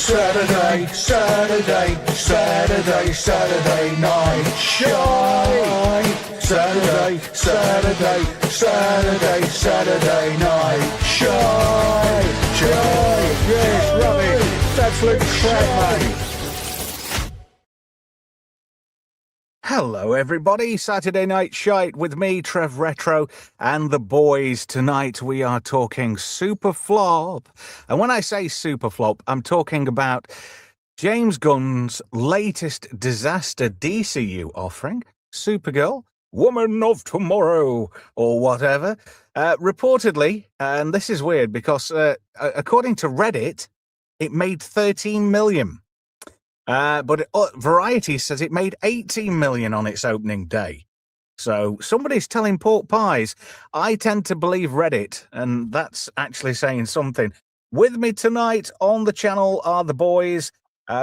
Saturday, Saturday, Saturday, Saturday night shite. Saturday, Saturday, Saturday, Saturday night shite. Shite, yes, rubbish. Absolute crap, mate. Hello, everybody. Saturday Night Shite with me, Trev Retro, and the boys. Tonight we are talking Super Flop. And when I say Super Flop, I'm talking about James Gunn's latest disaster DCU offering, Supergirl, Woman of Tomorrow, or whatever. Reportedly, and this is weird because according to Reddit, it made 13 million. But Variety says it made 18 million on its opening day. So somebody's telling pork pies. I tend to believe Reddit, and that's actually saying something. With me tonight on the channel are the boys.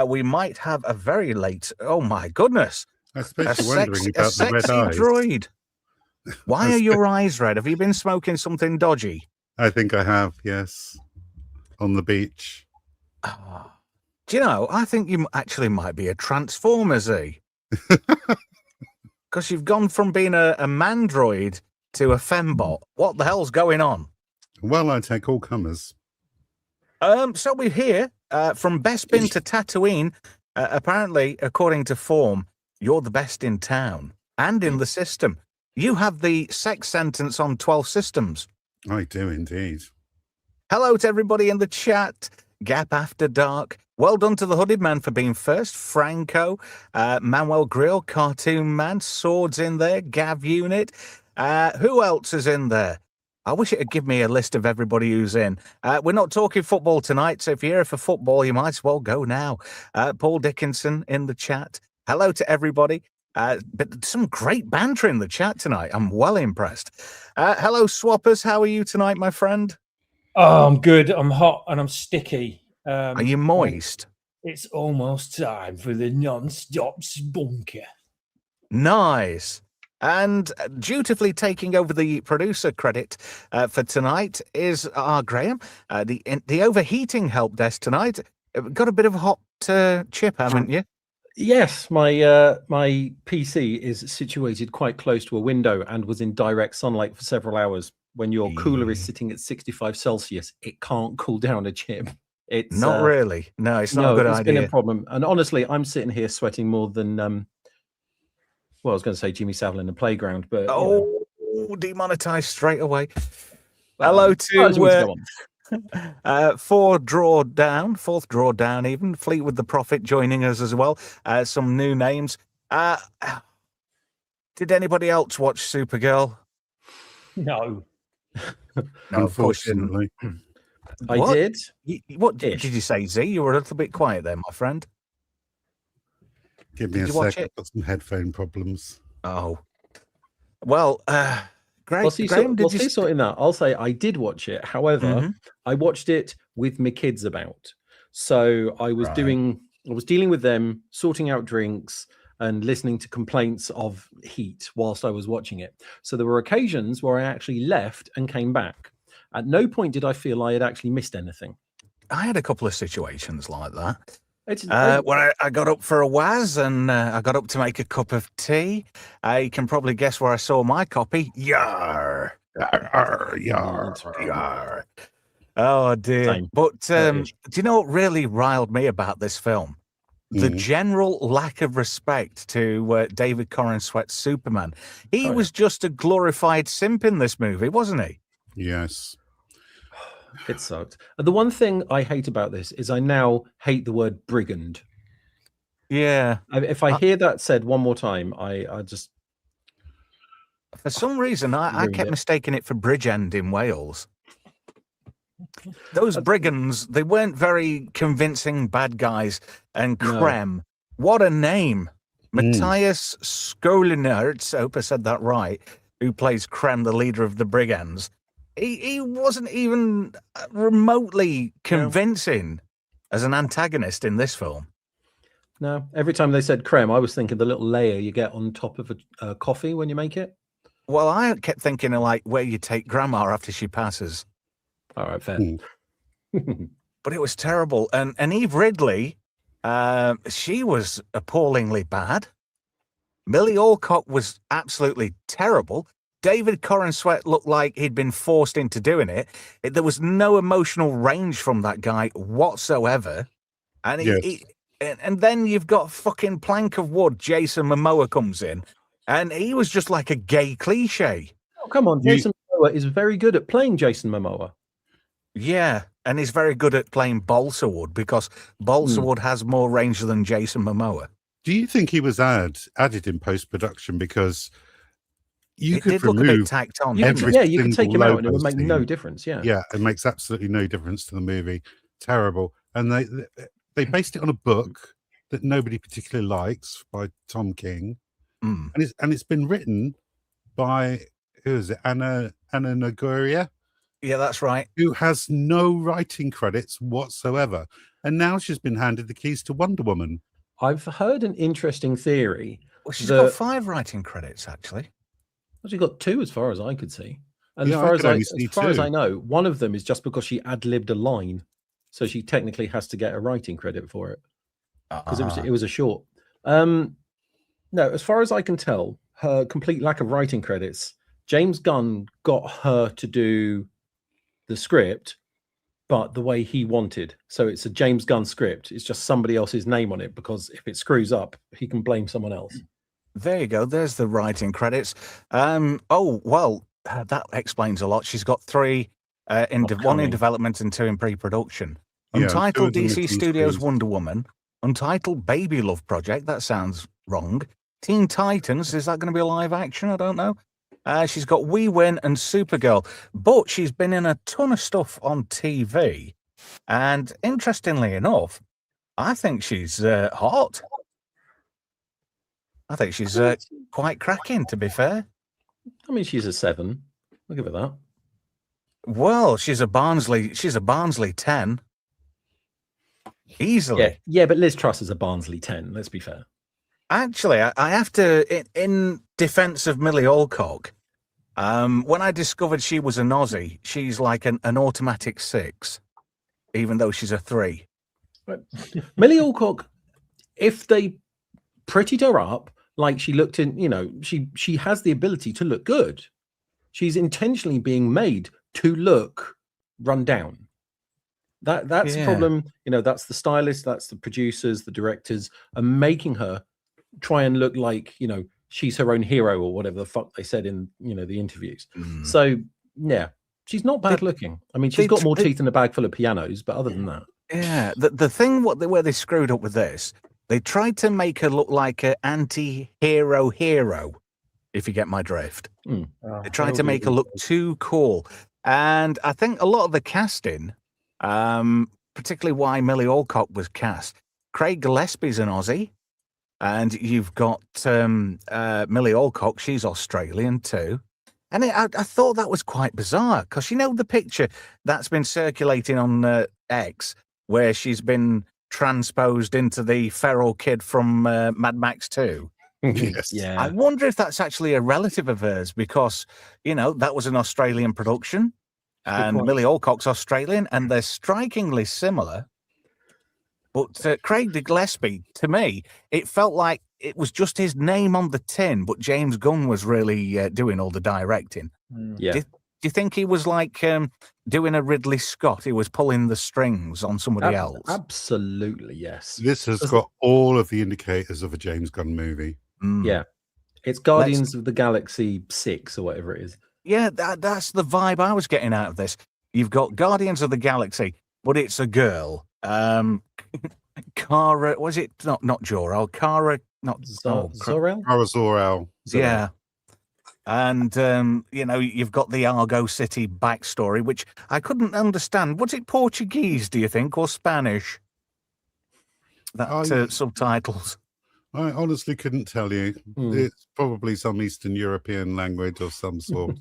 We might have a very late, oh my goodness, I suppose you're wondering about the red eyes. Droid. Why are your eyes red? Have you been smoking something dodgy? I think I have, yes. On the beach. Oh. Do you know, I think you actually might be a Transformer, Z. Because you've gone from being a mandroid to a fembot. What the hell's going on? Well, I take all comers. So we're here from Bespin to Tatooine. Apparently, according to form, you're the best in town and in the system. You have the sex sentence on 12 systems. I do indeed. Hello to everybody in the chat. Gap After Dark. Well done to the Hooded Man for being first. Franco, Manuel Grill, Cartoon Man, Swords in there, Gav Unit. Who else is in there? I wish it would give me a list of everybody who's in. We're not talking football tonight, so if you're here for football, you might as well go now. Paul Dickinson in the chat. Hello to everybody. But some great banter in the chat tonight. I'm well impressed. Hello, Swappers. How are you tonight, my friend? Oh, I'm good. I'm hot and I'm sticky. Are you moist? It's almost time for the non-stop spunker. Nice. And dutifully taking over the producer credit for tonight is our Graham. The overheating help desk tonight. Got a bit of a hot chip, haven't you? Yes, my PC is situated quite close to a window and was in direct sunlight for several hours. When your cooler is sitting at 65 Celsius, it can't cool down a chip. It's not really. No, it's not a good idea. It's been a problem. And honestly, I'm sitting here sweating more than, well, I was going to say Jimmy Savile in the playground, but... Oh, demonetized straight away. Hello to fourth drawdown even. Fleetwood the Prophet joining us as well. Some new names. Did anybody else watch Supergirl? No. No, unfortunately. I did. What did you say, Z? You were a little bit quiet there, my friend. Give me a sec. I've got some headphone problems. Oh. Well, great. Whilst he's sorting that, I'll say I did watch it. However, I watched it with my kids about. So I was dealing with them, sorting out drinks and listening to complaints of heat whilst I was watching it. So there were occasions where I actually left and came back. At no point did I feel I had actually missed anything. I had a couple of situations like that. When I got up for a waz and I got up to make a cup of tea. You can probably guess where I saw my copy. Yar, yar, yar, yar. Oh, dear. Same. But do you know what really riled me about this film? The general lack of respect to David Corrin Sweat's Superman. He was just a glorified simp in this movie, wasn't he? Yes. It sucked. The one thing I hate about this is I now hate the word brigand. Yeah. If I hear that said one more time, I just... For some reason, I kept mistaking it for Bridgend in Wales. Those brigands, they weren't very convincing bad guys. And Krem, what a name. Matthias Skolinertz, I hope I said that right, who plays Krem, the leader of the brigands. He wasn't even remotely convincing as an antagonist in this film. No, every time they said creme, I was thinking the little layer you get on top of a coffee when you make it. Well, I kept thinking of like where you take grandma after she passes. All right, fair. but it was terrible. And Eve Ridley, she was appallingly bad. Milly Alcock was absolutely terrible. David Corenswet looked like he'd been forced into doing it. There was no emotional range from that guy whatsoever. And and then you've got fucking plank of wood. Jason Momoa comes in, and he was just like a gay cliche. Oh, come on, Jason Momoa is very good at playing Jason Momoa. Yeah, and he's very good at playing balsa wood because balsa wood has more range than Jason Momoa. Do you think he was added in post-production because you It could did look a bit remove tacked on. You didn't could, it? you could take him out and it would make logo no scene. difference. Yeah. Yeah, it makes absolutely no difference to the movie. Terrible. And they based it on a book that nobody particularly likes by Tom King, and it's been written by who is it? Anna Nagoria. Yeah, that's right. Who has no writing credits whatsoever, and now she's been handed the keys to Wonder Woman. I've heard an interesting theory. Well, she's got 5 writing credits actually. Well, she got 2 as far as I could see. And Yeah, as far as I know, one of them is just because she ad-libbed a line. So she technically has to get a writing credit for it. Because it was a short. No, as far as I can tell, her complete lack of writing credits, James Gunn got her to do the script, but the way he wanted. So it's a James Gunn script. It's just somebody else's name on it, because if it screws up, he can blame someone else. There you go. There's the writing credits. That explains a lot. She's got 3 one in development and 2 in pre-production. Yeah, Untitled 2 of them DC are Studios screens. Wonder Woman. Untitled Baby Love Project. That sounds wrong. Teen Titans. Is that going to be a live action? I don't know. She's got We Win and Supergirl. But she's been in a ton of stuff on TV. And interestingly enough, I think she's hot. I think she's quite cracking, to be fair. I mean, she's a 7. I'll give it that. Well, she's a Barnsley 10. Easily. Yeah, but Liz Truss is a Barnsley 10, let's be fair. Actually, I have to, in defense of Milly Alcock, when I discovered she was an Aussie, she's like an automatic 6, even though she's a 3. Milly Alcock, if they prettied her up like she looked in, she has the ability to look good. She's intentionally being made to look run down. That's the problem. That's the stylist, that's the producers, the directors are making her try and look like, she's her own hero or whatever the fuck they said in, the interviews. So yeah, she's not bad looking. I mean, she's got more teeth in a bag full of pianos, but other than that. Yeah, the thing where they screwed up with this, they tried to make her look like an anti-hero, if you get my drift. They tried to make her look too cool. And I think a lot of the casting, particularly why Milly Alcock was cast, Craig Gillespie's an Aussie, and you've got Milly Alcock, she's Australian too. And I thought that was quite bizarre, because the picture that's been circulating on X, where she's been transposed into the feral kid from Mad Max 2. Yes. Yeah. I wonder if that's actually a relative of hers, because, that was an Australian production, and Milly Alcock's Australian, and they're strikingly similar. But Craig Gillespie, to me, it felt like it was just his name on the tin, but James Gunn was really doing all the directing. Yeah. Do you think he was like doing a Ridley Scott? He was pulling the strings on somebody else? Absolutely, yes. This has got all of the indicators of a James Gunn movie. Yeah. It's Guardians of the Galaxy 6 or whatever it is. Yeah, that's the vibe I was getting out of this. You've got Guardians of the Galaxy, but it's a girl. Kara, was it not Jor-El? Kara, not Zor-El? Kara Zor-El. Yeah. And, you've got the Argo City backstory, which I couldn't understand. Was it Portuguese, do you think, or Spanish? That subtitles. I honestly couldn't tell you. It's probably some Eastern European language of some sort.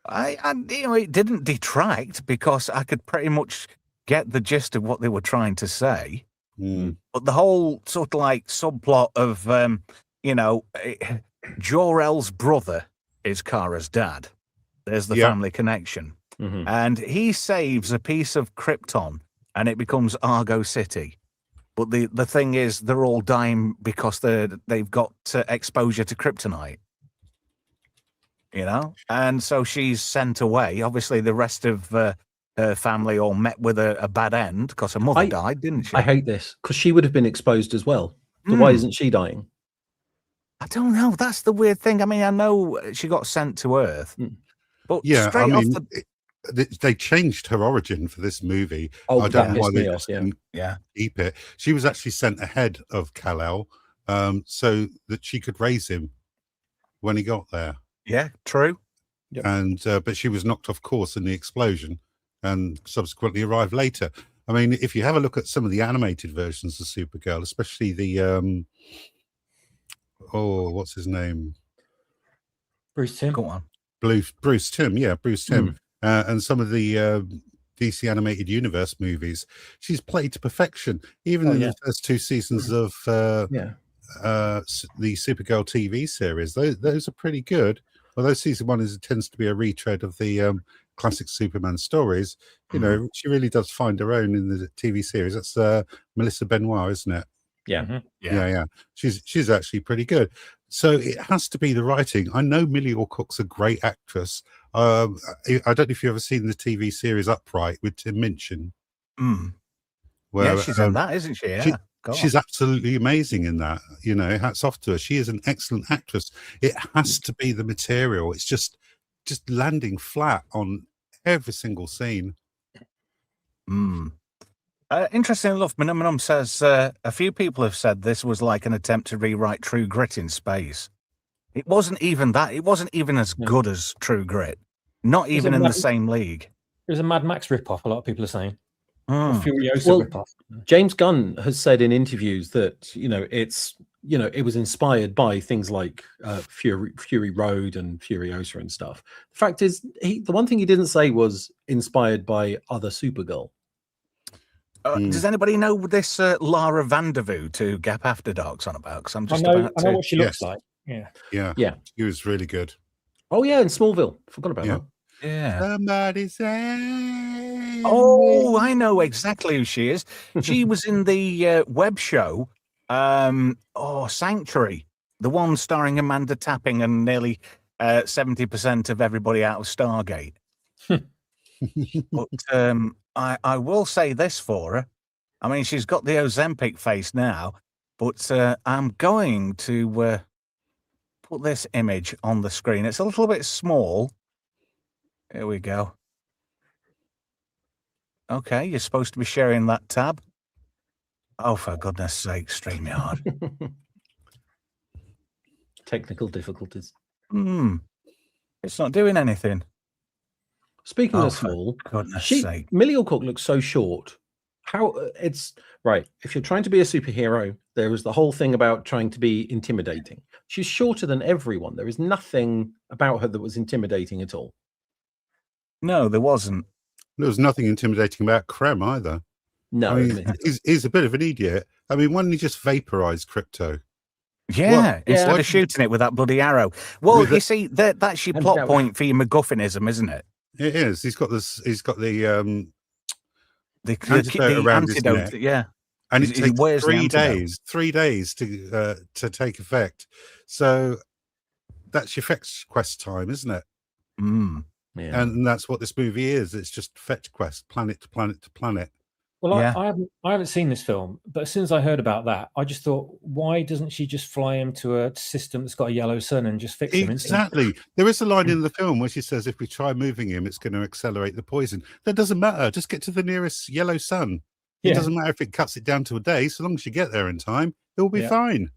It didn't detract, because I could pretty much get the gist of what they were trying to say. But the whole sort of like subplot of, Jor-El's brother is Kara's dad. There's the family connection. And he saves a piece of Krypton and it becomes Argo City. But the thing is, they're all dying because they've got exposure to kryptonite. You know, and so she's sent away. Obviously, the rest of her family all met with a bad end because her mother died, didn't she? I hate this because she would have been exposed as well. So why isn't she dying? I don't know. That's the weird thing. I mean, I know she got sent to Earth, but straight off they changed her origin for this movie. Oh, I don't know why they just didn't keep it. She was actually sent ahead of Kal-El, so that she could raise him when he got there. Yeah, true. Yep. And but she was knocked off course in the explosion and subsequently arrived later. I mean, if you have a look at some of the animated versions of Supergirl, especially the what's his name? Bruce Timm. Go on. Bruce Timm, Bruce Timm. And some of the DC Animated Universe movies, she's played to perfection. Even in the first 2 seasons of the Supergirl TV series, those are pretty good. Although season 1 tends to be a retread of the classic Superman stories, you know, she really does find her own in the TV series. That's Melissa Benoist, isn't it? Yeah. Yeah. She's actually pretty good. So it has to be the writing. I know Milly Alcock's a great actress. I don't know if you've ever seen the TV series Upright with Tim Minchin. Where, she's in that, isn't she? Yeah. She's absolutely amazing in that. You know, hats off to her. She is an excellent actress. It has to be the material. It's just landing flat on every single scene. Interesting enough, Minimum says a few people have said this was like an attempt to rewrite True Grit in space. It wasn't even that. It wasn't even as good as True Grit. Not even in the same league. It was a Mad Max ripoff, a lot of people are saying. Furiosa ripoff. James Gunn has said in interviews that, you know, it was inspired by things like Fury Road and Furiosa and stuff. The fact is, the one thing he didn't say was inspired by other Supergirl. Does anybody know this Lara Vandervoo to Gap After Dark's on about? Because I'm just I know about to... what she looks like. Yeah. She was really good. Oh yeah, in Smallville. Forgot about that. Yeah. Somebody say. Oh, I know exactly who she is. She was in the web show, Sanctuary, the one starring Amanda Tapping and nearly 70% of everybody out of Stargate. But I will say this for her. I mean, she's got the Ozempic face now, but I'm going to put this image on the screen. It's a little bit small. Here we go. Okay, you're supposed to be sharing that tab. Oh, for goodness sake, StreamYard. Technical difficulties. It's not doing anything. Speaking of small, goodness sake. Milly Alcock looks so short. How it's right. If you're trying to be a superhero, there is the whole thing about trying to be intimidating. She's shorter than everyone. There is nothing about her that was intimidating at all. No, there wasn't. There was nothing intimidating about Krem either. No, I mean, he's a bit of an idiot. I mean, why didn't he just vaporize Crypto? Yeah, instead of shooting it with that bloody arrow. Well, you see, that's your plot point for your MacGuffinism, isn't it? It is. He's got this. He's got the antidote around his neck. Yeah, and it takes 3 days. 3 days to take effect. So that's your fetch quest time, isn't it? Yeah. And that's what this movie is. It's just fetch quest, planet to planet to planet. Well, I haven't seen this film, but as soon as I heard about that, I just thought, why doesn't she just fly him to a system that's got a yellow sun and just fix him? Exactly. There is a line in the film where she says, if we try moving him, it's going to accelerate the poison. That doesn't matter. Just get to the nearest yellow sun. It doesn't matter if it cuts it down to a day. So long as you get there in time, it'll be fine.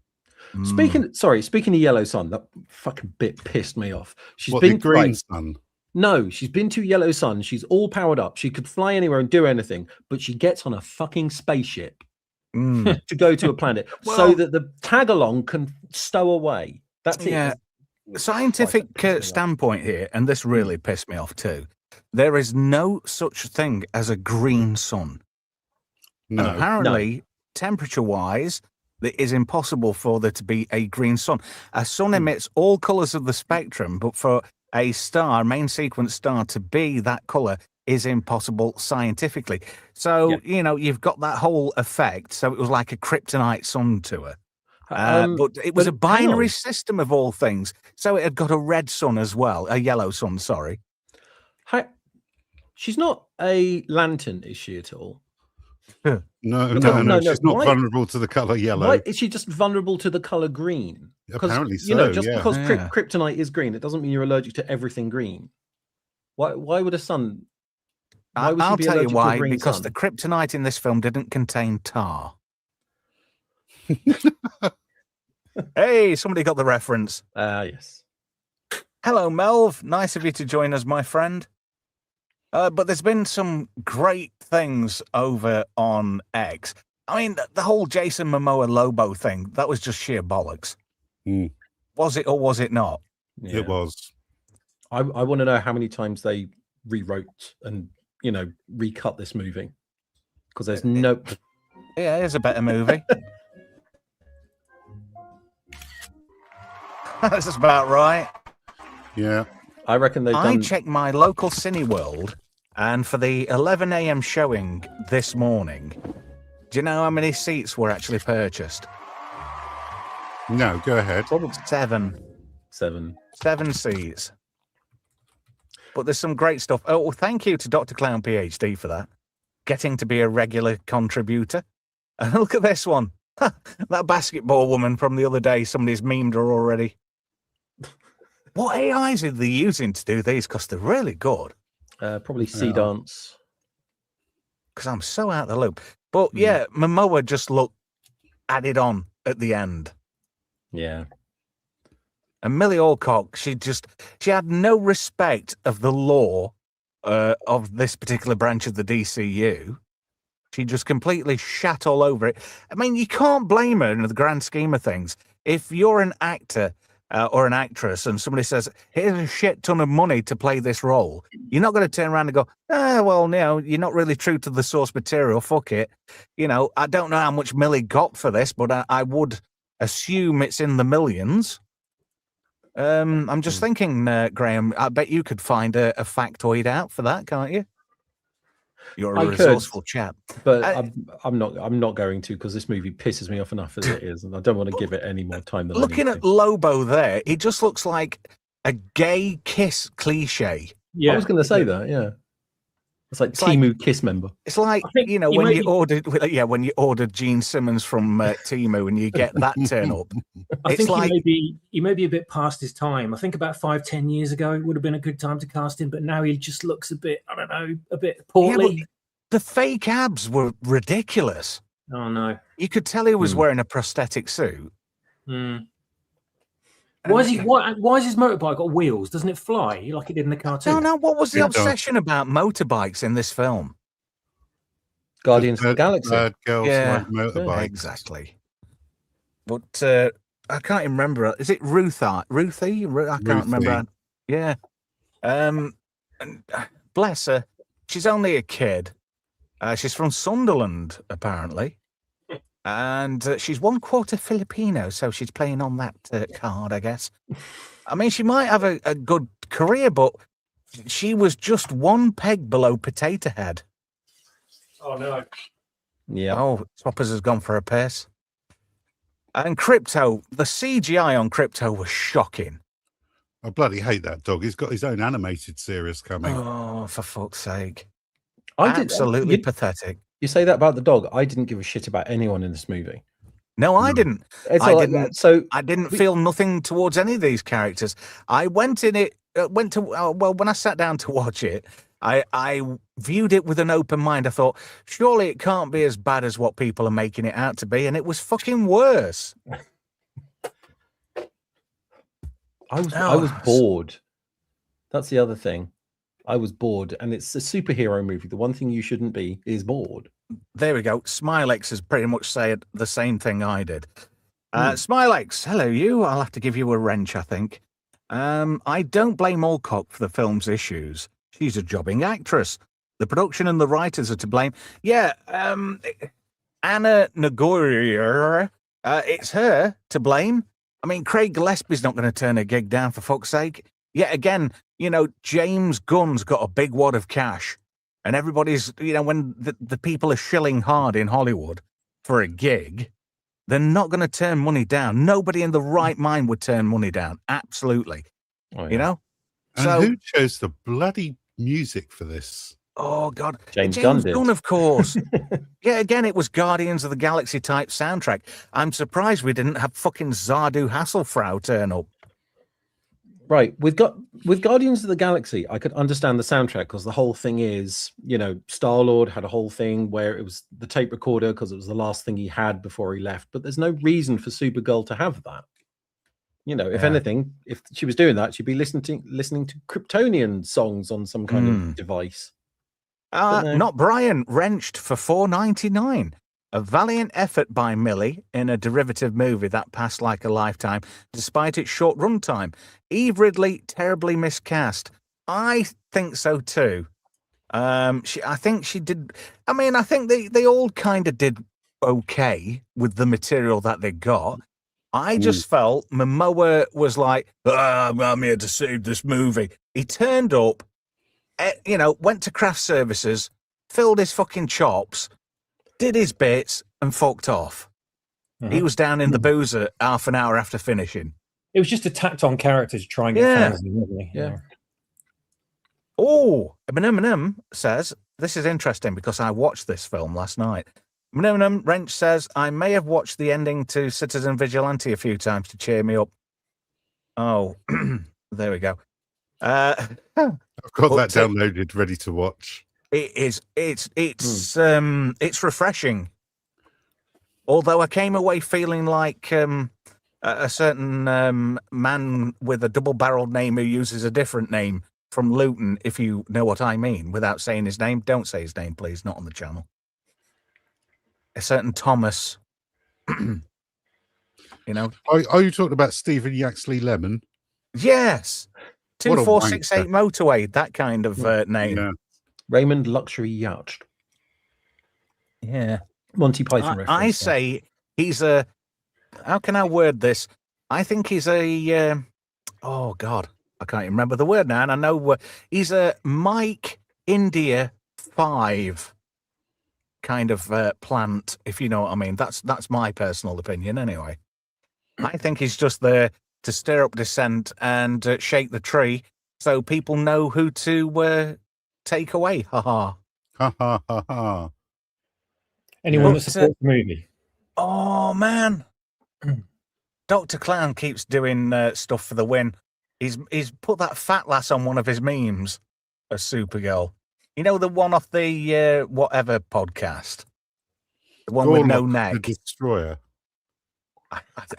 Speaking of yellow sun, that fucking bit pissed me off. She's been been green sun. No, she's been to yellow sun. She's all powered up. She could fly anywhere and do anything, but she gets on a fucking spaceship to go to a planet so that the tag along can stow away. That's it. Yeah. Scientific standpoint here, and this really pissed me off too. There is no such thing as a green sun. No. And apparently, temperature-wise, it is impossible for there to be a green sun. A sun emits all colours of the spectrum, but for a star, main sequence star, to be that colour, is impossible scientifically. So, you've got that whole effect. So it was like a kryptonite sun to her. But it was a binary system of all things. So it had got a red sun as well, a yellow sun, sorry. She's not a lantern, is she at all? No. She's not vulnerable to the color yellow. Why is she just vulnerable to the color green? Apparently so. Because kryptonite is green, it doesn't mean you're allergic to everything green. Why would a sun? I'll tell you why. Because the kryptonite in this film didn't contain tar. Hey, somebody got the reference. Yes. Hello, Melv. Nice of you to join us, my friend. But there's been some great things over on X. I mean, the whole Jason Momoa Lobo thing, that was just sheer bollocks. Was it or was it not? Yeah. It was. I want to know how many times they rewrote and, recut this movie. Because there's no... Yeah, here's a better movie. That's about right. Yeah. I reckon they've done... I checked my local Cineworld, and for the 11 a.m. showing this morning, do you know how many seats were actually purchased? No, go ahead. Seven. 7 seats. But there's some great stuff. Oh, well, thank you to Dr. Clown PhD for that. Getting to be a regular contributor. And look at this one. That basketball woman from the other day, somebody's memed her already. What AIs are they using to do these? Because they're really good. Probably Sea Dance. Because I'm so out of the loop. But yeah, Momoa just looked added on at the end. Yeah. And Milly Alcock, she had no respect of the law of this particular branch of the DCU. She just completely shat all over it. I mean, you can't blame her in the grand scheme of things. If you're an actor or an actress and somebody says, here's a shit ton of money to play this role, you're not going to turn around and go, well, no, you're not really true to the source material. Fuck it. I don't know how much Millie got for this, but I would assume it's in the millions. I'm just thinking, Graham, I bet you could find a factoid out for that, can't you? You're a resourceful chap. But I'm not going to, because this movie pisses me off enough as it is, and I don't want to give it any more time than looking at Lobo there, he just looks like a gay Kiss cliche. Yeah, I was going to say that. Yeah, it's like Temu Kiss member. It's like when you ordered Gene Simmons from Temu and you get that turn up. I think he may be a bit past his time. I think about 5-10 years ago it would have been a good time to cast him, but now he just looks a bit, I don't know, a bit portly. Yeah, the fake abs were ridiculous. Oh no! You could tell he was wearing a prosthetic suit. Why has his motorbike got wheels? Doesn't it fly like it did in the cartoon? No. What was the obsession about motorbikes in this film? Guardians of the Galaxy. Girls like motorbikes. Exactly. But I can't even remember. Is it Ruthie? I can't remember. Yeah. And bless her. She's only a kid. She's from Sunderland, apparently. And she's 1/4 Filipino, so she's playing on that card, I guess. I mean, she might have a good career, but she was just one peg below Potato Head. Oh, no. Yeah. Oh, Toppers has gone for a piss. And Crypto, the CGI on Crypto was shocking. I bloody hate that dog. He's got his own animated series coming. Oh, for fuck's sake. Absolutely pathetic. You say that about the dog. I didn't give a shit about anyone in this movie. No, I didn't. I didn't feel nothing towards any of these characters. I went in it, when I sat down to watch it, I viewed it with an open mind. I thought, surely it can't be as bad as what people are making it out to be. And it was fucking worse. I was bored. That's the other thing. I was bored, and it's a superhero movie. The one thing you shouldn't be is bored. There we go. Smilex has pretty much said the same thing I did. Smilex, hello you. I'll have to give you a wrench, I think. I don't blame Alcock for the film's issues. She's a jobbing actress. The production and the writers are to blame. Yeah, Anna Nagorier, it's her to blame. I mean, Craig Gillespie's not going to turn a gig down, for fuck's sake. Yet again, James Gunn's got a big wad of cash. and everybody's, when the people are shilling hard in Hollywood for a gig, they're not going to turn money down. Nobody in the right mind would turn money down. Absolutely. Oh, And who chose the bloody music for this? Oh, God. James Gunn did. Gunn, of course. Yeah, again, it was Guardians of the Galaxy type soundtrack. I'm surprised we didn't have fucking Zardu Hasselfrau turn up. Right. With Guardians of the Galaxy, I could understand the soundtrack because the whole thing is, Star-Lord had a whole thing where it was the tape recorder because it was the last thing he had before he left. But there's no reason for Supergirl to have that. If anything, if she was doing that, she'd be listening to Kryptonian songs on some kind of device. Not Brian, wrenched for $4.99. A valiant effort by Milly in a derivative movie that passed like a lifetime, despite its short runtime. Eve Ridley, terribly miscast. I think so too. I think she did. I mean, I think they all kind of did okay with the material that they got. I just felt Momoa was like, I'm here to save this movie. He turned up, went to craft services, filled his fucking chops, did his bits, and fucked off. He was down in the boozer half an hour after finishing. It was just a tacked on character to try and get fans in, wasn't he? Yeah. Oh, Eminem says, this is interesting because I watched this film last night. Eminem Wrench says, I may have watched the ending to Citizen Vigilante a few times to cheer me up. Oh, there we go. I've got that downloaded, ready to watch. It is. It's refreshing. Although I came away feeling like a certain man with a double-barreled name who uses a different name from Luton, if you know what I mean, without saying his name. Don't say his name, please. Not on the channel. A certain Thomas. Are you talking about Stephen Yaxley Lemon? Yes. 2468 motorway, that kind of name. Yeah. Raymond Luxury Yacht. Yeah. Monty Python reference. I say he's a, how can I word this? I think he's a, oh God, I can't even remember the word now. And I know he's a Mike India 5 kind of plant, if you know what I mean. That's my personal opinion anyway. I think he's just there to stir up dissent and shake the tree so people know who to take away. Ha ha. Ha ha ha ha. Anyone that supports the movie. Oh man. Dr. Clown keeps doing stuff for the win. He's put that fat lass on one of his memes as Supergirl. You know, the one off the whatever podcast? The one with no neck. The Destroyer.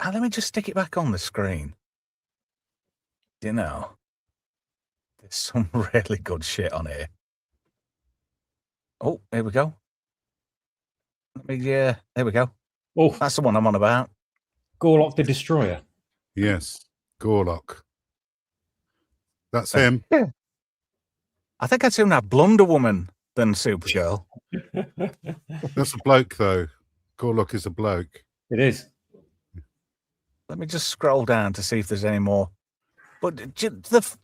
Let me just stick it back on the screen. There's some really good shit on here. Oh, here we go. There we go. Oh, that's the one I'm on about. Gorlock the Destroyer. Yes, Gorlock. That's him. Yeah. I think I'd sooner have Blunder Woman than Supergirl. That's a bloke, though. Gorlock is a bloke. It is. Let me just scroll down to see if there's any more. But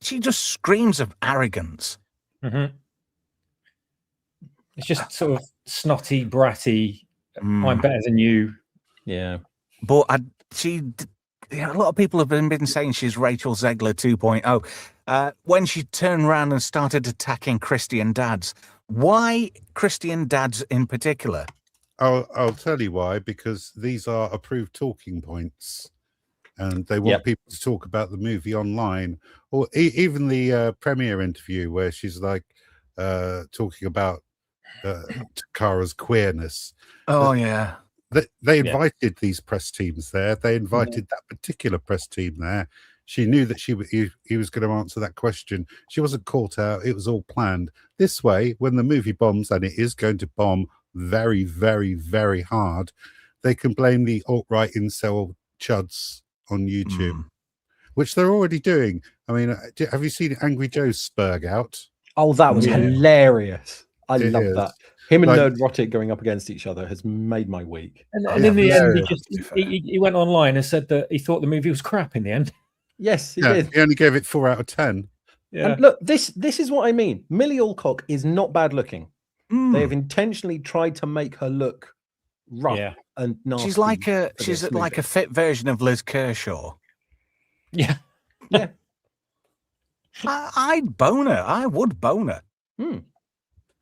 she just screams of arrogance. Mm-hmm. It's just sort of snotty, bratty. I'm better than you. Yeah. But a lot of people have been saying she's Rachel Zegler 2.0. When she turned around and started attacking Christian dads. Why Christian dads in particular? I'll tell you why. Because these are approved talking points. And they want people to talk about the movie online. Or even the premiere interview where she's like talking about Takara's queerness. Oh, yeah. They invited these press teams there. They invited that particular press team there. She knew that he was going to answer that question. She wasn't caught out. It was all planned. This way, when the movie bombs, and it is going to bomb very, very, very hard, they can blame the alt-right incel chuds on YouTube, which they're already doing. I mean, have you seen Angry Joe's Spurg out? Oh, that was hilarious. I love that. Him and Like, Nerdrotic going up against each other has made my week. And in the end, he went online and said that he thought the movie was crap in the end. Yes, he did. He only gave it 4 out of 10. Yeah. And look, this is what I mean. Milly Alcock is not bad looking. They have intentionally tried to make her look rough and nasty. She's like a fit version of Liz Kershaw. Yeah. Yeah. I'd bone her. I would bone her. Hmm.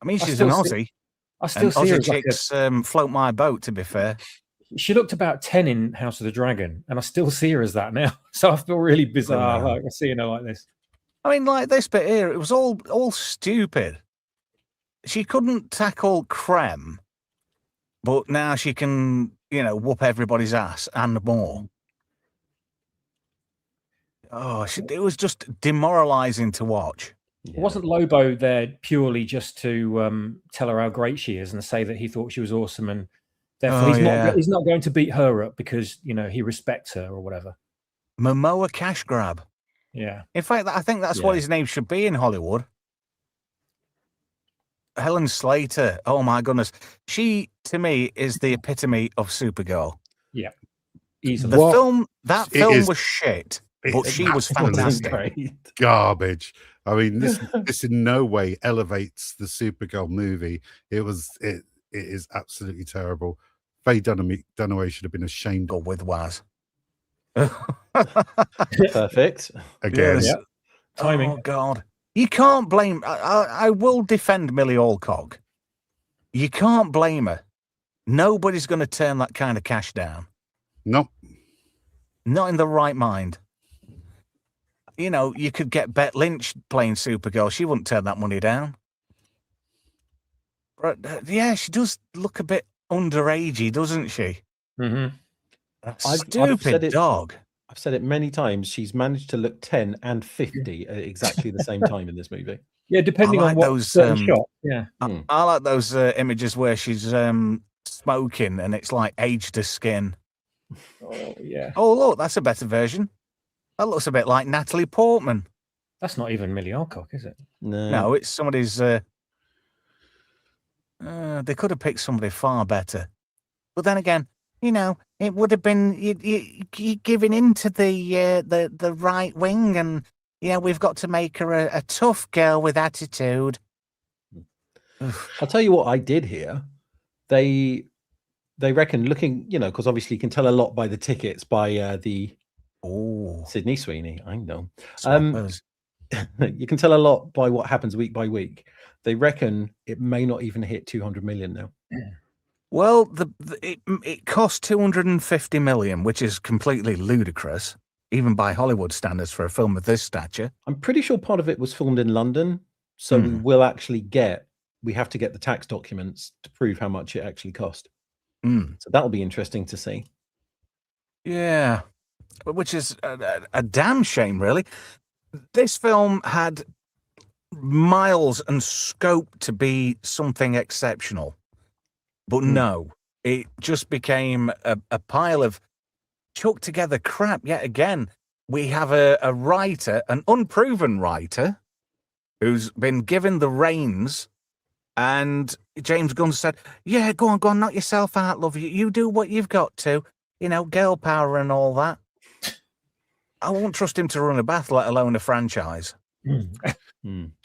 I mean, she's an Aussie. I still see her Aussie as like chicks float my boat, to be fair. she looked about 10 in House of the Dragon, and I still see her as that now. So I feel really bizarre like seeing her like this. I mean, like this bit here, it was all stupid. She couldn't tackle Krem, but now she can, whoop everybody's ass and more. Oh, it was just demoralizing to watch. Yeah. Wasn't Lobo there purely just to tell her how great she is and say that he thought she was awesome, and therefore he's not going to beat her up because he respects her or whatever? Momoa cash grab. Yeah. In fact, I think that's what his name should be in Hollywood. Helen Slater. Oh my goodness, she to me is the epitome of Supergirl. Yeah. Easily. That film was shit, but she was fantastic. Garbage. I mean, this in no way elevates the Supergirl movie. It is absolutely terrible. Faye Dunaway should have been ashamed of with Waz. Perfect. Again. Yes. Timing. Oh God. You can't blame. I will defend Milly Alcock. You can't blame her. Nobody's going to turn that kind of cash down. Nope. Not in the right mind. You could get Bette Lynch playing Supergirl. She wouldn't turn that money down. But she does look a bit underagey, doesn't she? Mm-hmm. Stupid dog. I've said it many times. She's managed to look 10 and 50 at exactly the same time in this movie. Yeah, depending on what shot. Yeah. I like those images where she's smoking and it's like aged her skin. Oh, yeah. Oh, look, that's a better version. That looks a bit like Natalie Portman. That's not even Milly Alcock, is it? No, it's somebody's... they could have picked somebody far better. But then again, it would have been you giving into the right wing, and we've got to make her a tough girl with attitude. I'll tell you what I did here. They reckon looking, because obviously you can tell a lot by the tickets by the Sydney Sweeney. I know. You can tell a lot by what happens week by week. They reckon it may not even hit 200 million now. Well, it cost 250 million, which is completely ludicrous, even by Hollywood standards for a film of this stature. I'm pretty sure part of it was filmed in London, so we have to get the tax documents to prove how much it actually cost. So that'll be interesting to see. Yeah, which is a damn shame, really. This film had miles and scope to be something exceptional. But no, it just became a pile of chucked together crap yet again. We have a writer, an unproven writer, who's been given the reins, and James Gunn said, yeah, go on, knock yourself out, love. You do what you've got to, girl power and all that. I won't trust him to run a bath, let alone a franchise. Do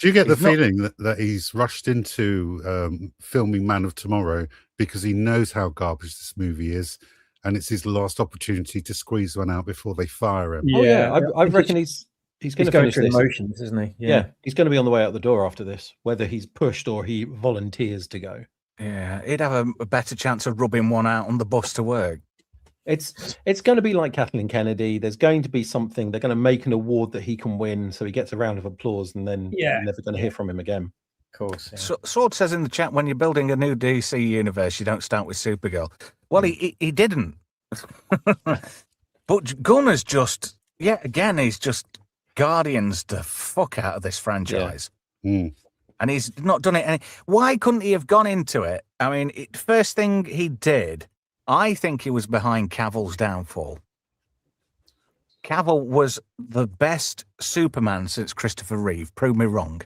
you get the feeling that he's rushed into filming Man of Tomorrow because he knows how garbage this movie is, and it's his last opportunity to squeeze one out before they fire him? Yeah, I reckon he's going to finish this. Emotions, isn't he? Yeah, he's going to be on the way out the door after this, whether he's pushed or he volunteers to go. Yeah, he'd have a better chance of rubbing one out on the bus to work. It's going to be like Kathleen Kennedy. There's going to be something. They're going to make an award that he can win, so he gets a round of applause, and then you're never going to hear from him again. Of course. Yeah. Sword says in the chat, when you're building a new DC universe, you don't start with Supergirl. Well, he didn't. But Gunner's just, he's just guardians the fuck out of this franchise. And he's not done it. Why couldn't he have gone into it? I mean, first thing he did, I think he was behind Cavill's downfall. Cavill was the best Superman since Christopher Reeve. Prove me wrong.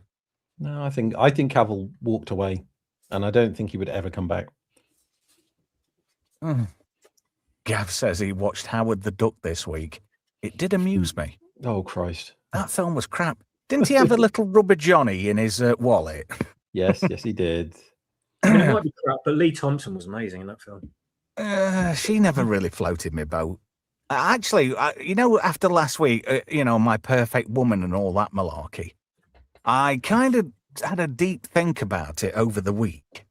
No, I think Cavill walked away, and I don't think he would ever come back. Gav says he watched Howard the Duck this week. It did amuse me. Oh, Christ. That film was crap. Didn't he have a little rubber Johnny in his wallet? Yes, he did. I mean, it might be crap, but Lee Thompson was amazing in that film. She never really floated my boat. Actually, after last week, my perfect woman and all that malarkey, I kind of had a deep think about it over the week.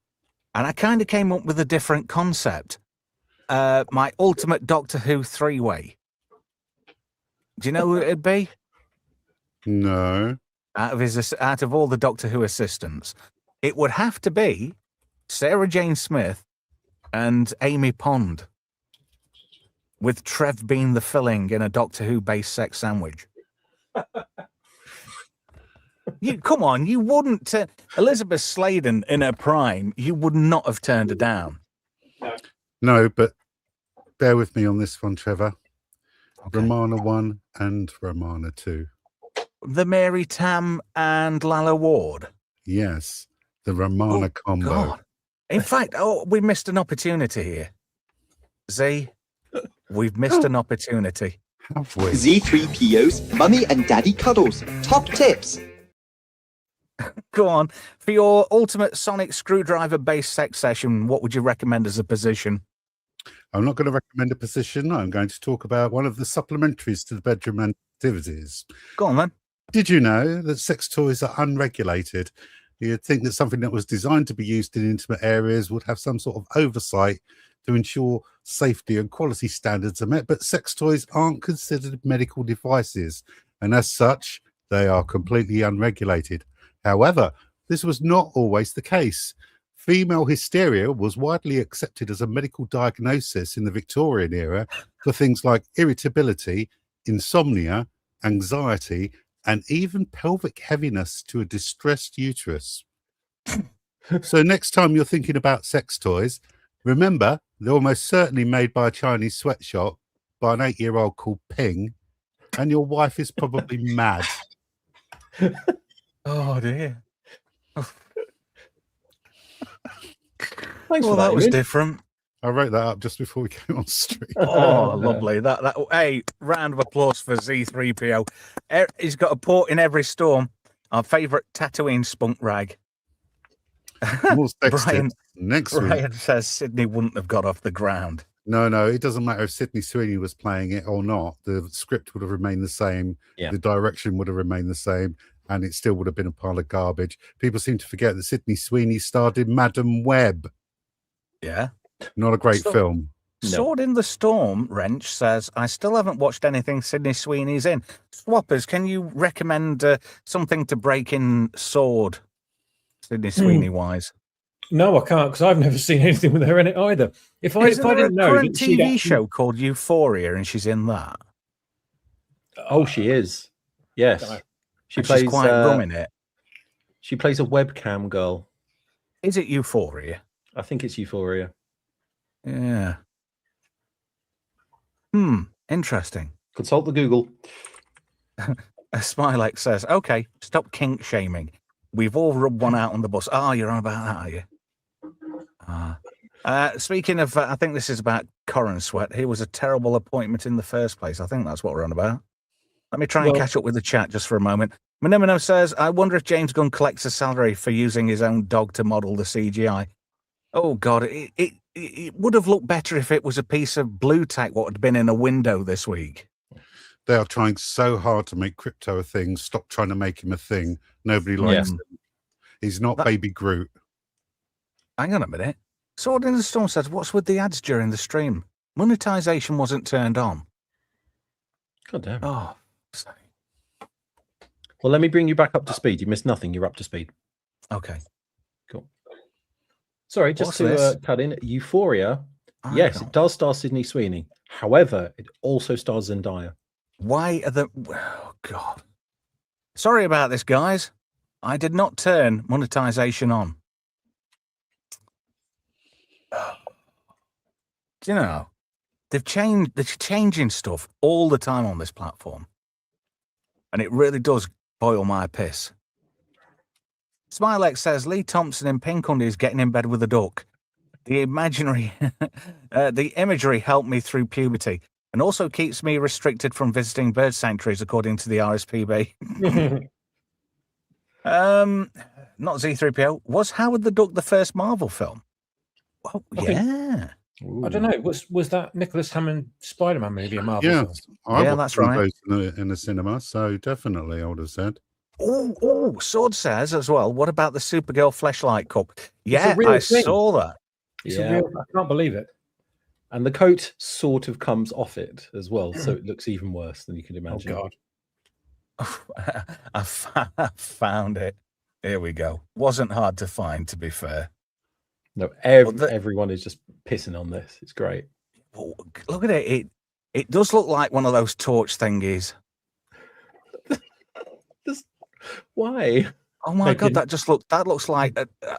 And I kind of came up with a different concept. My ultimate Doctor Who 3-way. Do you know who it'd be? No. Out of all the Doctor Who assistants, it would have to be Sarah Jane Smith and Amy Pond, with Trev being the filling in a Doctor Who-based sex sandwich. Come on, you wouldn't... Elizabeth Sladen in her prime, you would not have turned her down. No, but bear with me on this one, Trevor. Okay. Romana 1 and Romana 2. The Mary Tam and Lalla Ward. Yes, the Romana combo. God. In fact, we missed an opportunity here. Z, we've missed an opportunity. Have we? Zeethreepio's Mummy and Daddy Cuddles. Top tips. Go on. For your ultimate sonic screwdriver-based sex session, what would you recommend as a position? I'm not going to recommend a position. I'm going to talk about one of the supplementaries to the bedroom activities. Go on, then. Did you know that sex toys are unregulated? You'd think that something that was designed to be used in intimate areas would have some sort of oversight to ensure safety and quality standards are met, but sex toys aren't considered medical devices, and as such, they are completely unregulated. However, this was not always the case. Female hysteria was widely accepted as a medical diagnosis in the Victorian era for things like irritability, insomnia, anxiety, and even pelvic heaviness to a distressed uterus. So next time you're thinking about sex toys, remember they're almost certainly made by a Chinese sweatshop by an 8-year-old called Ping, and your wife is probably mad. Oh, dear. Thanks Well, for that was Ian. different. I wrote that up just before we came on stream. Oh, lovely. Hey, round of applause for Z3PO. He's got a port in every storm. Our favourite Tatooine spunk rag. More sex Brian, tips next week. Brian says Sydney wouldn't have got off the ground. No, it doesn't matter if Sydney Sweeney was playing it or not. The script would have remained the same. Yeah. The direction would have remained the same, and it still would have been a pile of garbage. People seem to forget that Sydney Sweeney starred in Madam Web. Yeah. Not a great film. Sword in the Storm, Wrench says, I still haven't watched anything Sydney Sweeney's in. Swappers, can you recommend something to break in Sword, Sydney Sweeney-wise? No, I can't, because I've never seen anything with her in it either. If I didn't know, current TV show called Euphoria, and she's in that. Oh, she is. Yes, She's quite rum in it. She plays a webcam girl. Is it Euphoria? I think it's Euphoria. Yeah. Interesting. Consult the Google. Smilex says, okay, stop kink shaming. We've all rubbed one out on the bus. Oh, you're on about that, are you? Speaking of, I think this is about Corin Sweat. He was a terrible appointment in the first place. I think that's what we're on about. Let me try and catch up with the chat just for a moment. Minimino says, I wonder if James Gunn collects a salary for using his own dog to model the CGI. Oh, God, it would have looked better if it was a piece of blue tack what had been in a window this week. They are trying so hard to make Crypto a thing. Stop trying to make him a thing. Nobody likes him. He's not Baby Groot. Hang on a minute. Sword in the Storm says, what's with the ads during the stream? Monetization wasn't turned on. God damn. Oh, sorry. Well, let me bring you back up to speed. You missed nothing. You're up to speed. Okay. Cool. Sorry, just to cut in. Euphoria, yes, it does star Sydney Sweeney. However, it also stars Zendaya. Why are the... Oh, God. Sorry about this, guys. I did not turn monetization on. Do you know, they're changing stuff all the time on this platform. And it really does boil my piss. Smilex says, Lee Thompson in pink undies getting in bed with a duck. The imagery helped me through puberty and also keeps me restricted from visiting bird sanctuaries, according to the RSPB. Not Zeethreepio. Was Howard the Duck the first Marvel film? Oh, yeah. I don't know. Was that Nicholas Hammond Spider-Man movie a Marvel film? I watched that's one of right. those in the cinema, so definitely I would have said. Oh, Sword says as well. What about the Supergirl fleshlight cup? Yeah, real I thing. saw that. It's a real. I can't believe it. And the coat sort of comes off it as well, so it looks even worse than you can imagine. Oh God! I found it. Here we go. Wasn't hard to find, to be fair. No, everyone is just pissing on this. It's great. Oh, look at it. It does look like one of those torch thingies. Why? Oh my God, that looks like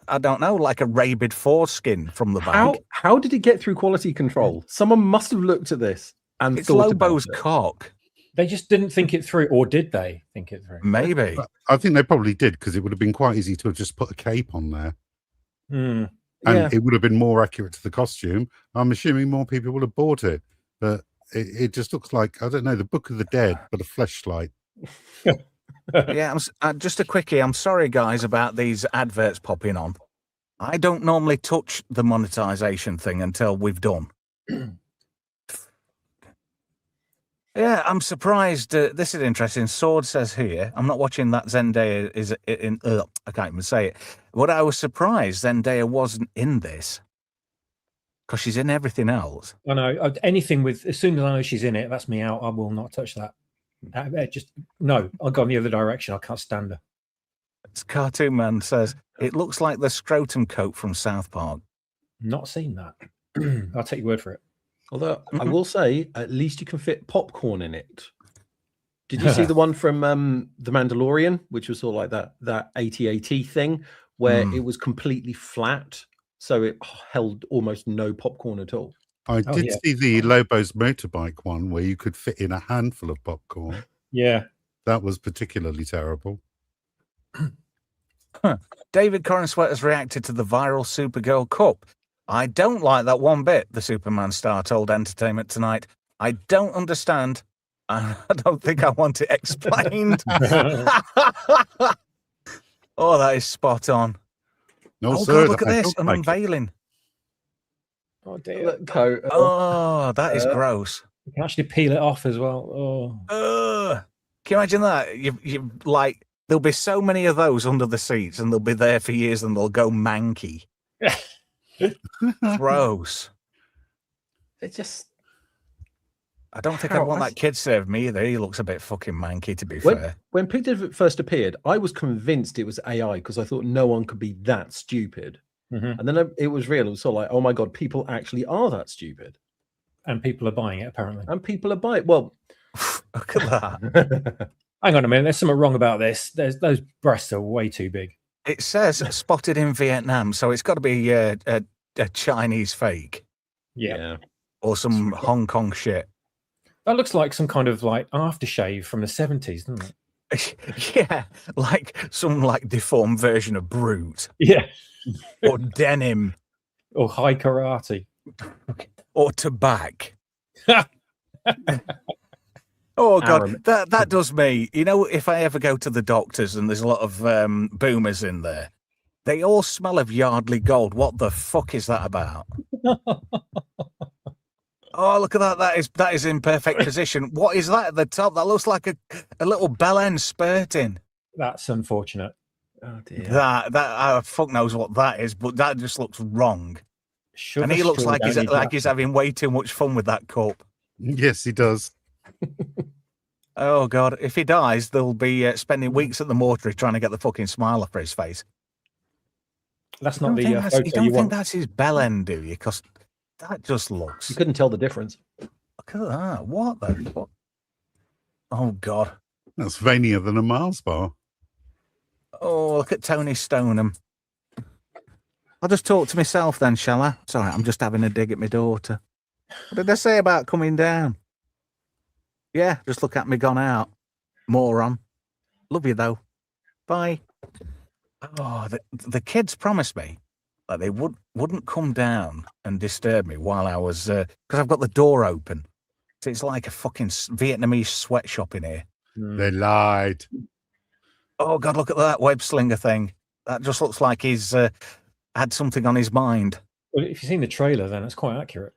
I don't know, like a rabid foreskin from the back. How did it get through quality control? Someone must have looked at this and it's thought Lobo's about it. cock. They just didn't think it through, or did they think it through? Maybe. I think they probably did, because it would have been quite easy to have just put a cape on there. Hmm. And it would have been more accurate to the costume. I'm assuming more people would have bought it. But it just looks like, I don't know, the Book of the Dead, but a fleshlight. Yeah, just a quickie. I'm sorry, guys, about these adverts popping on. I don't normally touch the monetization thing until we've done. Yeah, I'm surprised. This is interesting. Sword says here, I'm not watching that Zendaya is in. I can't even say it. What I was surprised Zendaya wasn't in this, because she's in everything else. I know anything with. As soon as I know she's in it, that's me out. I will not touch that. No. I'll go in the other direction. I can't stand her. It's Cartoon Man says it looks like the scrotum coat from South Park. Not seen that. I'll take your word for it. Although I will say, at least you can fit popcorn in it. Did you see the one from The Mandalorian, which was sort of like that AT-AT thing, where it was completely flat, so it held almost no popcorn at all? I did see the Lobo's motorbike one where you could fit in a handful of popcorn. Yeah. That was particularly terrible. David Cornsweat has reacted to the viral Supergirl cup. I don't like that one bit, the Superman star told Entertainment Tonight. I don't understand. I don't think I want it explained. Oh, that is spot on. No, oh, sir, God, look at this, an unveiling. Oh, dear. Oh, that is gross. You can actually peel it off as well. Oh. Can you imagine that? You like, there'll be so many of those under the seats, and they'll be there for years, and they'll go manky. Gross. It just. I don't think I'd want that kid served me either. He looks a bit fucking manky, to be fair. When Pig first appeared, I was convinced it was AI because I thought no one could be that stupid. Mm-hmm. And then it was real. It was sort of like, oh my God, people actually are that stupid. And people are buying it, apparently. And people are buying it. Well, look at that. Hang on a minute. There's something wrong about this. Those breasts are way too big. It says spotted in Vietnam, so it's got to be a Chinese fake. Yeah. Or some Hong Kong shit. That looks like some kind of like aftershave from the 70s, doesn't it? Yeah, like some like deformed version of Brute. Yeah. Or denim. Or high karate. Or tobacco. Oh, God, that does me. You know, if I ever go to the doctors and there's a lot of boomers in there, they all smell of Yardley Gold. What the fuck is that about? Oh, look at that. That is in perfect position. What is that at the top? That looks like a little bell end spurting. That's unfortunate. Oh, dear. That fuck knows what that is, but that just looks wrong. And he looks like he's having way too much fun with that cup. Yes, he does. Oh, God. If he dies, they'll be spending weeks at the mortuary trying to get the fucking smile off his face. That's not the photo you don't think that's his bell end, do you? Because that just looks... You couldn't tell the difference. Look at that. What the fuck? Oh, God. That's veinier than a Mars bar. Oh, look at Tony Stoneham. I'll just talk to myself then, shall I? It's all right, I'm just having a dig at my daughter. What did I say about coming down? Yeah, just look at me gone out. Moron. Love you, though. Bye. Oh, the kids promised me that they wouldn't come down and disturb me while I was... because I've got the door open. So it's like a fucking Vietnamese sweatshop in here. They lied. Oh, God, look at that web slinger thing. That just looks like he's had something on his mind. Well, if you've seen the trailer, then it's quite accurate.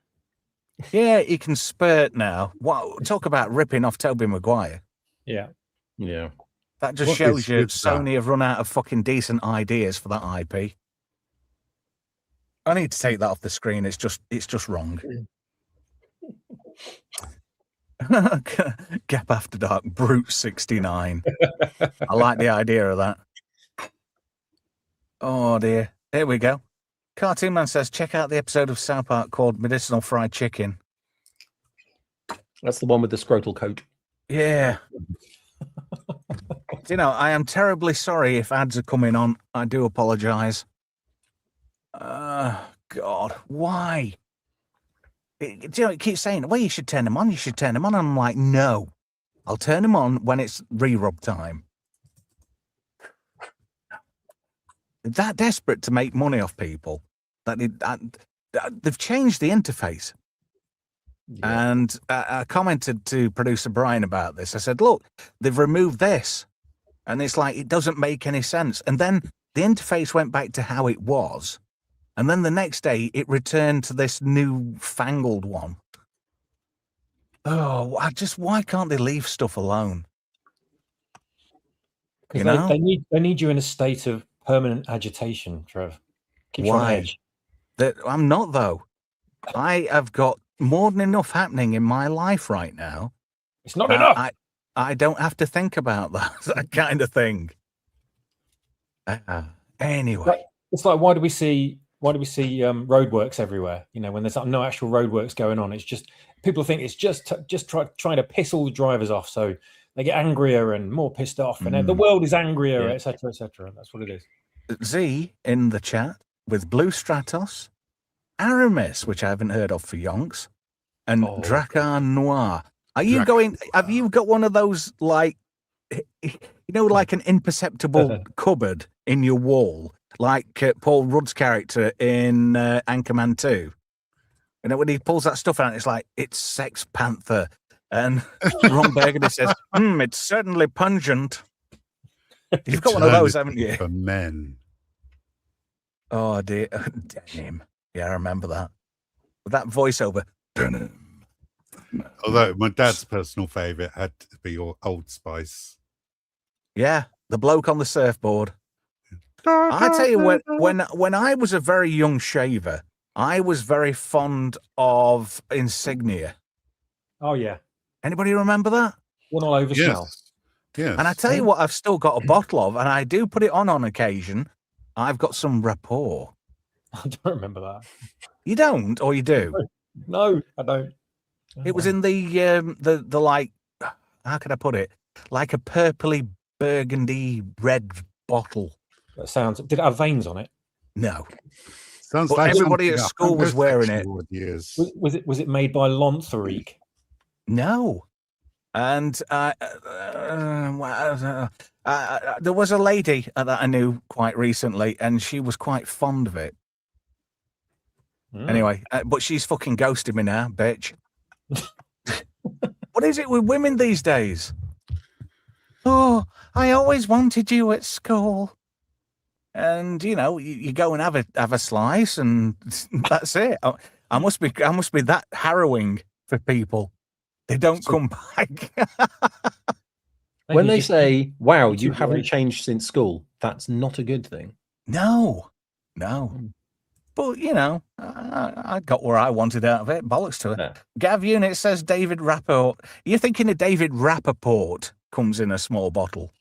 Yeah, he can spurt now. Wow, talk about ripping off Tobey Maguire. Yeah. Yeah. That just What shows is you with Sony that? have run out of fucking decent ideas for that IP. I need to take that off the screen. It's just wrong. Gap After Dark, Brute 69. I like the idea of that. Oh dear. Here we go. Cartoon Man says, check out the episode of South Park called Medicinal Fried Chicken. That's the one with the scrotal coat. Yeah. You know, I am terribly sorry if ads are coming on. I do apologize. God, why? You know, it keeps saying, well, you should turn them on. You should turn them on. And I'm like, no, I'll turn them on when it's re-rub time. They're that desperate to make money off people that they've changed the interface. Yeah. And I commented to producer Brian about this. I said, look, they've removed this. And it's like, it doesn't make any sense. And then the interface went back to how it was. And then the next day, it returned to this new fangled one. Oh, why can't they leave stuff alone? Because they need you in a state of permanent agitation, Trev. Keeps you on edge. I'm not, though. I have got more than enough happening in my life right now. It's not enough. I don't have to think about that kind of thing. Anyway, it's like why do we see roadworks everywhere? You know, when there's no actual roadworks going on, it's just people think it's just trying to piss all the drivers off, so they get angrier and more pissed off, and the world is angrier, etc., etc. That's what it is. Z in the chat with Blue Stratos, Aramis, which I haven't heard of for yonks, and Dracar Noir. Are you going? Have you got one of those like, you know, like an imperceptible cupboard in your wall, like Paul Rudd's character in Anchorman 2? You know, when he pulls that stuff out, it's like it's Sex Panther, and Ron Burgundy says, "It's certainly pungent." You've got one of those, haven't you? For men. Oh dear, denim. Yeah, I remember that. With that voiceover. Although my dad's personal favourite had to be your Old Spice. Yeah, the bloke on the surfboard. I tell you, when I was a very young shaver, I was very fond of Insignia. Oh yeah. Anybody remember that? One all over smell. Yes. And I tell you what, I've still got a bottle of, and I do put it on occasion. I've got some rapport. I don't remember that. You don't, or you do? No, I don't. It was in the like, how can I put it? Like a purpley burgundy red bottle. That sounds. Did it have veins on it? No. Sounds but like everybody at school was wearing it. Was it made by Lontharique? No. And there was a lady that I knew quite recently, and she was quite fond of it. Anyway, but she's fucking ghosted me now, bitch. What is it with women these days? Oh, I always wanted you at school. And you know, you go and have a slice, and that's it. I must be that harrowing for people. They don't come back. When they say, "Wow, you haven't changed since school," that's not a good thing. No. But you know, I got where I wanted out of it. Bollocks to it. Yeah. Gav Unit says David Rappaport. You're thinking of David Rappaport comes in a small bottle.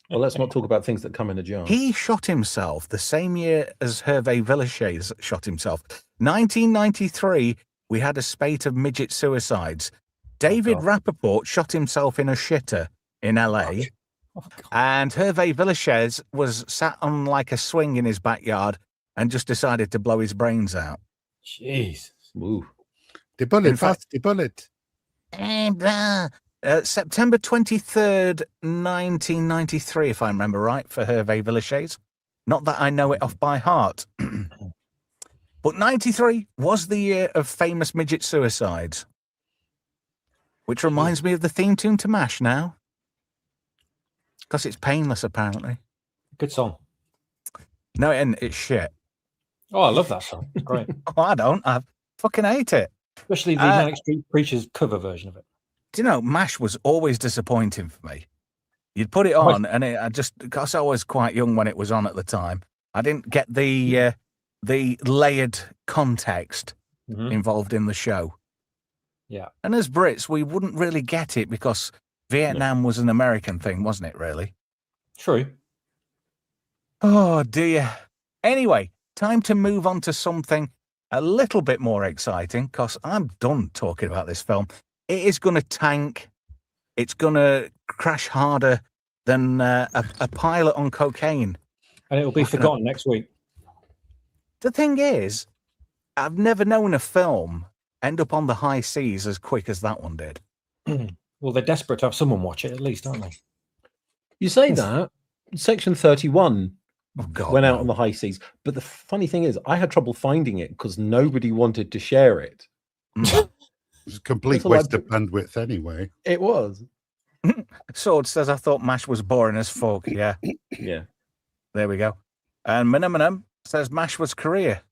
Well, let's not talk about things that come in a jar. He shot himself the same year as Hervé Villechaize shot himself. 1993, we had a spate of midget suicides. David Rappaport shot himself in a shitter in LA. And Hervé Villechaize was sat on like a swing in his backyard and just decided to blow his brains out. Jeez. Ooh. The bullet, fast, the bullet. September 23rd, 1993, if I remember right, for Hervé Villechaize. Not that I know it off by heart. But 93 was the year of famous midget suicides. Which reminds me of the theme tune to MASH now. Because it's painless, apparently. Good song. No, and it's shit. Oh, I love that song. It's great. Oh, I don't. I fucking hate it. Especially the Manic Street Preachers cover version of it. Do you know, MASH was always disappointing for me. You'd put it on, and because I was quite young when it was on at the time, I didn't get the layered context involved in the show. Yeah. And as Brits, we wouldn't really get it because Vietnam was an American thing, wasn't it, really? True. Oh, dear. Anyway, time to move on to something a little bit more exciting because I'm done talking about this film. It is going to tank. It's going to crash harder than a pilot on cocaine. And it'll be forgotten next week. The thing is, I've never known a film end up on the high seas as quick as that one did. Well, they're desperate to have someone watch it at least, aren't they? You say that. Section 31 went out on the high seas. But the funny thing is, I had trouble finding it because nobody wanted to share it. It was a complete waste of bandwidth anyway. It was. Sword says, I thought MASH was boring as fuck. Yeah. Yeah. There we go. And Minimum says MASH was Korea.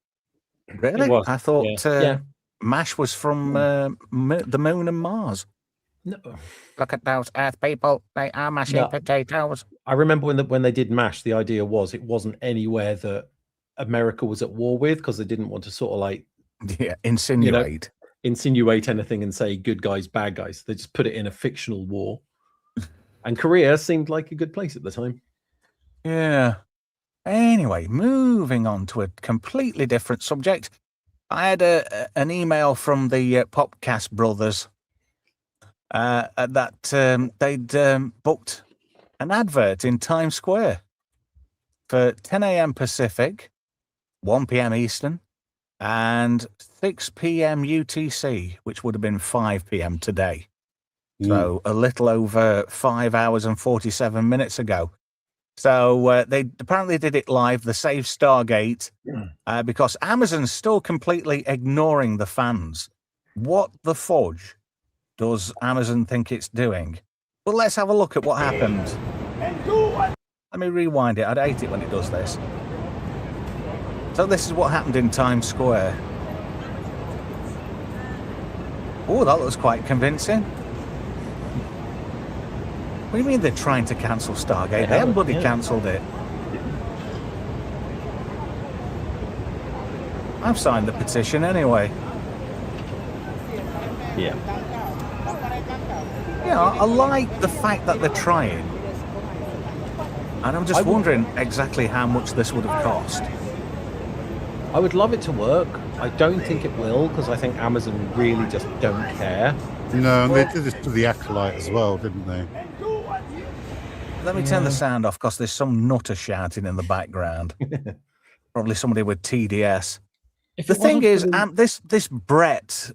Really? It was, I thought yeah. MASH was from the moon and Mars. No. Look at those Earth people. They are mashing potatoes. I remember when they did MASH, the idea was it wasn't anywhere that America was at war with because they didn't want to sort of like insinuate anything and say good guys, bad guys. They just put it in a fictional war. And Korea seemed like a good place at the time. Yeah. Anyway, moving on to a completely different subject. I had an email from the Popcast brothers that they'd booked an advert in Times Square for 10 a.m. Pacific, 1 p.m. Eastern, and 6 p.m. UTC, which would have been 5 p.m. today. So a little over 5 hours and 47 minutes ago. So they apparently did it live, the Save Stargate, because Amazon's still completely ignoring the fans. What the fudge does Amazon think it's doing? Well, let's have a look at what happened. Let me rewind it. I'd hate it when it does this. So this is what happened in Times Square. Oh, that looks quite convincing. What do you mean they're trying to cancel Stargate? They haven't bloody cancelled it. I've signed the petition anyway. Yeah. Yeah, I like the fact that they're trying. And I'm just wondering exactly how much this would have cost. I would love it to work. I don't think it will because I think Amazon really just don't care. No, and they did this to the Acolyte as well, didn't they? Let me turn the sound off because there's some nutter shouting in the background. Probably somebody with TDS. The thing is, this Brett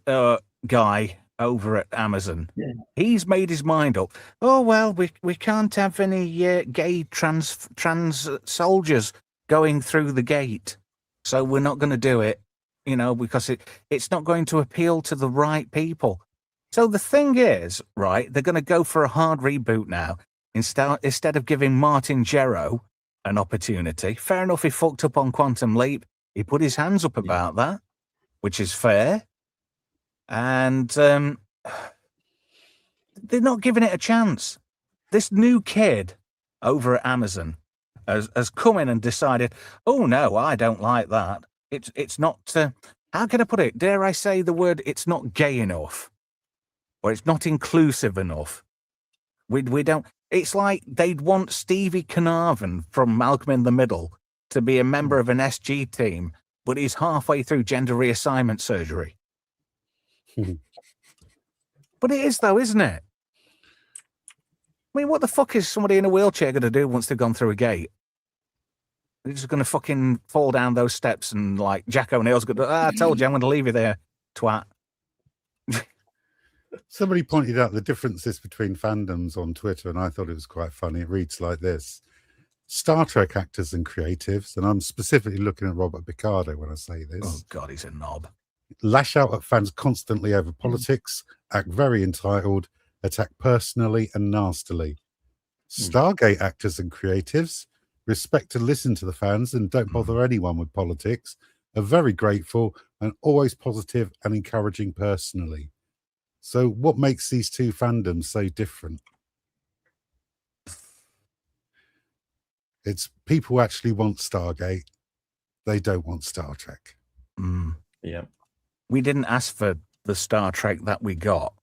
guy over at Amazon, he's made his mind up. Oh, well, we can't have any gay trans soldiers going through the gate. So we're not going to do it, because it's not going to appeal to the right people. So the thing is, right, they're going to go for a hard reboot now. Instead of giving Martin Gero an opportunity. Fair enough, he fucked up on Quantum Leap. He put his hands up about that, which is fair. And they're not giving it a chance. This new kid over at Amazon has come in and decided, oh, no, I don't like that. It's not, how can I put it? Dare I say the word, it's not gay enough. Or it's not inclusive enough. We don't... It's like they'd want Stevie Carnarvon from Malcolm in the Middle to be a member of an SG team, but he's halfway through gender reassignment surgery. But it is, though, isn't it? I mean, what the fuck is somebody in a wheelchair going to do once they've gone through a gate? They're just going to fucking fall down those steps and, like, Jack O'Neill's going to, I told you I'm going to leave you there, twat. Somebody pointed out the differences between fandoms on Twitter, and I thought it was quite funny. It reads like this. Star Trek actors and creatives, and I'm specifically looking at Robert Picardo when I say this. Oh, God, he's a knob. Lash out at fans constantly over politics, act very entitled, attack personally and nastily. Stargate actors and creatives respect to listen to the fans and don't bother anyone with politics. Are very grateful and always positive and encouraging personally. So what makes these two fandoms so different? It's people actually want Stargate. They don't want Star Trek. Yeah. We didn't ask for the Star Trek that we got.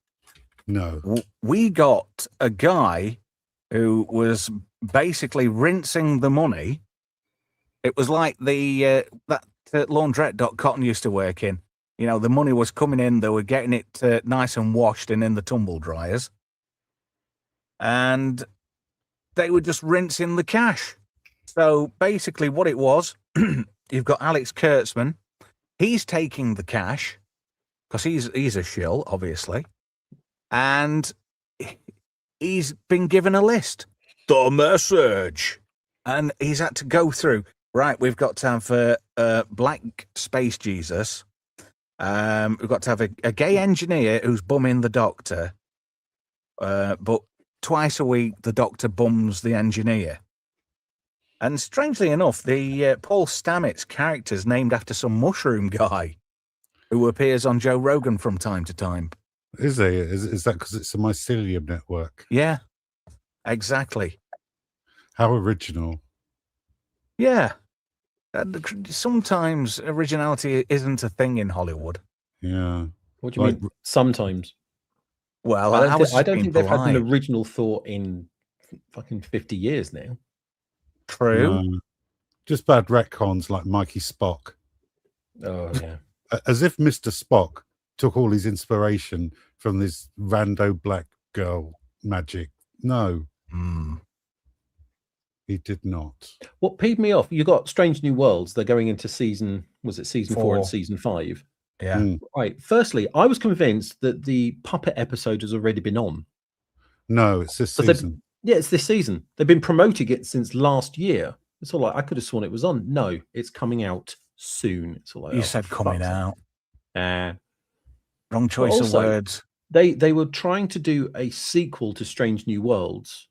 No. We got a guy who was basically rinsing the money. It was like the that laundrette Doc Cotton used to work in. You know, the money was coming in, they were getting it nice and washed and in the tumble dryers. And they were just rinsing the cash. So basically what it was, you've got Alex Kurtzman. He's taking the cash because he's a shill, obviously. And he's been given a list. The message. And he's had to go through. Right, we've got to have Black Space Jesus. We've got to have a gay engineer who's bumming the doctor. But twice a week, the doctor bums the engineer. And strangely enough, the Paul Stamets character's named after some mushroom guy who appears on Joe Rogan from time to time. Is he? Is that because it's a mycelium network? Yeah, exactly. How original. Yeah. Sometimes originality isn't a thing in Hollywood. Yeah. What do you mean? Sometimes. Well, I don't think they've had an original thought in fucking 50 years now. True. Just bad retcons like Mikey Spock. Oh, yeah. As if Mr. Spock took all his inspiration from this rando black girl magic. No. He did not. What peeved me off, you got Strange New Worlds. They're going into season 4 and season 5. Yeah. Right. Firstly, I was convinced that the puppet episode has already been on. No, it's this season. Yeah, it's this season. They've been promoting it since last year. It's all like, I could have sworn it was on. No, it's coming out soon. It's all like, You said coming out. Wrong choice of words. They were trying to do a sequel to Strange New Worlds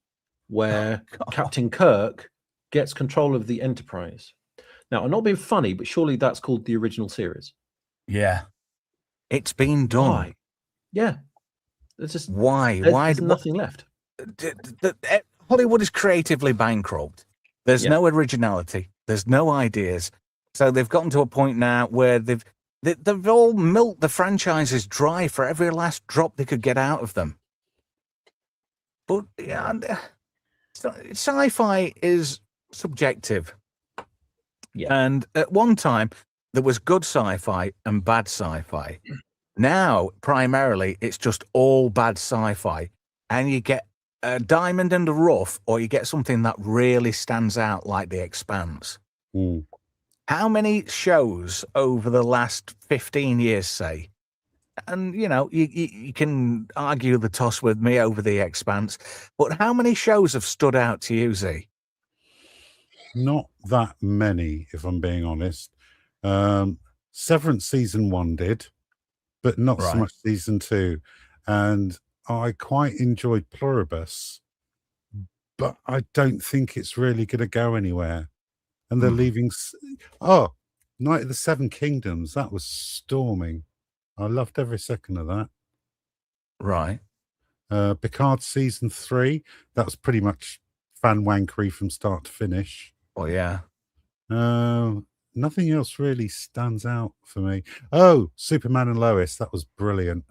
where Captain Kirk gets control of the Enterprise. Now, I'm not being funny, but surely that's called the original series. Yeah. It's been done. Why? Yeah. It's just why? There's nothing left. Hollywood is creatively bankrupt. There's no originality. There's no ideas. So they've gotten to a point now where they've all milked the franchises dry for every last drop they could get out of them. But yeah, sci-fi is subjective. Yeah. And at one time, there was good sci-fi and bad sci-fi. Now, primarily, it's just all bad sci-fi. And you get a diamond in the rough, or you get something that really stands out like The Expanse. How many shows over the last 15 years, say, and, you know, you can argue the toss with me over The Expanse, but how many shows have stood out to you, Z? Not that many, if I'm being honest. Severance season 1 did, but not so much season 2. And I quite enjoyed Pluribus, but I don't think it's really going to go anywhere. And they're leaving. Night of the Seven Kingdoms. That was storming. I loved every second of that. Right. Picard season 3. That was pretty much fan wankery from start to finish. Oh, yeah. Nothing else really stands out for me. Oh, Superman and Lois. That was brilliant.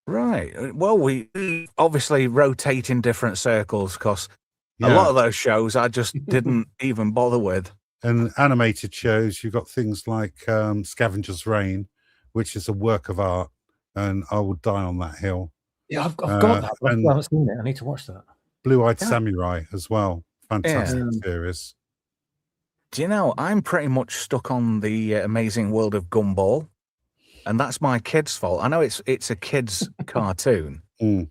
Right. Well, we obviously rotate in different circles because a lot of those shows I just didn't even bother with. And animated shows, you've got things like Scavenger's Reign, which is a work of art, and I will die on that hill. Yeah, I've got that. But I haven't seen it. I need to watch that. Blue-Eyed Samurai as well. Fantastic series. Do you know, I'm pretty much stuck on the Amazing World of Gumball, and that's my kid's fault. I know it's a kid's cartoon,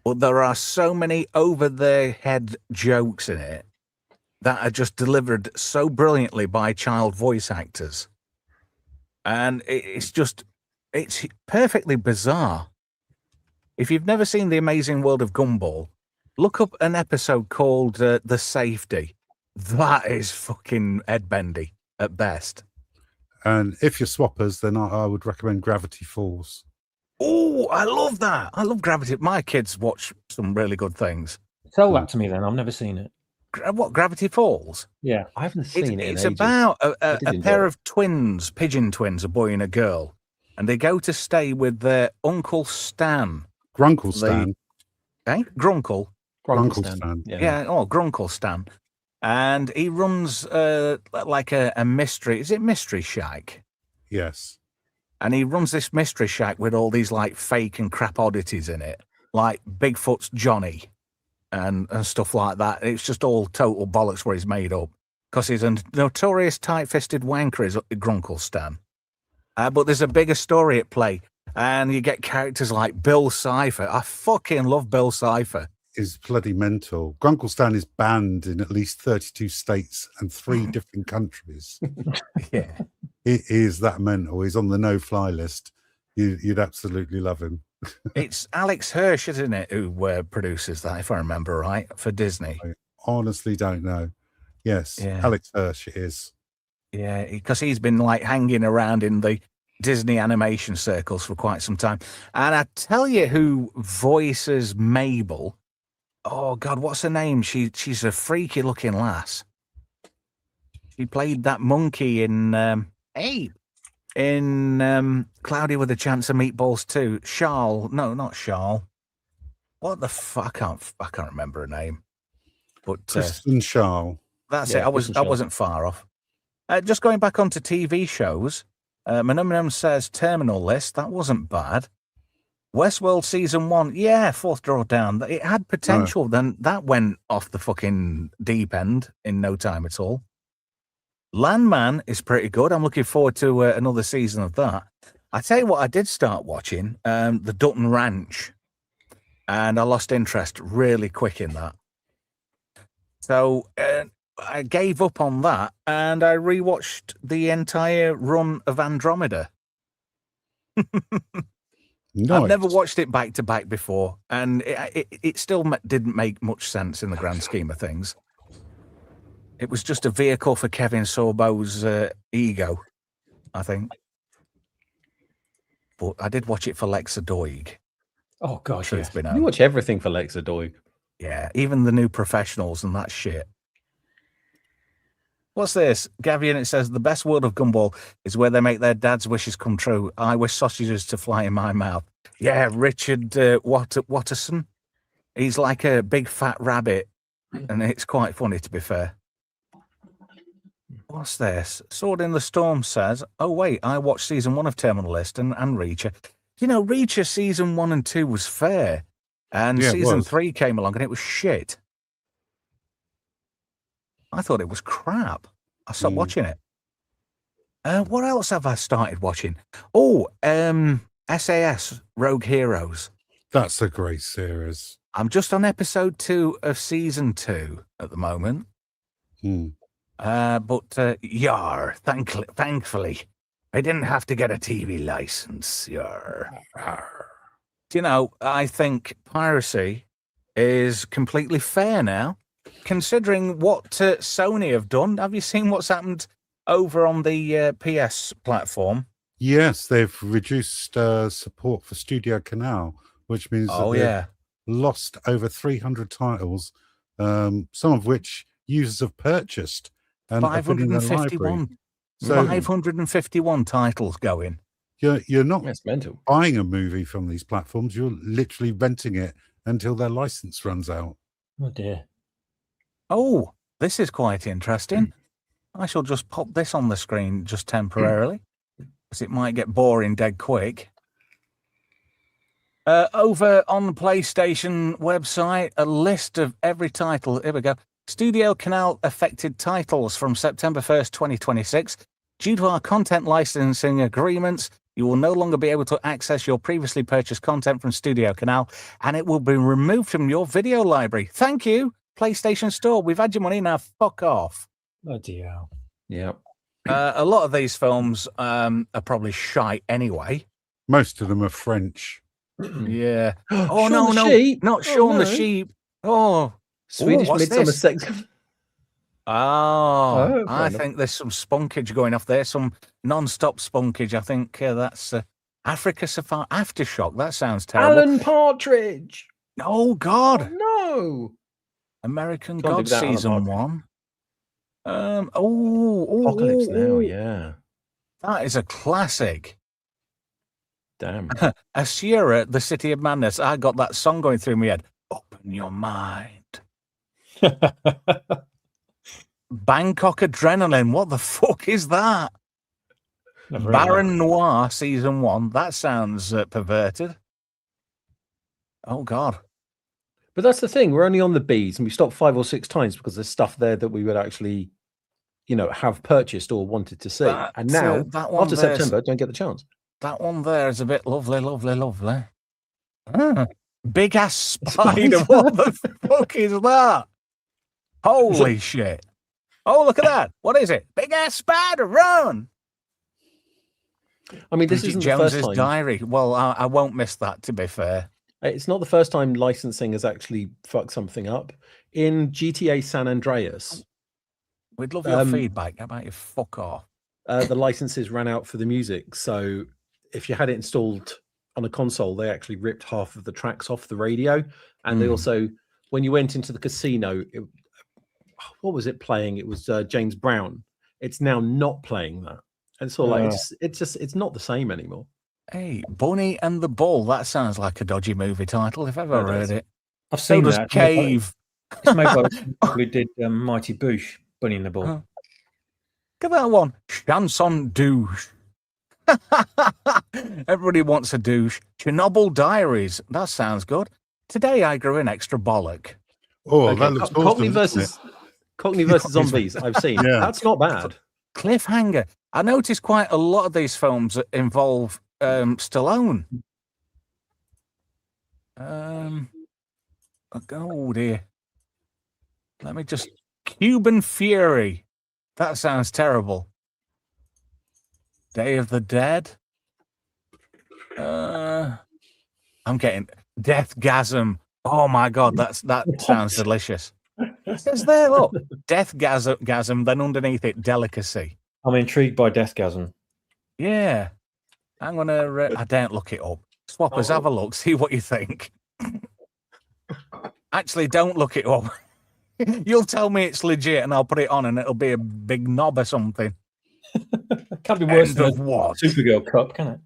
but there are so many over-the-head jokes in it that are just delivered so brilliantly by child voice actors. And it's perfectly bizarre. If you've never seen The Amazing World of Gumball, Look up an episode called The Safety. That is fucking headbendy at best. And if you're swappers, then I would recommend Gravity Falls. Oh, I love that. I love Gravity. My kids watch some really good things. Tell that to me then. I've never seen it. What, Gravity Falls? Yeah. I haven't seen it in It's ages. about a did enjoy pair it. of twins, pigeon twins, a boy and a girl. And they go to stay with their Uncle Stan. Grunkle Stan. Grunkle. Grunkle Stan. Yeah, Grunkle Stan. And he runs like a mystery. Is it Mystery Shack? Yes. And he runs this mystery shack with all these like fake and crap oddities in it, like Bigfoot's Johnny and stuff like that. It's just all total bollocks where he's made up because he's a notorious tight-fisted wanker, is Grunkle Stan. But there's a bigger story at play, and you get characters like Bill Cipher. I fucking love Bill Cipher. Is bloody mental. Grunkle Stan is banned in at least 32 states and 3 different countries. Yeah. He is that mental. He's on the no-fly list. You'd absolutely love him. It's Alex Hirsch, isn't it, who produces that, if I remember right, for Disney. I honestly don't know. Yes, Yeah. Alex Hirsch it is. Yeah, because he's been like hanging around in the Disney animation circles for quite some time. And I tell you who voices Mabel. Oh God, what's her name? She's a freaky looking lass. She played that monkey in Cloudy with a Chance of Meatballs too. Charles, no, not Charles. What the fuck? I can't remember her name. But Kristen Schaal. that's Yeah, it. Kristen I Schaal. wasn't far off. Just going back onto TV shows. Manum says Terminal List. That wasn't bad. Westworld season 1, yeah, 4th drawdown. It had potential. Then that went off the fucking deep end in no time at all. Landman is pretty good. I'm looking forward to another season of that. I tell you what, I did start watching the Dutton Ranch, and I lost interest really quick in that. So I gave up on that, and I rewatched the entire run of Andromeda. Nice. I've never watched it back to back before, and it still didn't make much sense in the grand scheme of things. It was just a vehicle for Kevin Sorbo's ego, I think. But I did watch it for Lexa Doig. Oh gosh, Truth yes. be You known. watch everything for Lexa Doig. Yeah, even the New Professionals and that shit. What's this? Gavian, it says, the best world of Gumball is where they make their dad's wishes come true. I wish sausages to fly in my mouth. Yeah, Richard Watterson. He's like a big fat rabbit, and it's quite funny, to be fair. What's this? Sword in the Storm says, oh, wait, I watched season 1 of Terminal List and Reacher. You know, Reacher season 1 and 2 was fair, and Yeah, it season was. 3 came along and it was shit. I thought it was crap. I stopped watching it. What else have I started watching? Oh, SAS, Rogue Heroes. That's a great series. I'm just on episode 2 of season 2 at the moment. But yar, thankfully, I didn't have to get a TV license. Yar. You know, I think piracy is completely fair now, considering what Sony have done. Have you seen what's happened over on the PS platform? Yes, they've reduced support for Studio Canal, which means that they've lost over 300 titles, some of which users have purchased and are put in their library. 551. So 551 titles going. you're not That's mental. buying a movie from these platforms. You're literally renting it until their license runs out. Oh dear. Oh, this is quite interesting. I shall just pop this on the screen just temporarily, because it might get boring dead quick. Over on the PlayStation website, a list of every title. Here we go. Studio Canal affected titles from September 1st, 2026. Due to our content licensing agreements, you will no longer be able to access your previously purchased content from Studio Canal, and it will be removed from your video library. Thank you, PlayStation Store. We've had your money now. Fuck off. Oh dear. Yeah. A lot of these films are probably shite anyway. Most of them are French. Yeah. Oh, Shaun no, the no. Sheep? Not Oh, Shaun the no. Sheep. Oh, Swedish what's Midsummer this? Sex. Oh, fair I enough. think there's some spunkage going off there, some non-stop spunkage. I think that's Africa Safari Aftershock. That sounds terrible. Alan Partridge. Oh, God. No. American Can't do God without Alan Season Partridge. 1. Apocalypse Now, yeah. That is a classic. Damn. Asura, The City of Madness. I got that song going through my head. Open your mind. Bangkok Adrenaline. What the fuck is that? Baron Noir Season 1. That sounds perverted. Oh, God. But that's the thing. We're only on the Bs and we stopped 5 or 6 times because there's stuff there that we would actually, have purchased or wanted to see. And now, after September, don't get the chance. That one there is a bit lovely. Big ass spider. What the fuck is that? Holy shit. Oh, look at that. What is it? Big ass spider, run. I mean, this isn't the first time. Diary. Well, I won't miss that, to be fair. It's not the first time licensing has actually fucked something up. In GTA San Andreas, we'd love your feedback. How about you fuck off? The licenses ran out for the music. So if you had it installed on a console, they actually ripped half of the tracks off the radio. And they also, when you went into the casino, what was it playing? It was James Brown. It's now not playing that. And so it's not the same anymore. Hey, Bunny and the Bull. That sounds like a dodgy movie title, if I've ever heard it. I've seen that. Cave. It's made by people who did Mighty Boosh, Bunny and the Bull. Look at that one. Chanson douche. Everybody wants a douche. Chernobyl Diaries. That sounds good. Today I grew an extra bollock. Oh, okay. That looks awesome. Cockney versus Zombies. I've seen. Yeah. That's not bad. Cliffhanger. I noticed quite a lot of these films involve Stallone. Oh dear. Let me just... Cuban Fury. That sounds terrible. Day of the Dead. I'm getting... Deathgasm. Oh my God, that sounds delicious. It says there, look. Deathgasm, then underneath it, delicacy. I'm intrigued by Deathgasm. Yeah. I'm going to... I don't look it up. Swappers, have a look. See what you think. Actually, don't look it up. You'll tell me it's legit and I'll put it on and it'll be a big knob or something. Can't be worse than what? Supergirl cup, can it?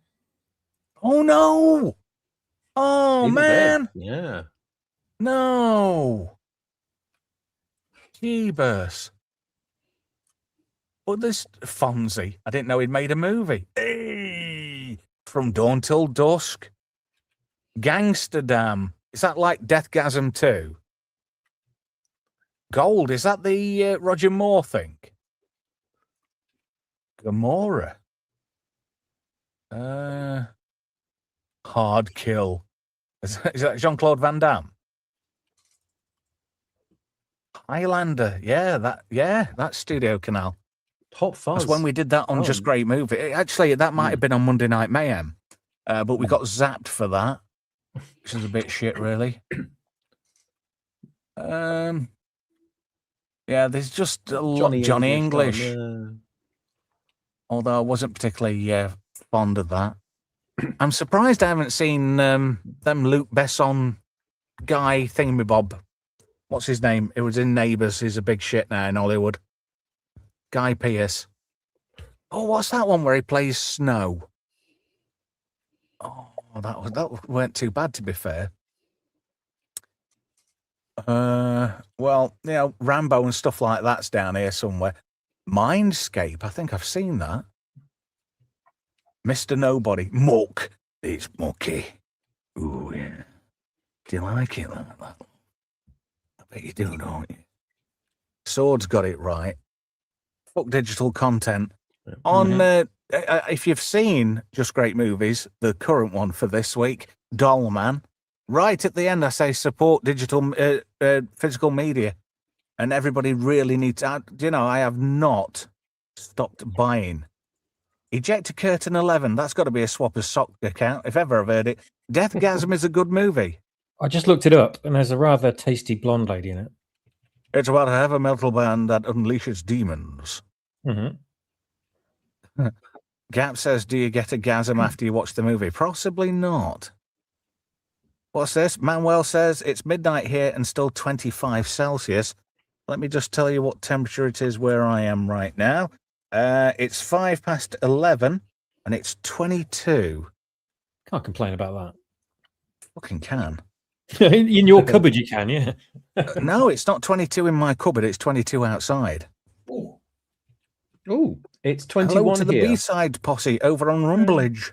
Oh, no. Oh, man. Yeah. No. Jeebus. Well, this Fonzie, I didn't know he'd made a movie. Hey, From Dawn Till Dusk. Gangsterdam. Is that like Deathgasm 2? Gold, is that the Roger Moore thing? Gamora. Hard Kill. Is that Jean-Claude Van Damme? Highlander. Yeah, that's Studio Canal. Hot Fuzz. That's when we did that on Just Great Movie. Actually, that might have been on Monday Night Mayhem, but we got zapped for that, which is a bit shit, really. Yeah, there's just a lot of Johnny English. Although I wasn't particularly fond of that. I'm surprised I haven't seen them Luke Besson guy thingamabob. What's his name? It was in Neighbours. He's a big shit now in Hollywood. Guy Pearce. Oh, what's that one where he plays Snow? Oh, that weren't too bad, to be fair. Well, Rambo and stuff like that's down here somewhere. Mindscape, I think I've seen that. Mr. Nobody. Muck. It's mucky. Ooh, yeah. Do you like it like that? I bet you do, don't you? Sword's got it right. Fuck digital content. On, if you've seen Just Great Movies, the current one for this week, Dollman, right at the end I say support digital, physical media. And everybody really needs to, I have not stopped buying. Ejector Curtain 11, that's got to be a Swapper's sock account, if ever I've heard it. Deathgasm is a good movie. I just looked it up, and there's a rather tasty blonde lady in it. It's about a heavy metal band that unleashes demons. Mm-hmm. Gap says, do you get a gasm after you watch the movie? Possibly not. What's this? Manuel says, it's midnight here and still 25 Celsius. Let me just tell you what temperature it is where I am right now. It's 11:05, and it's 22. Can't complain about Fucking can. that. In your cupboard, you can, yeah. No, it's not 22 in my cupboard. It's 22 outside. Oh, it's Hello 21 to the here. B-side posse over on Rumblage.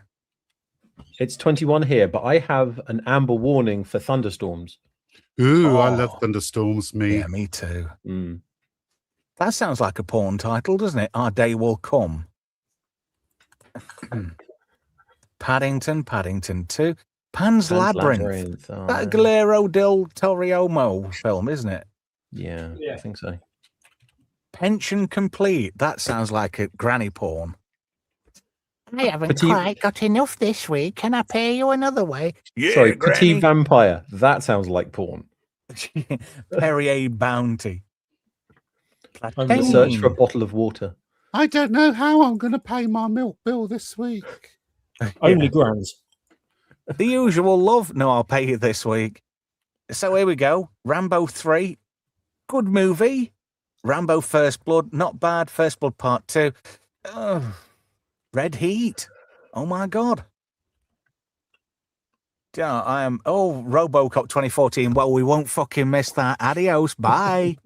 It's 21 here, but I have an amber warning for thunderstorms. Ooh, I Oh. love thunderstorms. Yeah, me too. Mm. That sounds like a porn title, doesn't it? Our Day Will Come. Paddington 2. Pan's Labyrinth. Oh, That Guillermo del Toro film, isn't it? yeah, I think so. Pension Complete. That sounds like a granny porn. I haven't Petite- quite got enough this week. Can I pay you another way? Yeah, Sorry, granny. Petite Vampire. That sounds like porn. Perrier Bounty. I'm The Platain. search for a bottle of water. I don't know how I'm going to pay my milk bill this week. Only grands. The Usual Love. No, I'll pay you this week. So here we go. Rambo 3. Good movie. Rambo First Blood. Not bad. First Blood Part 2. Red Heat. Oh my God. Yeah, I am. Oh, RoboCop 2014. Well, we won't fucking miss that. Adios. Bye.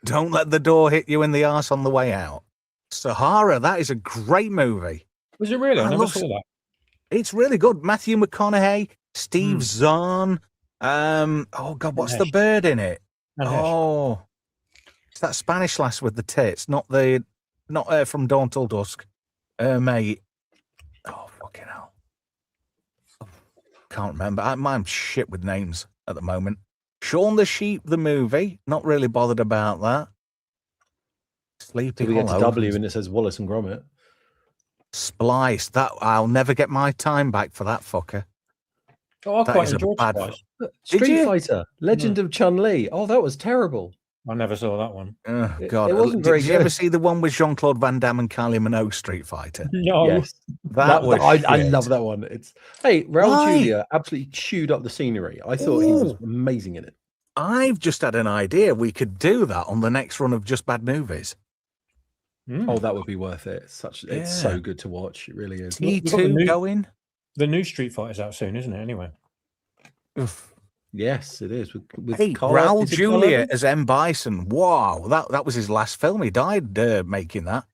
Don't let the door hit you in the arse on the way out. Sahara. That is a great movie. Was it really? I I never love- saw that. It's really good. Matthew McConaughey, Steve Hmm. Zahn. Oh God, what's the Ganesh. bird in it? Ganesh. Oh, it's that Spanish lass with the tits, not from Dawn Till Dusk. Mate. Oh fucking hell. Can't remember. I'm shit with names at the moment. Shaun the Sheep, the movie. Not really bothered about that. Sleepy So we get to Hollow. W and it says Wallace and Gromit. Splice. That I'll never get my time back for that fucker. Oh, I That quite is a enjoyed bad Splice. Street you? Fighter, Legend of Chun-Li. Oh, that was terrible. I never saw that one. Oh, It- God. it wasn't very Did you ever good. see the one with Jean-Claude Van Damme and Kylie Minogue, Street Fighter? No. Yes, That was I shit. love that one. It's Raul Why? Julia absolutely chewed up the scenery. I thought he was Ooh. amazing in it. I've just had an idea. We could do that on the next run of Just Bad Movies. Mm. Oh, that would be worth it. It's so Yeah. good to watch. It really is. We've got the T2 new- going? The new Street Fighter's out soon, isn't it? Anyway. Oof. Yes, it is. With Hey, Carl- Raul is it Carl Julia Evans? as M. Bison. Wow, that was his last film. He died making that.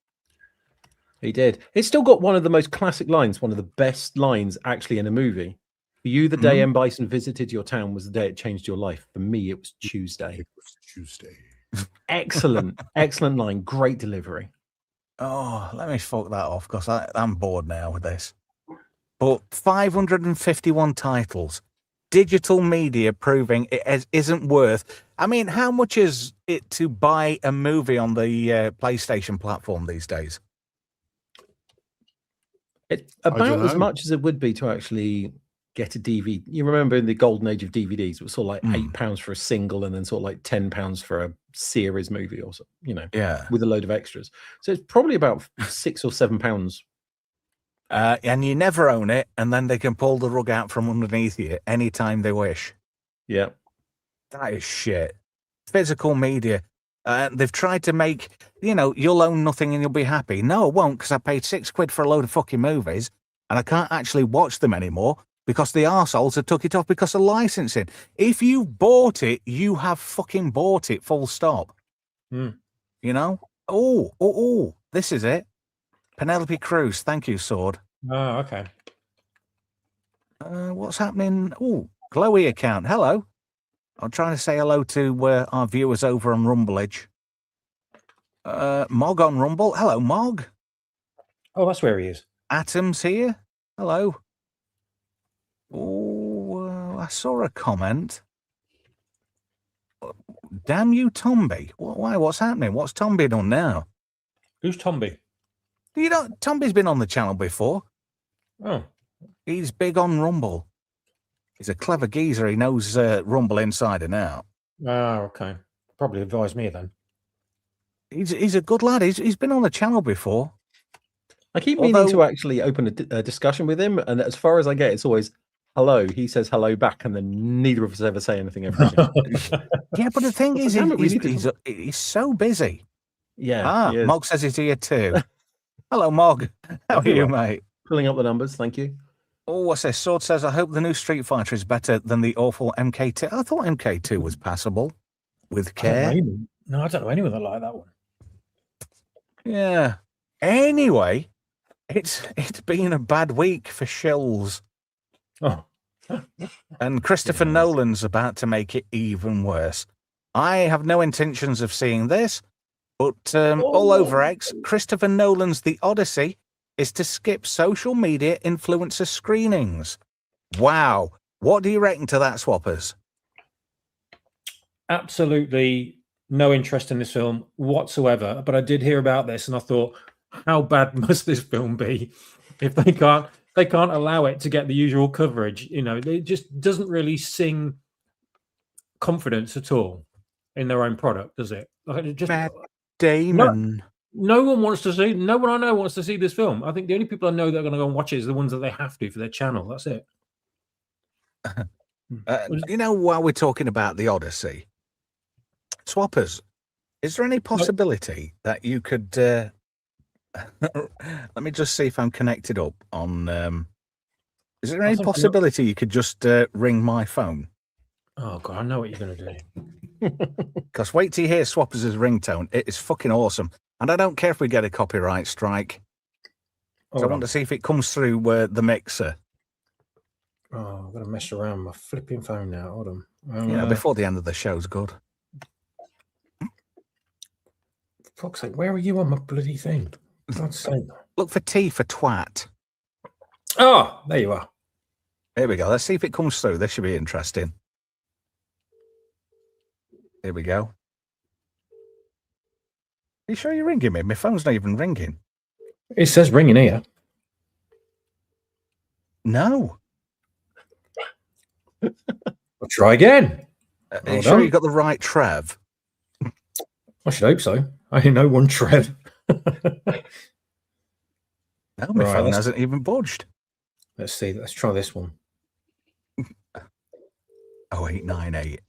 He did. It's still got one of the most classic lines, one of the best lines actually in a movie. For you, the day Mhm. M. Bison visited your town was the day it changed your life. For me, it was Tuesday. It was Tuesday. Excellent, excellent line. Great delivery. Oh, let me fuck that off because I'm bored now with this. But 551 titles. Digital media proving it isn't worth. I mean, how much is it to buy a movie on the PlayStation platform these days? It's don't about as know. much as it would be to actually get a DVD. You remember in the golden age of DVDs, it was sort of like £8 for a single and then sort of like £10 for a series movie or so, Yeah. with a load of extras. So it's probably about £6 or £7. And you never own it, and then they can pull the rug out from underneath you anytime they wish. Yeah. That is shit. Physical media. They've tried to make, you'll own nothing and you'll be happy. No, I won't, because I paid £6 for a load of fucking movies, and I can't actually watch them anymore because the arseholes have took it off because of licensing. If you bought it, you have fucking bought it, full stop. Mm. Oh, this is it. Penelope Cruz, thank you, Sword. Oh, okay. What's happening? Oh, Glowy account. Hello. I'm trying to say hello to our viewers over on Rumblage. Mog on Rumble. Hello, Mog. Oh, that's where he is. Atom's here. Hello. Oh, I saw a comment. Damn you, Tomby. Why? What's happening? What's Tomby done now? Who's Tomby? Tomby's been on the channel before. Oh, He's big on Rumble. He's a clever geezer. He knows Rumble inside and out. Oh, okay. Probably advise me then. He's a good lad. He's been on the channel before. I keep meaning to actually open a discussion with him, and as far as I get, it's always hello. He says hello back, and then neither of us ever say anything ever again. Yeah, but the thing is, he's so busy. Yeah. Mog says he's here too. Hello, Mog. How are you, mate? Pulling up the numbers, thank you. Oh, what's this? Sword says, I hope the new Street Fighter is better than the awful MK2. I thought MK2 was passable with care. I don't know anyone that like that one. Yeah. Anyway, it's been a bad week for shills. Oh. And Christopher Nolan's about to make it even worse. I have no intentions of seeing this, but all over X, Christopher Nolan's The Odyssey is to skip social media influencer screenings. Wow. What do you reckon to that, Swappers? Absolutely no interest in this film whatsoever. But I did hear about this and I thought, how bad must this film be if they can't allow it to get the usual coverage? You know, it just doesn't really sing confidence at all in their own product, does it? Like, it just Matt Damon. No one wants to see. No one I know wants to see this film. I think the only people I know that are going to go and watch it is the ones that they have to for their channel. That's it. You know, while we're talking about The Odyssey, Swappers, is there any possibility that you could? Let me just see if I'm connected up on. Is there any possibility you could just ring my phone? Oh God, I know what you're going to do. Because wait till you hear Swappers' ringtone. It is fucking awesome. And I don't care if we get a copyright strike. So I want to see if it comes through the mixer. Oh, I'm going to mess around with my flipping phone now. Hold on. Yeah, before the end of the show's good. For fuck's sake, where are you on my bloody thing? God's sake. Look for T for twat. Oh, there you are. Here we go. Let's see if it comes through. This should be interesting. Here we go. Are you sure you're ringing me? My phone's not even ringing. It says ringing here. No. I'll try again. Are you sure you got the right Trev? I should hope so. I know one Trev. No, my phone hasn't even budged. Let's see. Let's try this one. 0898.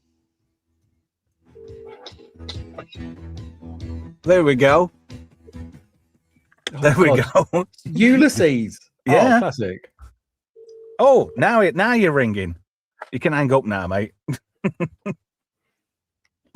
There we go. There we go. Ulysses. Yeah. Oh, classic. Oh, now you're ringing. You can hang up now, mate. But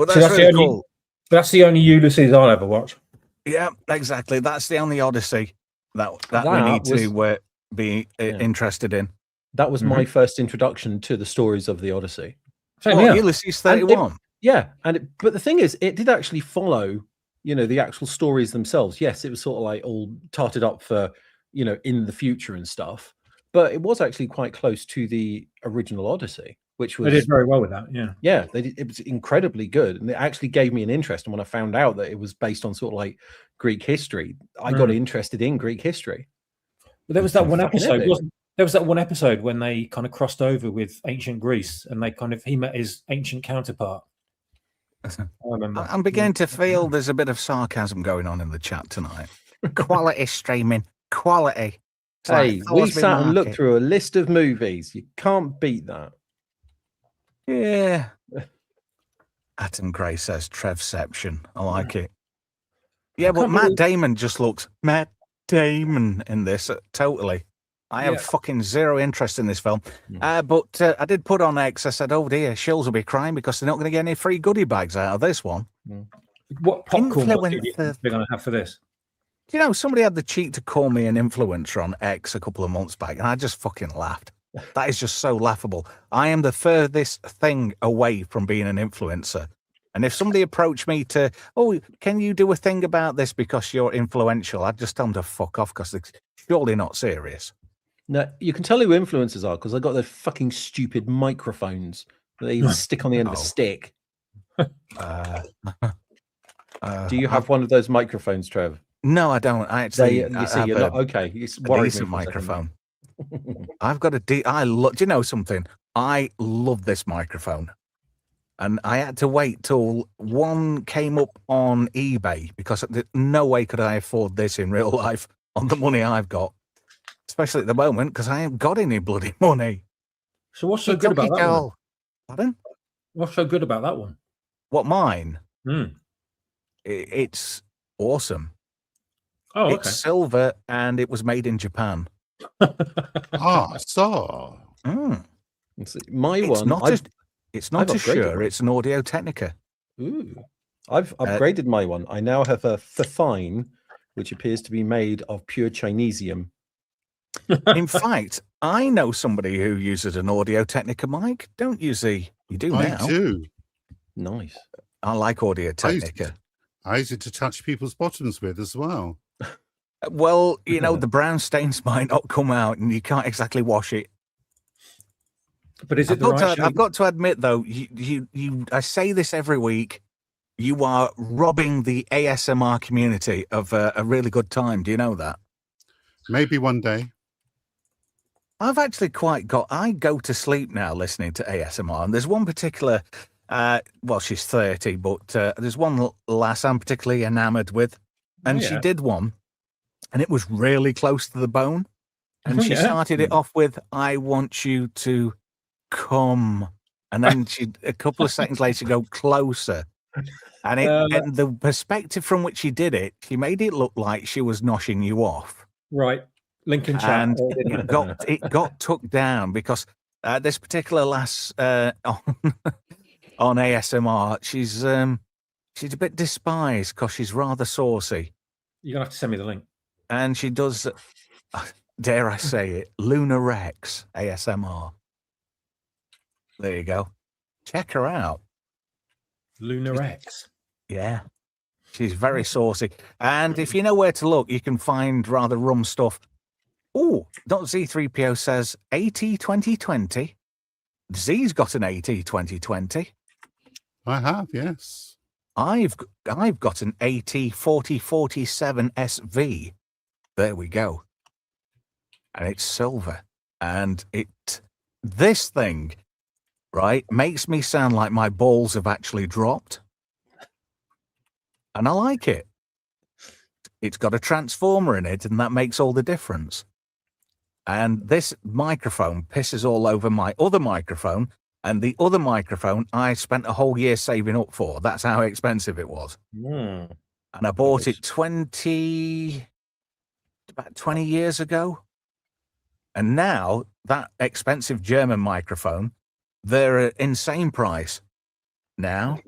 that's really cool. That's the only Ulysses I'll ever watch. Yeah, exactly. That's the only Odyssey that we need to be interested in. That was my first introduction to the stories of the Odyssey. Ulysses 31. But the thing is, it did actually follow, the actual stories themselves. Yes, it was sort of like all tarted up for, in the future and stuff. But it was actually quite close to the original Odyssey, which was... They did very well with that, yeah. Yeah, it was incredibly good. And it actually gave me an interest. And when I found out that it was based on sort of like Greek history, I got interested in Greek history. But there was that one episode, there was that one episode when they kind of crossed over with ancient Greece and he met his ancient counterpart. I remember. I'm beginning to feel there's a bit of sarcasm going on in the chat tonight. Quality streaming. Quality. Hey, we sat and looked through a list of movies. You can't beat that. Yeah. Atom Gray says Trevception. I like it. Yeah, but Matt Damon just looks Matt Damon in this. Totally. I have fucking zero interest in this film. But I did put on X. I said, oh dear, shills will be crying because they're not going to get any free goodie bags out of this one. What popcorn do you think they're going to have for this? Somebody had the cheek to call me an influencer on X a couple of months back, and I just fucking laughed. That is just so laughable. I am the furthest thing away from being an influencer. And if somebody approached me to, oh, can you do a thing about this because you're influential? I'd just tell them to fuck off because they're surely not serious. No, you can tell who influencers are because they got their fucking stupid microphones that they even stick on the end of a stick. Do you have one of those microphones, Trev? No, I don't. I actually, you're not okay. It's a decent microphone. I've got do you know something? I love this microphone. And I had to wait till one came up on eBay because no way could I afford this in real life on the money I've got, especially at the moment because I haven't got any bloody money. So what's so good about that one? Pardon? What's so good about that one? What, mine? Mm. It's awesome. Oh, okay. It's silver and it was made in Japan. So. Mm. My It's one. It's not a Shure, it's an Audio Technica. Ooh. I've upgraded my one. I now have a Fifine, which appears to be made of pure Chinesium. In fact, I know somebody who uses an Audio Technica mic. Don't you see? You do now. I do. Nice. I like Audio Technica. I use it to touch people's bottoms with as well. Well, you know, the brown stains might not come out and you can't exactly wash it. But is it I've got to admit, though, I say this every week, you are robbing the ASMR community of a really good time. Do you know that? Maybe one day. I've actually I go to sleep now listening to ASMR. And there's one particular, well, she's 30, but there's one lass I'm particularly enamored with. And she did one, and it was really close to the bone. And she started it off with, I want you to come, and then a couple of seconds later go closer, and and the perspective from which she did it, she made it look like she was noshing you off. Right, Lincoln chat, and it got took down because this particular lass on ASMR, she's a bit despised because she's rather saucy. You're gonna have to send me the link. And she does, dare I say it, Lunar Rex ASMR. There you go. Check her out. Lunar X. Yeah. She's very saucy. And if you know where to look, you can find rather rum stuff. Oh, Zeethreepio says AT 2020. Z's got an AT 2020. I have, yes. I've got an AT 4047 SV. There we go. And it's silver. And this thing, right, makes me sound like my balls have actually dropped. And I like it. It's got a transformer in it, and that makes all the difference. And this microphone pisses all over my other microphone, and the other microphone I spent a whole year saving up for. That's how expensive it was. Mm. And I bought it about 20 years ago. And now that expensive German microphone, they're an insane price now.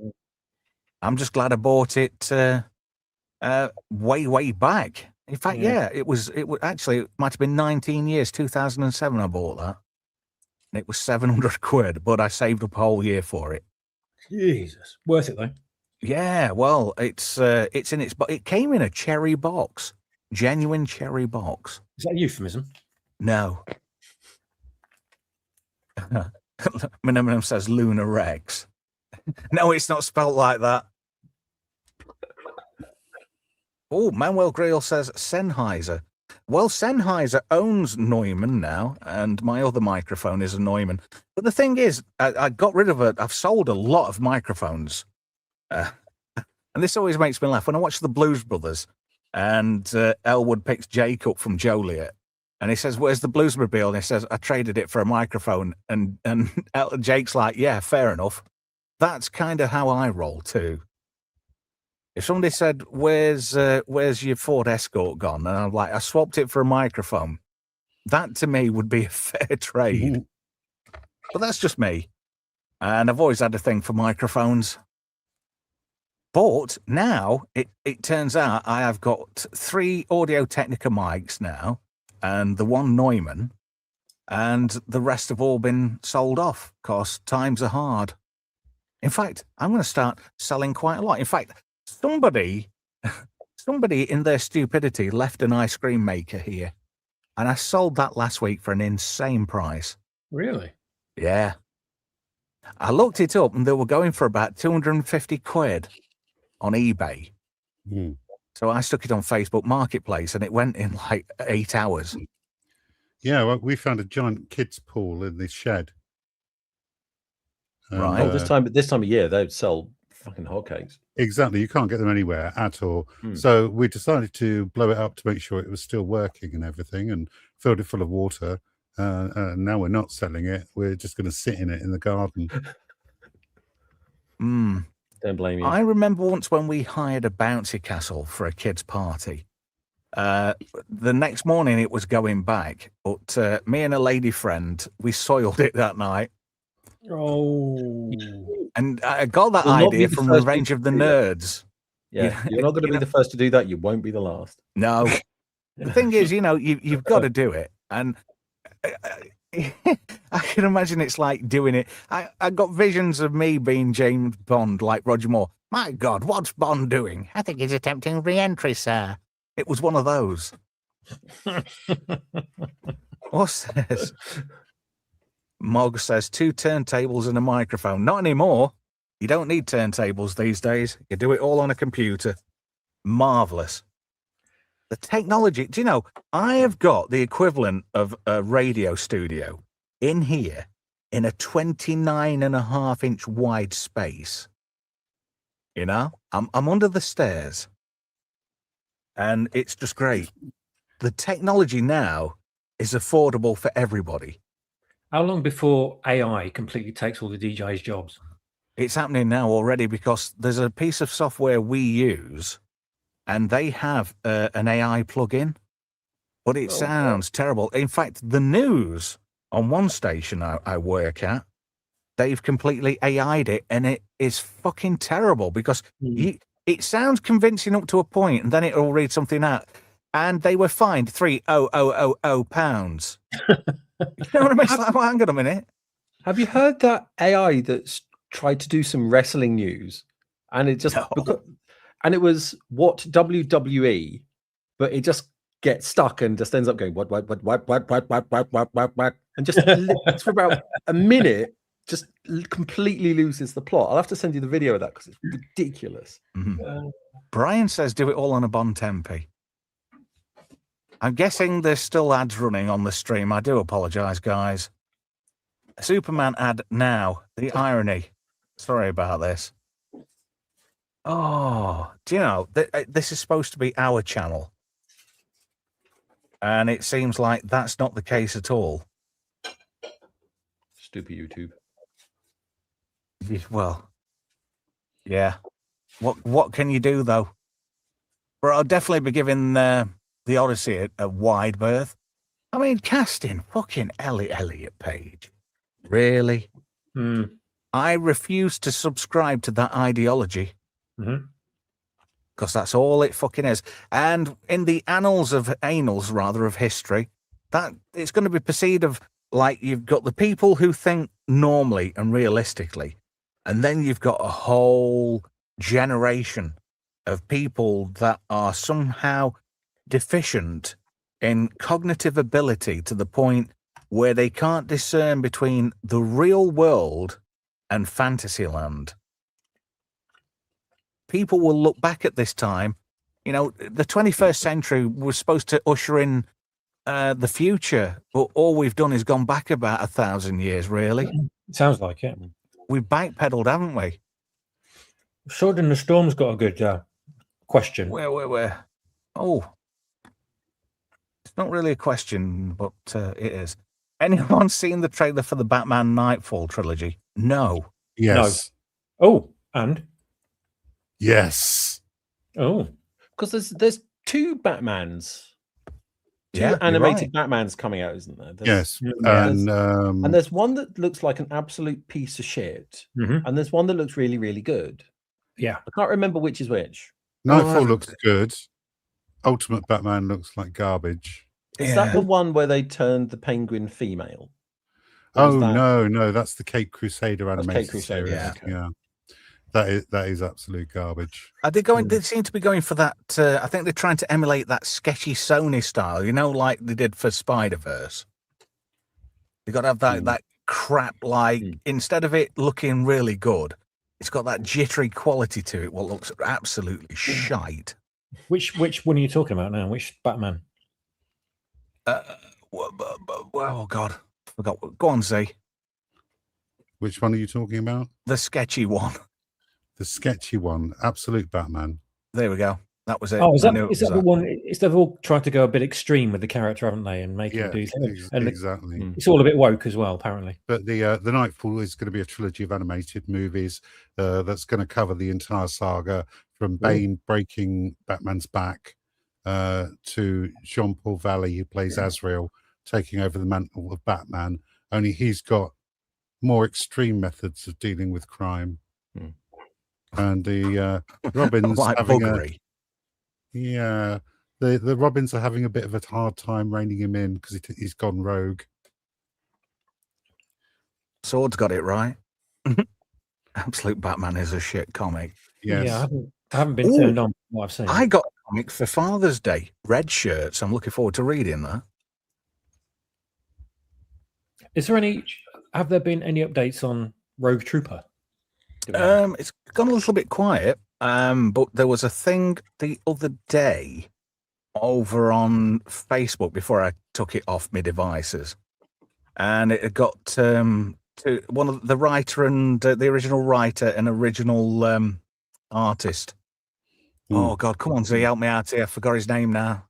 I'm just glad I bought it way back. In fact, it might have been 19 years, 2007 I bought that. And it was 700 quid, but I saved up a whole year for it. Jesus. Worth it, though. Yeah, well, it's in its... It came in a cherry box. Genuine cherry box. Is that a euphemism? No. Minimum says Lunar Rex. No, it's not spelt like that. Oh, Manuel Greil says Sennheiser. Well, Sennheiser owns Neumann now, and my other microphone is a Neumann. But the thing is, I got rid of it. I've sold a lot of microphones. And this always makes me laugh. When I watch the Blues Brothers, and Elwood picks Jake up from Joliet, and he says, "Where's the Bluesmobile?" And he says, "I traded it for a microphone." And Jake's like, "Yeah, fair enough." That's kind of how I roll too. If somebody said, where's your Ford Escort gone? And I'm like, I swapped it for a microphone. That to me would be a fair trade. Mm-hmm. But that's just me. And I've always had a thing for microphones. But now it turns out I have got 3 Audio Technica mics now, and the one Neumann, and the rest have all been sold off because times are hard. In fact, I'm going to start selling quite a lot. In fact, somebody in their stupidity left an ice cream maker here, and I sold that last week for an insane price. Really? Yeah. I looked it up, and they were going for about 250 quid on eBay. Mm. So I stuck it on Facebook Marketplace, and it went in like 8 hours. Yeah, well, we found a giant kids pool in this shed. Right. Oh, this time of year they sell fucking hotcakes. Exactly, you can't get them anywhere at all. So we decided to blow it up to make sure it was still working and everything, and filled it full of water. And now we're not selling it; we're just going to sit in it in the garden. Don't blame you. I remember once when we hired a bouncy castle for a kid's party. The next morning it was going back, but me and a lady friend, we soiled it that night. Oh. And I got that You'll not idea be the from first Revenge people of the to do that. Nerds. Yeah, you're not going to be the first to do that. You won't be the last. No. The thing is, you've got to do it. And I can imagine it's like doing it. I got visions of me being James Bond, like Roger Moore. My God, what's Bond doing? I think he's attempting re-entry, sir. It was one of those. What's this? Mog says 2 turntables and a microphone. Not anymore. You don't need turntables these days. You do it all on a computer. Marvelous. The technology. Do you know, I have got the equivalent of a radio studio in here in a 29.5-inch wide space. You know, I'm under the stairs. And it's just great. The technology now is affordable for everybody. How long before AI completely takes all the DJs' jobs? It's happening now already, because there's a piece of software we use and they have an AI plugin, but it sounds terrible. In fact, the news on one station I work at, they've completely AI'd it, and it is fucking terrible, because it sounds convincing up to a point, and then it'll read something out. And they were fined £3,000. You know what I mean? It's like, well, hang on a minute. Have you heard that AI that's tried to do some wrestling news, and it just and it was what WWE, but it just gets stuck and just ends up going what, and just for about a minute, just completely loses the plot. I'll have to send you the video of that because it's ridiculous. Brian says do it all on a Bon Tempe. I'm guessing there's still ads running on the stream. I do apologise, guys. Superman ad now. The irony. Sorry about this. Oh, do you know, this is supposed to be our channel. And it seems like that's not the case at all. Stupid YouTube. Well, yeah. What can you do, though? But I'll definitely be giving the Odyssey a wide berth. I mean, casting fucking Elliot Page. Really? I refuse to subscribe to that ideology. Because that's all it fucking is. And in the annals of history, that it's going to be perceived of like you've got the people who think normally and realistically, and then you've got a whole generation of people that are somehow deficient in cognitive ability to the point where they can't discern between the real world and Fantasyland. People will look back at this time. You know, the 21st century was supposed to usher in the future, but all we've done is gone back about 1,000 years, really. Sounds like it. We've backpedaled, haven't we? Sword in the Storm's got a good question. Where? Oh. It's not really a question, but it is. Anyone seen the trailer for the Batman Nightfall trilogy? No. Yes. No. Oh, and? Yes. Oh. Because there's 2 Batmans. Two Yeah, animated right. Batmans coming out, isn't there? Yes. And there's one that looks like an absolute piece of shit. And there's one that looks really, really good. Yeah. I can't remember which is which. Nightfall looks good. Ultimate Batman looks like garbage. Is that the one where they turned the Penguin female? Oh, no, that's the Cape Crusader animated Cape Crusader, series. yeah. That is absolute garbage. Are they going? They seem to be going for that. I think they're trying to emulate that sketchy Sony style, you know, like they did for Spider-Verse. They got to have that crap. Like instead of it looking really good, it's got that jittery quality to it. What looks absolutely shite. Which one are you talking about now? Which Batman? Oh God, forgot. Go on, Z. Which one are you talking about? The sketchy one. The sketchy one, Absolute Batman. There we go. That was it. Oh, is I that, knew it is was that the one? It's they've all tried to go a bit extreme with the character, haven't they? And make him do things. And exactly. it's all a bit woke as well, apparently. But the Nightfall is going to be a trilogy of animated movies that's going to cover the entire saga from Bane breaking Batman's back to Jean-Paul Valley, who plays Azrael, taking over the mantle of Batman. Only he's got more extreme methods of dealing with crime. And the Robins like having buggery. the Robins are having a bit of a hard time reining him in because he's gone rogue. Sword's got it right. Absolute Batman is a shit comic. Yes. Yeah, I haven't been turned on from what I've seen. I got a comic for Father's Day, red shirts. I'm looking forward to reading that. Have there been any updates on Rogue Trooper? It's gone a little bit quiet, but there was a thing the other day over on Facebook before I took it off my devices, and it got to one of the writer and the original writer and original artist. Oh God, come on, Z, help me out here. I forgot his name now.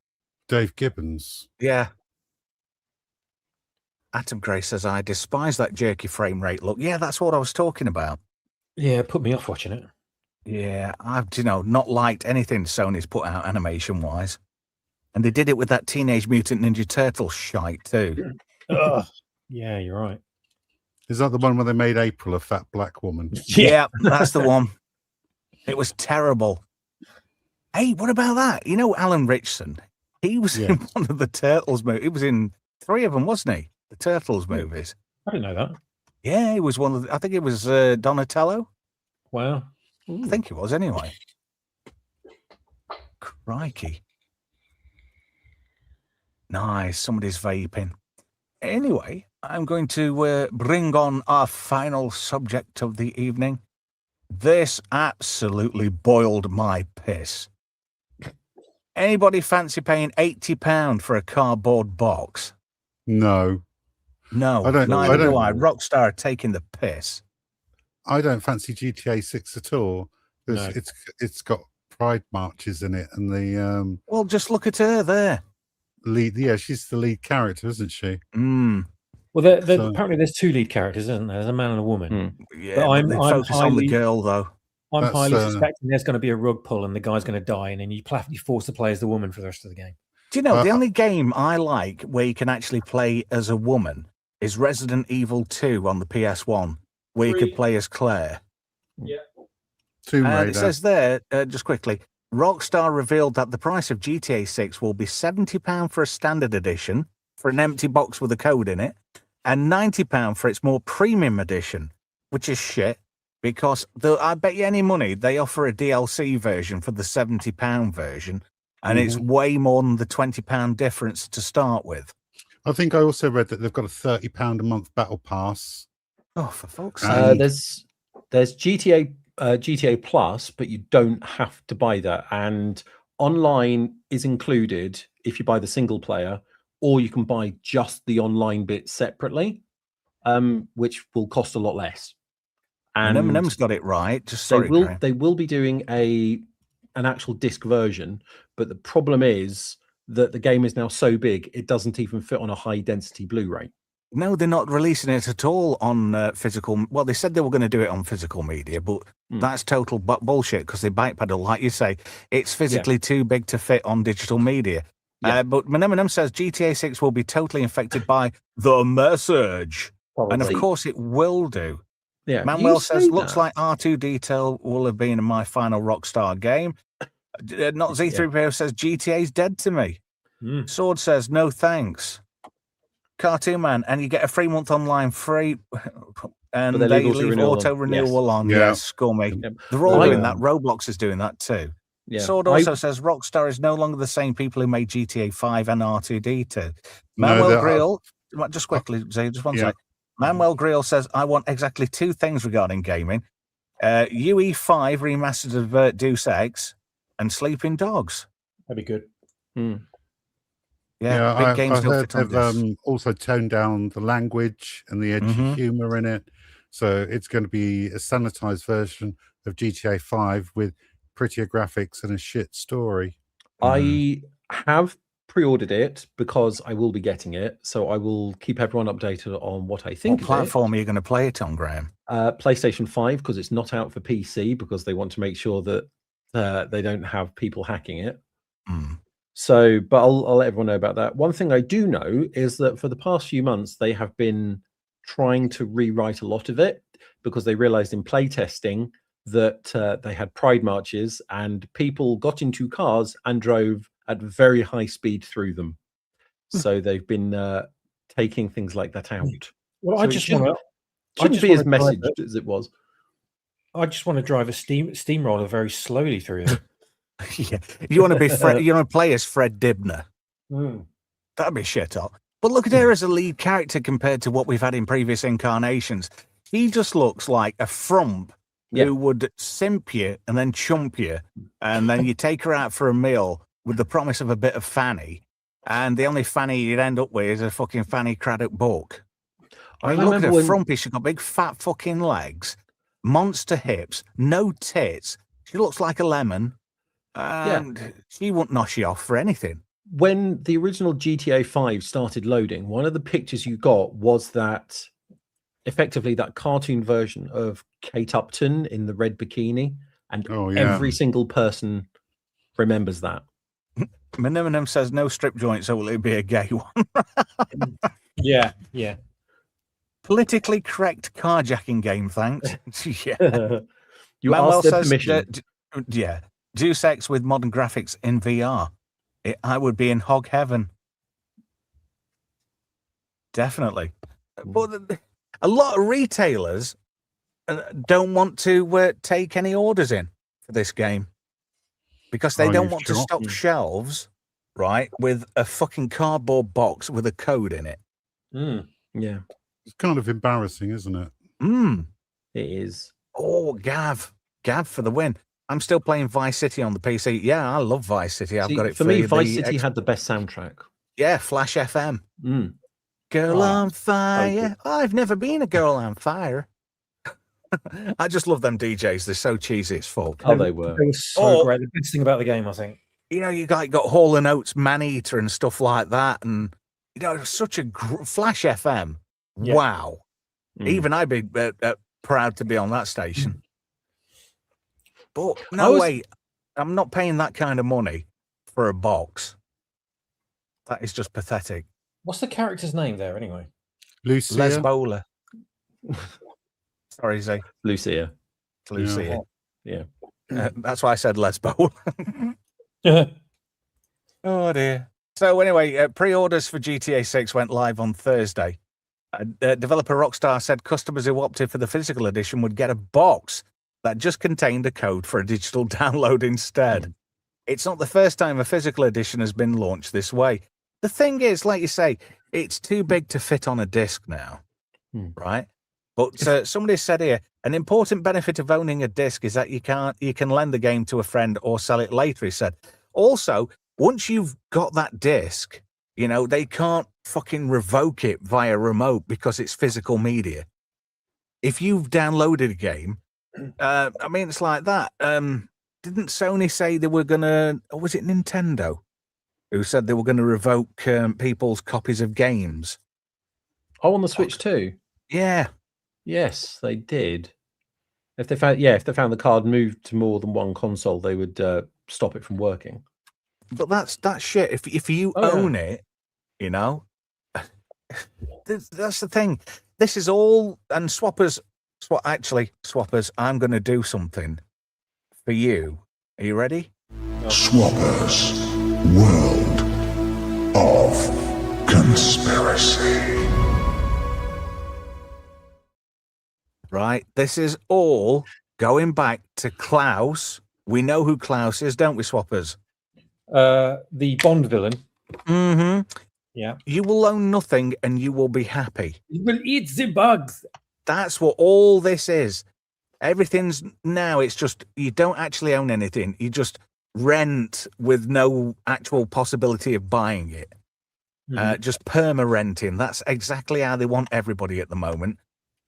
Dave Gibbons. Yeah. Atom Gray says, I despise that jerky frame rate look. Yeah, that's what I was talking about. Yeah, it put me off watching it. Yeah, I've, not liked anything Sony's put out animation-wise. And they did it with that Teenage Mutant Ninja Turtle shite, too. Yeah, you're right. Is that the one where they made April a fat black woman? Yeah, that's the one. It was terrible. Hey, what about that? You know Alan Ritchson? He was in one of the Turtles movies. He was in 3 of them, wasn't he? The Turtles movies. I didn't know that. Yeah, he was one of the, I think it was Donatello. Wow. I think it was anyway. Crikey. Nice, somebody's vaping. Anyway, I'm going to bring on our final subject of the evening. This absolutely boiled my piss. Anybody fancy paying £80 for a cardboard box? No. No, I don't. neither do I. Rockstar are taking the piss. I don't fancy GTA 6 at all because it's got pride marches in it, and the well, just look at her there. Lead, she's the lead character, isn't she? Mm. Well, apparently there's 2 lead characters, isn't there? There's a man and a woman. Yeah, but they focus on the girl, though. I'm highly suspecting there's going to be a rug pull and the guy's going to die, and then you force to play as the woman for the rest of the game. Do you know, the only game I like where you can actually play as a woman is Resident Evil 2 on the PS1, where you could play as Claire. Yeah. Tomb Raider. It says there, just quickly, Rockstar revealed that the price of GTA 6 will be £70 for a standard edition, for an empty box with a code in it, and £90 for its more premium edition, which is shit, because I bet you any money they offer a DLC version for the £70 version, and it's way more than the £20 difference to start with. I think I also read that they've got a £30 a month battle pass. Oh, for fuck's sake! There's GTA Plus, but you don't have to buy that, and online is included if you buy the single player, or you can buy just the online bit separately, which will cost a lot less. And Eminem's got it right. Just sorry, they will be doing an actual disc version, but the problem is that the game is now so big it doesn't even fit on a high density Blu-ray. No, they're not releasing it at all on physical. Well, they said they were going to do it on physical media, but that's total bullshit because they backpedal, like you say. It's physically too big to fit on digital media. But Eminem says GTA 6 will be totally infected by the message. Probably. And of course it will do. Yeah. Manuel says, looks like R2 detail will have been in my final Rockstar game. Not Zeethreepio says, GTA's dead to me. Sword says, no thanks. Cartoon Man, and you get a 3 month online free, and they leave auto renewal on. Yes, scummy. Yep. They're all doing that. Roblox is doing that too. Yeah. Sword also says Rockstar is no longer the same people who made GTA 5 and R2D2. Manuel Grill, just quickly, just one sec. Manuel Grill says, I want exactly 2 things regarding gaming. UE5 remastered of Deus Ex and Sleeping Dogs. That'd be good. Yeah, big games I heard they've also toned down the language and the edgy humour in it. So it's going to be a sanitized version of GTA 5 with prettier graphics and a shit story. I have pre-ordered it because I will be getting it, so I will keep everyone updated on what I think What platform are you going to play it on, Graham? PlayStation 5, because it's not out for PC, because they want to make sure that they don't have people hacking it. So, but I'll let everyone know about that. One thing I do know is that for the past few months, they have been trying to rewrite a lot of it because they realized in playtesting that they had pride marches and people got into cars and drove at very high speed through them. So they've been taking things like that out. Well, So I just want to. shouldn't be as messaged as it was. I just want to drive a steamroller very slowly through them. Yeah. You want to be you want to play as Fred Dibner. That'd be shit up. But look at her as a lead character compared to what we've had in previous incarnations. He just looks like a frump who would simp you and then chump you, and then you take her out for a meal with the promise of a bit of fanny, and the only fanny you'd end up with is a fucking Fanny Craddock book. I mean, look at her frumpy. She's got big fat fucking legs, monster hips, no tits. She looks like a lemon, and she wouldn't nosh you off for anything. When the original GTA 5 started loading, one of the pictures you got was that effectively that cartoon version of Kate Upton in the red bikini, and every single person remembers that. Minimum says no strip joint, so will it be a gay one? Yeah. Politically correct carjacking game, thanks. You asked their permission. Do sex with modern graphics in VR. I would be in hog heaven. Definitely. But a lot of retailers don't want to take any orders in for this game because they don't want to stock shelves, right, with a fucking cardboard box with a code in it. Yeah. It's kind of embarrassing, isn't it? It is. Oh, Gav for the win. I'm still playing Vice City on the PC. Yeah, I love Vice City. I've got it for me. Vice City had the best soundtrack. Yeah, Flash FM. Girl on fire. I've never been a girl on fire. I just love them DJs. They're so cheesy as fuck. Oh, they were. They were so great. The best thing about the game, I think. You know, you got Hall & Oates, Man-Eater and stuff like that. And, you know, such a Flash FM. Yeah. Wow. Even I'd be proud to be on that station. But way, I'm not paying that kind of money for a box. That is just pathetic. What's the character's name there, anyway? Lucia. Lesbola. Sorry, Zay. Lucia. Yeah. That's why I said Lesbola. Oh, dear. So anyway, pre-orders for GTA 6 went live on Thursday. Developer Rockstar said customers who opted for the physical edition would get a box that just contained a code for a digital download instead. It's not the first time a physical edition has been launched this way. The thing is, like you say, it's too big to fit on a disc now, right? But somebody said here, an important benefit of owning a disc is that you can lend the game to a friend or sell it later, he said. Also, once you've got that disc, you know, they can't fucking revoke it via remote because it's physical media. If you've downloaded a game, I mean, it's like that. Didn't Sony say they were going to, or was it Nintendo who said they were going to revoke people's copies of games? Oh, on the Switch too? Yeah. Yes, they did. If they found the card moved to more than one console, they would stop it from working. But that's shit. If you own it, you know, that's the thing. This is all, and swappers, I'm going to do something for you. Are you ready? Swappers, world of conspiracy. Right, this is all going back to Klaus. We know who Klaus is, don't we, swappers? The Bond villain. Mm-hmm. Yeah. You will own nothing and you will be happy. You will eat the bugs. That's what all this is. Everything's now, it's just, you don't actually own anything. You just rent with no actual possibility of buying it. Just perma-renting. That's exactly how they want everybody at the moment.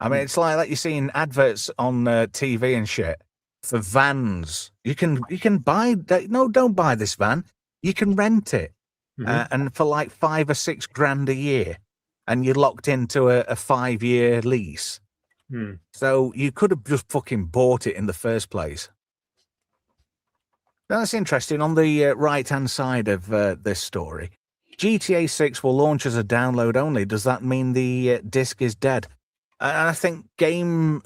I mean, it's like that you're seeing adverts on TV and shit for vans. You can buy that. No, don't buy this van. You can rent it, and for like $5 or $6 grand a year, and you're locked into a 5-year lease. So you could have just fucking bought it in the first place. That's interesting. On the right-hand side of this story, GTA 6 will launch as a download only. Does that mean the disc is dead? And I think game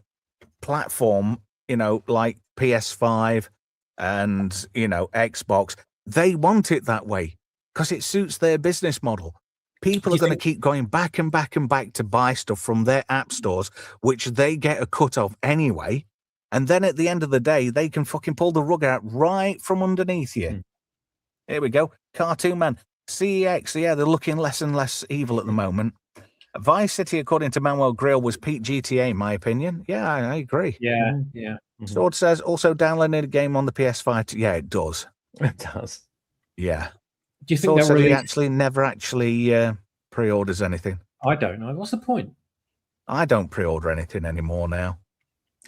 platform, like PS5 and, Xbox, they want it that way because it suits their business model. People are going to keep going back and back and back to buy stuff from their app stores, which they get a cut of anyway. And then at the end of the day, they can fucking pull the rug out right from underneath you. Here we go. Cartoon Man. CEX, yeah, they're looking less and less evil at the moment. Vice City, according to Manuel Grill, was peak GTA, in my opinion. Yeah, I agree. Yeah. Sword says, also downloading a game on the PS5. Yeah, it does. It does. Yeah. Do you think Sword said he release... never actually pre-orders anything? I don't know. What's the point? I don't pre-order anything anymore now.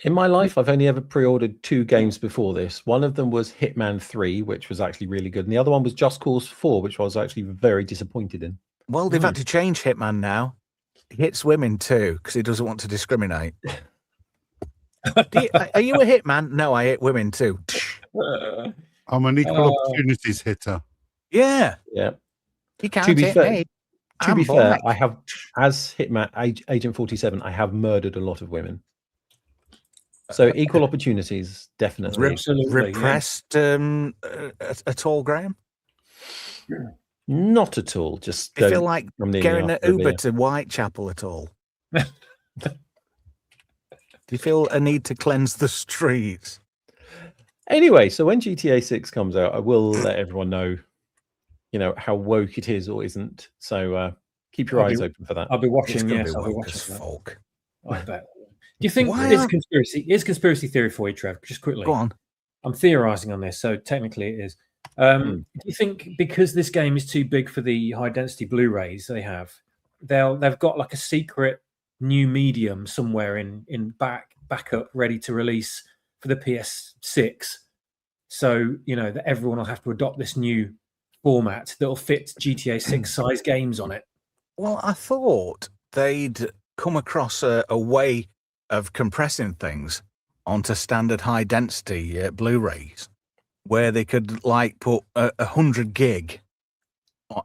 In my life, I've only ever pre-ordered 2 games before this. One of them was Hitman 3, which was actually really good. And the other one was Just Cause 4, which I was actually very disappointed in. Well, they've had to change Hitman now. He hits women too, because he doesn't want to discriminate. Are you a hitman? No, I hit women too. I'm an equal opportunities hitter. Yeah. You can't hit me. To be fair, I have, as Hitman Agent 47, I have murdered a lot of women. So equal opportunities, definitely. Repressed at all, Graham? Not at all. Just do you feel like getting an Uber to Whitechapel at all? Do you feel a need to cleanse the streets? Anyway, so when GTA 6 comes out, I will let everyone know, how woke it is or isn't. So keep your eyes open for that. I'll be watching. Yes, I'll be watching. Folk. I bet. Do you think it's conspiracy? It's conspiracy theory for you, Trev? Just quickly. Go on. I'm theorizing on this, so technically it is. Do you think because this game is too big for the high density Blu-rays they've got like a secret new medium somewhere in backup ready to release for the PS6, so that everyone will have to adopt this new format that'll fit GTA 6 size games on it? Well, I thought they'd come across a way of compressing things onto standard high density Blu-rays, where they could put 100 gig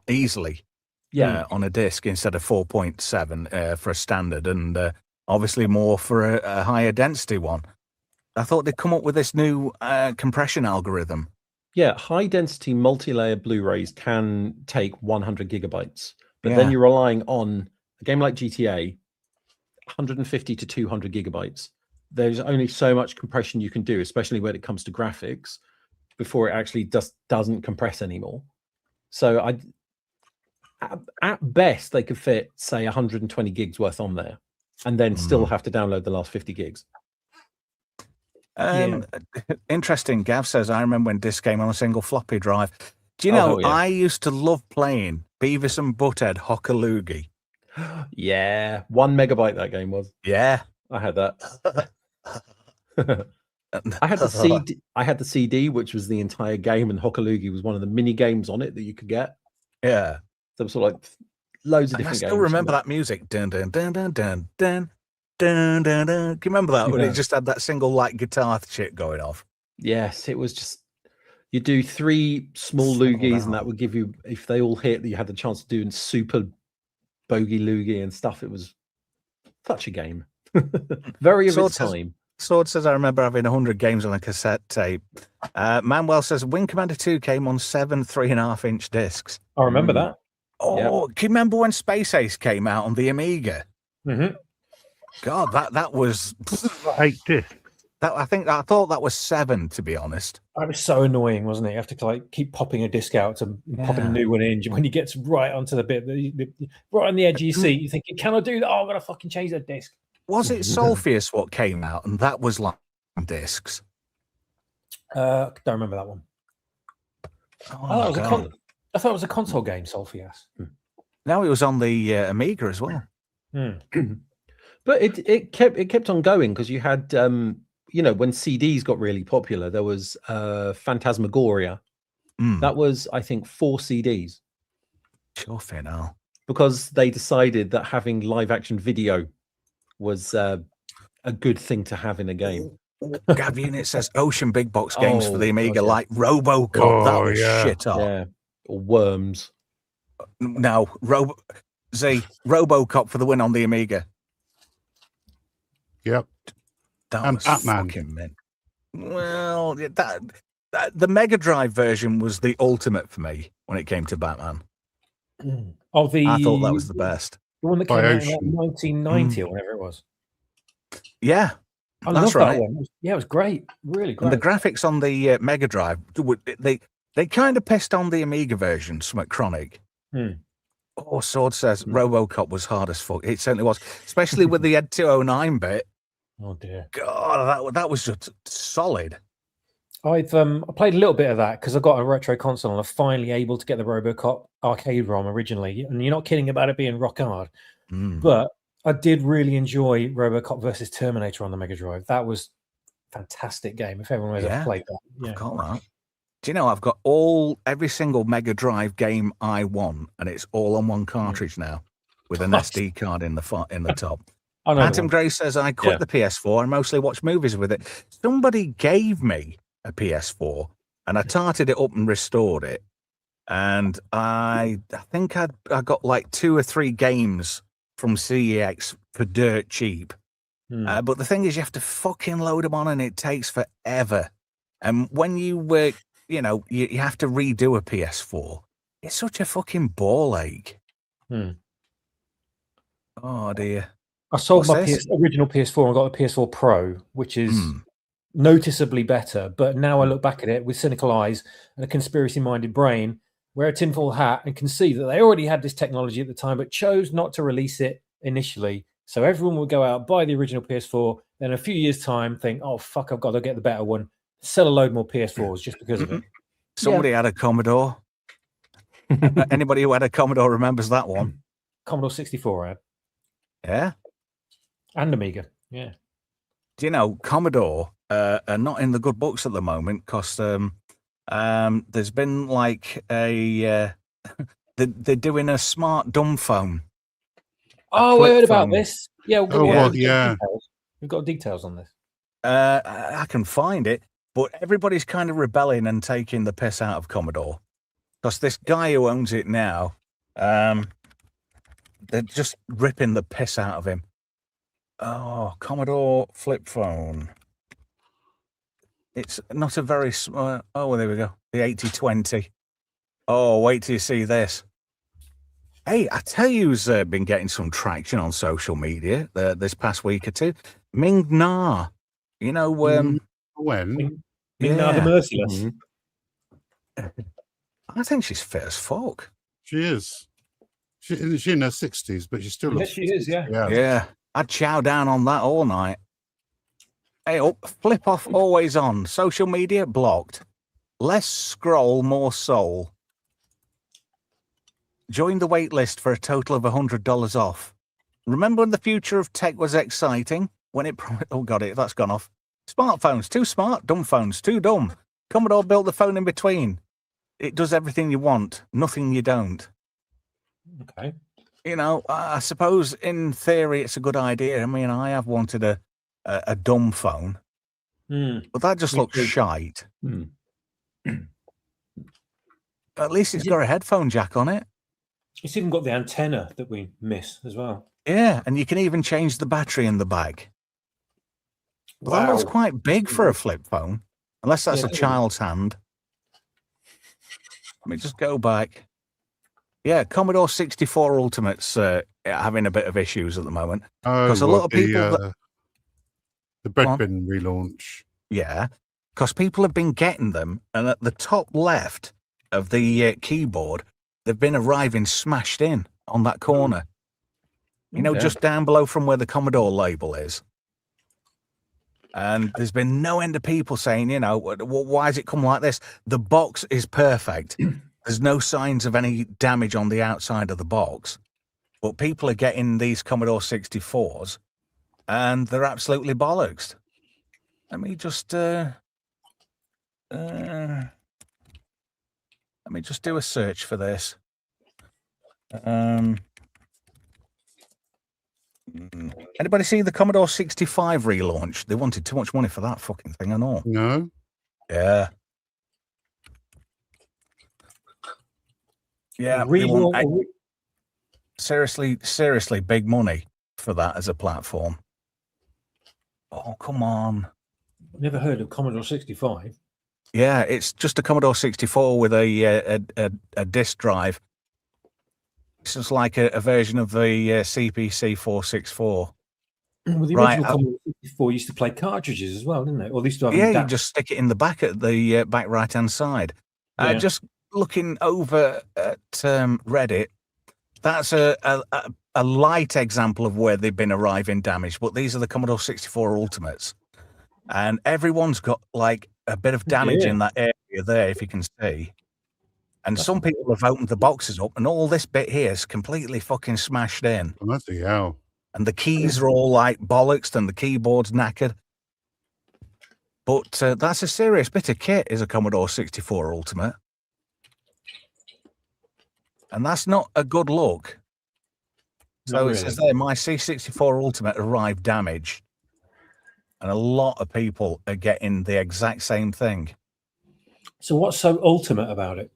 easily on a disc instead of 4.7 for a standard, and obviously more for a higher density one. I thought they'd come up with this new compression algorithm. Yeah, high density multi-layer Blu-rays can take 100 gigabytes, but then you're relying on a game like GTA, 150 to 200 gigabytes. There's only so much compression you can do, especially when it comes to graphics, before it actually doesn't compress anymore. So at best, they could fit, say, 120 gigs worth on there, and then still have to download the last 50 gigs. Interesting. Gav says, I remember when disc came on a single floppy drive. Do you know, I used to love playing Beavis and Butthead Hokaloogie. Yeah, 1 megabyte that game was. Yeah. I had that. I had the CD, which was the entire game, and Hokaloogie was one of the mini games on it that you could get. Yeah. So it was sort of like loads of different games. I still remember that music. Dun dun dun dun dun dun dun dun dun. Can you remember that when it just had that single guitar shit going off? Yes, it was just you do 3 small loogies, and that would give you, if they all hit, that you had the chance to do super bogey loogie and stuff. It was such a game. Very of its time. Sword says, I remember having 100 games on a cassette tape. Manuel says, Wing Commander 2 came on 7 3.5-inch discs. I remember that. Oh, can you remember when Space Ace came out on the Amiga? Mm-hmm. God, that was 8 discs. I thought that was 7, to be honest. That was so annoying, wasn't it? You have to keep popping a disc out to pop a new one in. When you get right onto the bit, right on the edge of your seat, you're thinking, can I do that? Oh, I'm going to fucking change that disc. Was it Solfius what came out, and that was discs? Don't remember that one. I thought it was a console game, Solfius. No, it was on the Amiga as well. But it kept on going because you had you know, when CDs got really popular, there was Phantasmagoria. That was, I think, 4 CDs. Sure, Final. Because they decided that having live action video was a good thing to have in a game. Gav Unit says Ocean Big Box games for the Amiga, God, yeah. like RoboCop. That was yeah. shit hot. Yeah, or Worms. No, RoboCop for the win on the Amiga. Yep. That And was Batman. fucking mint. Well, that the Mega Drive version was the ultimate for me when it came to Batman. Oh, I thought that was the best. The one that By came out in like Ocean. 1990 or whatever it was. Yeah, I that's love right. that one. Yeah, it was great. Really great. And the graphics on the Mega Drive, they kind of pissed on the Amiga version, somewhat chronic. Oh, Sword says RoboCop was hard as fuck. It certainly was, especially with the Ed 209 bit. Oh dear. God, that was just solid. I played a little bit of that because I got a retro console and I'm finally able to get the RoboCop arcade ROM originally. And you're not kidding about it being rock hard. But I did really enjoy RoboCop versus Terminator on the Mega Drive. That was a fantastic game. If everyone has ever played that, I've got that. Do you know I've got every single Mega Drive game I want, and it's all on one cartridge now, with an SD card in the top. Phantom Grey says I quit the PS4 and mostly watch movies with it. Somebody gave me a PS4, and I tarted it up and restored it, and I think I got like 2 or 3 games from CEX for dirt cheap. But the thing is, you have to fucking load them on, and it takes forever. And when you you know, you have to redo a PS4. It's such a fucking ball ache. Oh dear. I sold my original PS4 and got a PS4 Pro, which is noticeably better. But now I look back at it with cynical eyes and a conspiracy-minded brain, wear a tinfoil hat, and can see that they already had this technology at the time, but chose not to release it initially. So everyone would go out, buy the original PS4, then in a few years' time think, oh, fuck, I've got to get the better one. Sell a load more PS4s just because of it. Somebody had a Commodore. Anybody who had a Commodore remembers that one. Commodore 64 I had. Yeah. And Amiga. Yeah. Do you know, Commodore are not in the good books at the moment because there's been like they're doing a smart dumb phone. Oh, I heard about this. Yeah. We've got details on this. I can find it, but everybody's kind of rebelling and taking the piss out of Commodore because this guy who owns it now, they're just ripping the piss out of him. Oh, Commodore flip phone. It's not a very small. Oh, well, there we go. The 8020. Oh, wait till you see this. Hey, I tell you who's been getting some traction on social media this past week or two. Ming Na. You know, when? Ming Na the Merciless. I think she's fit as fuck. She is. She's in her 60s, but she still looks. Yes, she is, yeah. Yeah. I'd chow down on that all night. Hey, flip off, always on. Social media blocked. Less scroll, more soul. Join the wait list for a total of $100 off. Remember when the future of tech was exciting? When it oh, got it, that's gone off. Smartphones, too smart. Dumb phones, too dumb. Commodore built the phone in between. It does everything you want, nothing you don't. Okay. You know, I suppose in theory it's a good idea. I mean, I have wanted a dumb phone, but that just looks shite. At least it's got a headphone jack on it. It's even got the antenna that we miss as well. Yeah, and you can even change the battery in the bag. But that looks quite big for a flip phone, unless that's a child's hand. Let me just go back. Yeah, Commodore 64 Ultimate's having a bit of issues at the moment. Because a lot of people... the bread bin relaunch. Yeah, because people have been getting them, and at the top left of the keyboard, they've been arriving smashed in on that corner. You know, just down below from where the Commodore label is. And there's been no end of people saying, you know, why has it come like this? The box is perfect. There's no signs of any damage on the outside of the box. But people are getting these Commodore 64s, and they're absolutely bollocks. Let me just do a search for this. Anybody see the Commodore 65 relaunch? They wanted too much money for that fucking thing and all. No. Yeah. Yeah. They want seriously big money for that as a platform. Oh, come on. Never heard of Commodore 65. Yeah, it's just a Commodore 64 with a disk drive. It's just like a version of the CPC 464. Well, the original Commodore 64 used to play cartridges as well, didn't it? Or they used to have you just stick it in the back at the back right-hand side. Just looking over at Reddit, that's a light example of where they've been arriving damage, but these are the Commodore 64 Ultimates. And everyone's got like a bit of damage in that area there, if you can see. And some people have opened the boxes up, and all this bit here is completely fucking smashed in. Bloody hell. And the keys are all like bollocks, and the keyboard's knackered. But that's a serious bit of kit, is a Commodore 64 Ultimate. And that's not a good look. So it says there, my C64 Ultimate arrived damaged. And a lot of people are getting the exact same thing. So what's so ultimate about it?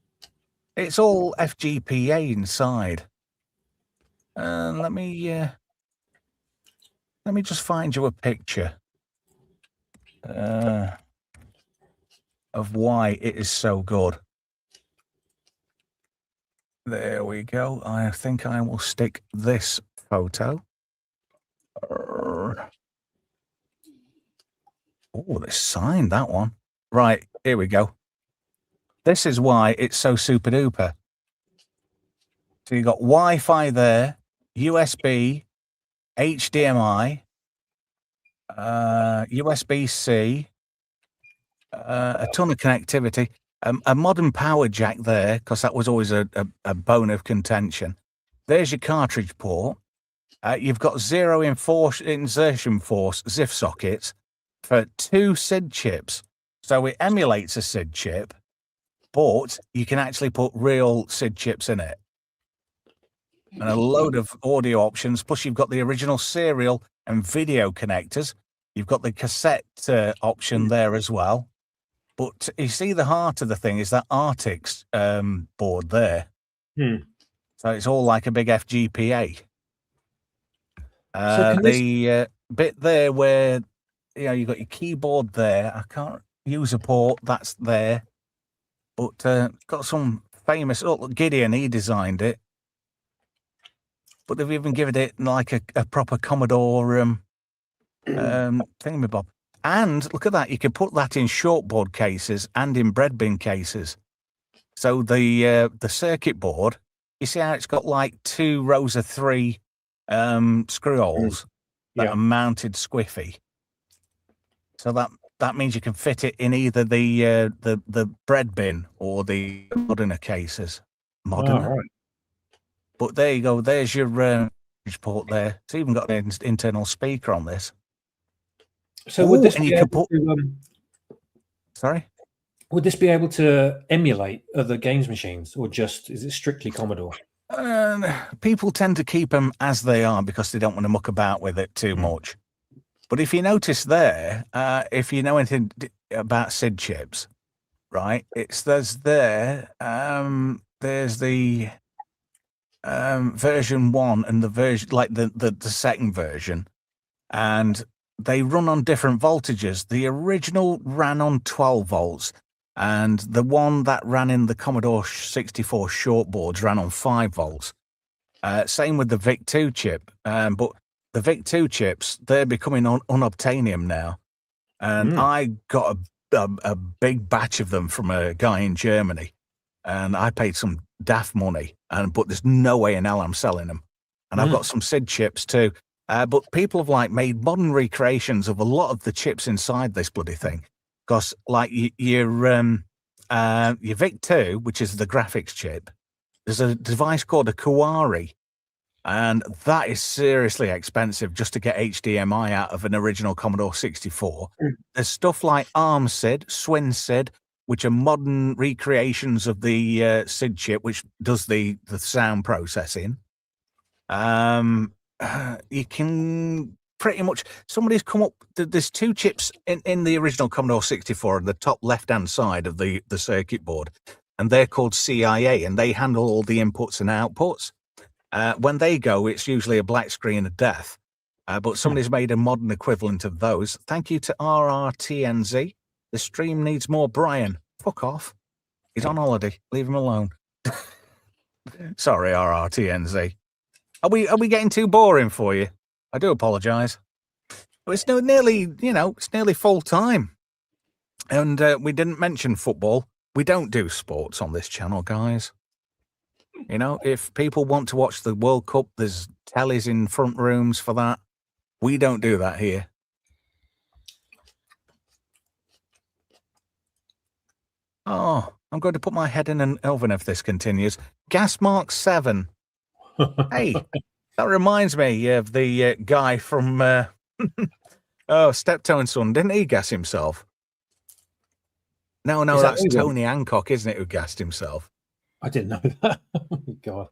It's all FGPA inside. Let me just find you a picture of why it is so good. There we go. I think I will stick this photo. Oh, they signed that one. Right, here we go. This is why it's so super duper. So you got Wi-Fi there, USB, HDMI, USB-C, a ton of connectivity, a modern power jack there, because that was always a bone of contention. There's your cartridge port. You've got zero insertion force ZIF sockets for 2 SID chips. So it emulates a SID chip, but you can actually put real SID chips in it. And a load of audio options, plus you've got the original serial and video connectors. You've got the cassette option there as well. But you see the heart of the thing is that Artix board there. So it's all like a big FGPA. The bit there where you've got your keyboard there. I can't use a port, that's there. But got some famous, Gideon, he designed it. But they've even given it like a proper Commodore thingamabob. And look at that, you can put that in shortboard cases and in bread bin cases. So the circuit board, you see how it's got like 2 rows of 3 screw holes that are mounted squiffy. So that means you can fit it in either the bread bin or the Modena cases. Modena. Oh, right. But there you go. There's your port there. It's even got an internal speaker on this. So would this be able to, sorry? Would this be able to emulate other games machines, or is it strictly Commodore? People tend to keep them as they are because they don't want to muck about with it too much. But if you notice there, if you know anything about SID chips, right? There's the version 1 and the version like the second version, and they run on different voltages. The original ran on 12 volts, and the one that ran in the Commodore 64 shortboards ran on 5 volts. Same with the VIC-2 chip, but the VIC-2 chips, they're becoming unobtainium now. And I got a big batch of them from a guy in Germany, and I paid some daft money, but there's no way in hell I'm selling them. And I've got some SID chips too. But people have made modern recreations of a lot of the chips inside this bloody thing. Because your VIC-2, which is the graphics chip, there's a device called a Kuari, And that is seriously expensive just to get HDMI out of an original Commodore 64. There's stuff like ARM-SID, SwinSID, which are modern recreations of the SID chip, which does the sound processing. You can pretty much, somebody's come up, there's two chips in the original Commodore 64 on the top left-hand side of the circuit board, and they're called CIA, and they handle all the inputs and outputs. When they go, it's usually a black screen of death. But somebody's made a modern equivalent of those. Thank you to RRTNZ. The stream needs more Brian. Fuck off. He's on holiday. Leave him alone. Sorry, RRTNZ. Are we getting too boring for you? I do apologise. It's nearly, it's nearly full time. And we didn't mention football. We don't do sports on this channel, guys. If people want to watch the World Cup, there's tellies in front rooms for that. We don't do that here. Oh, I'm going to put my head in an oven if this continues. Gas Mark 7. Hey, that reminds me of the guy from Steptoe and Son. Didn't he gas himself? No, that's Tony Hancock, isn't it, who gassed himself? I didn't know that. Oh, God.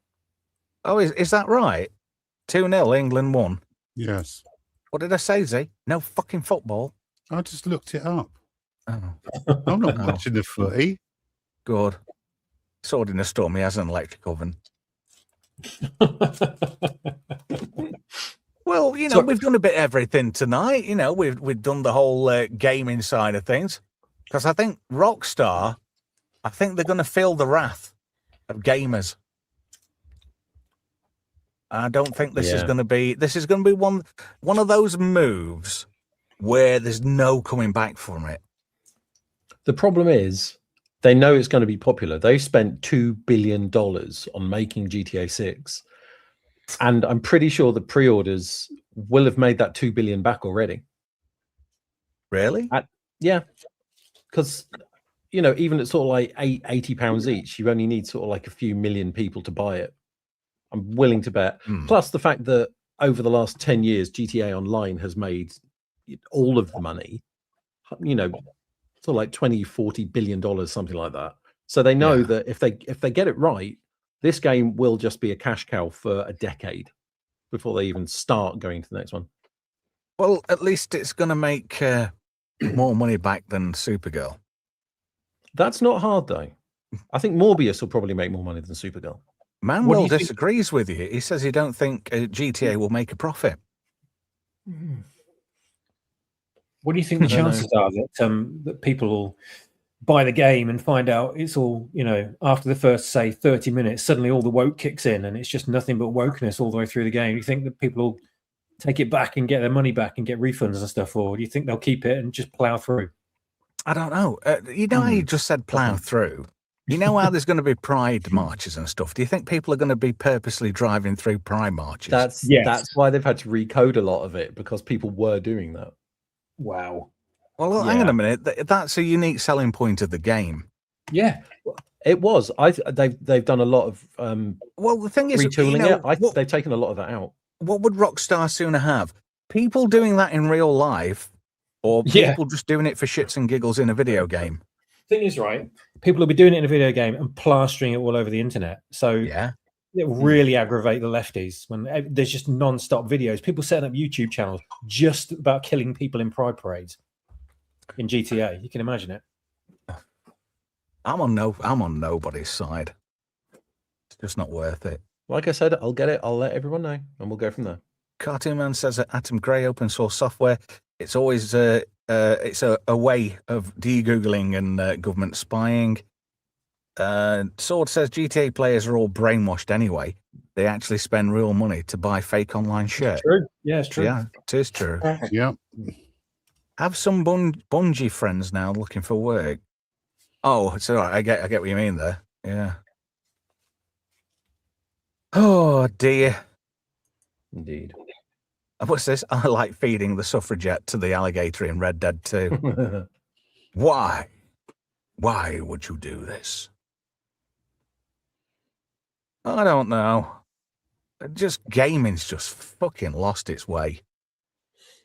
Oh, is that right? 2-0, England won. Yes. What did I say, Z? No fucking football. I just looked it up. Oh. I'm not watching the footy. Good. Sword in a storm, he has an electric oven. Well, we've done a bit of everything tonight. We've done the whole gaming side of things. Because I think Rockstar, they're going to feel the wrath of gamers. I don't think this is going to be. This is going to be one of those moves where there's no coming back from it. The problem is they know it's going to be popular. They've spent $2 billion on making GTA 6, and I'm pretty sure the pre-orders will have made that $2 billion back already. Really? Yeah, because even at sort of like £80 each, you only need sort of like a few million people to buy it. I'm willing to bet. Plus the fact that over the last 10 years, GTA Online has made all of the money, sort of like 20-40 billion dollars, something like that. So they know that if they get it right, this game will just be a cash cow for a decade before they even start going to the next one. Well, at least it's going to make more money back than Supergirl. That's not hard, though. I think Morbius will probably make more money than Supergirl. Manuel disagrees with you. He says he don't think GTA will make a profit. What do you think the chances are that people will buy the game and find out it's all, after the first, say, 30 minutes, suddenly all the woke kicks in and it's just nothing but wokeness all the way through the game? Do you think that people will take it back and get their money back and get refunds and stuff, or do you think they'll keep it and just plow through? I don't know. How you just said plow through? You know how there's going to be pride marches and stuff? Do you think people are going to be purposely driving through pride marches? That's why they've had to recode a lot of it, because people were doing that. Wow. Well, hang on a minute. That's a unique selling point of the game. Yeah, it was. They've done a lot of well, the thing is, retooling it. They've taken a lot of that out. What would Rockstar sooner have? People doing that in real life, or people just doing it for shits and giggles in a video game? Thing is, right, people will be doing it in a video game and plastering it all over the internet. So it really aggravate the lefties when there's just non-stop videos. People setting up YouTube channels just about killing people in pride parades in GTA. You can imagine it. I'm on nobody's side. It's just not worth it. Like I said, I'll get it. I'll let everyone know, and we'll go from there. Cartoon Man says that Atom Grey open source software. It's always it's a way of de-googling and government spying. Sword says GTA players are all brainwashed anyway. They actually spend real money to buy fake online shit. True. Yeah, it's true. Yeah, it is true. Yeah. Have some Bungie friends now looking for work. Oh, it's all right. I get what you mean there. Yeah. Oh dear. Indeed. What's this? I like feeding the suffragette to the alligator in Red Dead 2. Why? Why would you do this? I don't know. Just gaming's just fucking lost its way.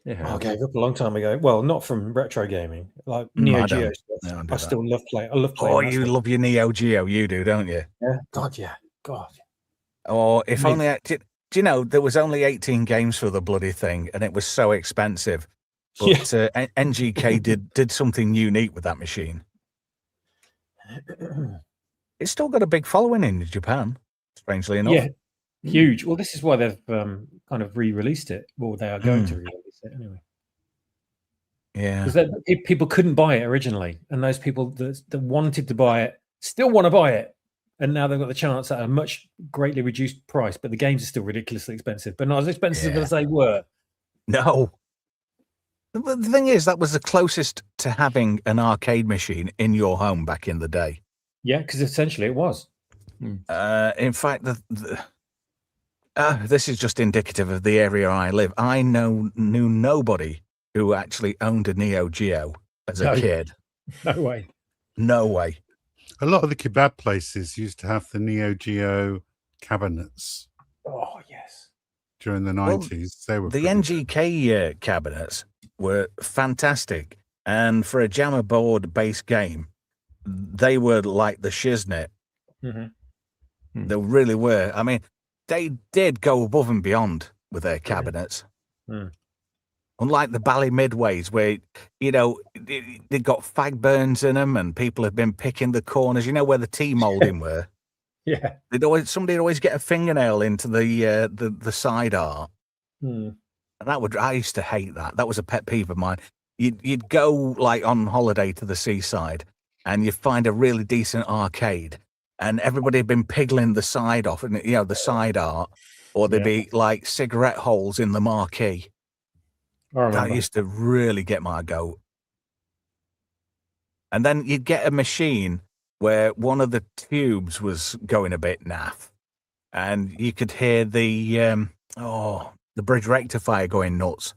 I gave up a long time ago. Well, not from retro gaming, like Neo I Geo don't. stuff. I don't do I that. still love playing. I love playing. Oh, that you stuff. love your Neo Geo, you do, don't you? Yeah. God, yeah. God. Or if Me. only. Do you know there was only 18 games for the bloody thing, and it was so expensive. But NGK did something unique with that machine. It's still got a big following in Japan, strangely enough. Yeah, huge. Well, this is why they've kind of re-released it. Well, they are going to re-release it anyway. Yeah. Because people couldn't buy it originally, and those people that wanted to buy it still want to buy it, and now they've got the chance at a much greatly reduced price. But the games are still ridiculously expensive, but not as expensive as they were. No. The thing is, that was the closest to having an arcade machine in your home back in the day. Yeah, because essentially it was. In fact, this is just indicative of the area I live. I knew nobody who actually owned a Neo Geo as a kid. No way. No way. A lot of the kebab places used to have the Neo Geo cabinets. Oh, yes. During the 90s. They were the NGK cabinets were fantastic. And for a jammer board based game, they were like the shiznit. They really were. I mean, they did go above and beyond with their cabinets. Unlike the Bally Midways, where, they got fag burns in them and people have been picking the corners, where the tea molding were. Yeah. Somebody'd always get a fingernail into the side art. And I used to hate that. That was a pet peeve of mine. You'd go like on holiday to the seaside and you'd find a really decent arcade and everybody had been piggling the side off and the side art, or there'd be like cigarette holes in the marquee. That used to really get my goat. And then you'd get a machine where one of the tubes was going a bit naff, and you could hear the bridge rectifier going nuts.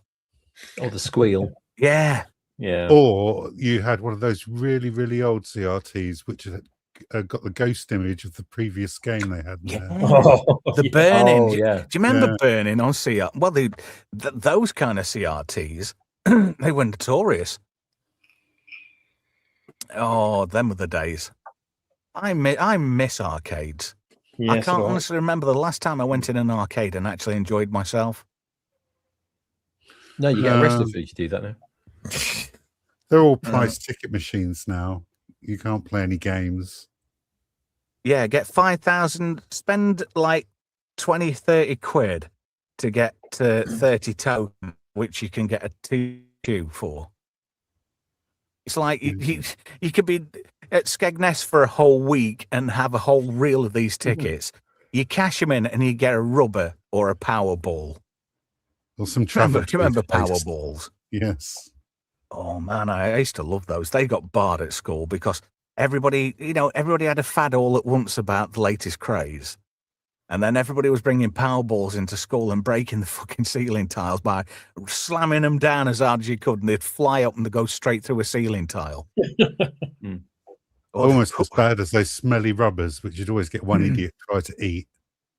Or the squeal. Yeah. Or you had one of those really, really old CRTs, which had got the ghost image of the previous game they had there. The burning. Oh, Do you remember burning on CRT? Well, those kind of CRTs, they were notorious. Oh, them were the days. I miss arcades. I can't honestly remember the last time I went in an arcade and actually enjoyed myself. No, you get arrested if you do that now. They're all price ticket machines now. You can't play any games. Yeah, get 5,000, spend like 20, 30 quid to get 30 tokens, which you can get a tube for. It's like you could be at Skegness for a whole week and have a whole reel of these tickets. You cash them in and you get a rubber or a power ball. Or some Do you remember power balls? Yes. Oh man, I used to love those. They got barred at school because everybody had a fad all at once about the latest craze. And then everybody was bringing power balls into school and breaking the fucking ceiling tiles by slamming them down as hard as you could, and they'd fly up and they'd go straight through a ceiling tile. Almost as bad as those smelly rubbers, which you'd always get one idiot try to eat.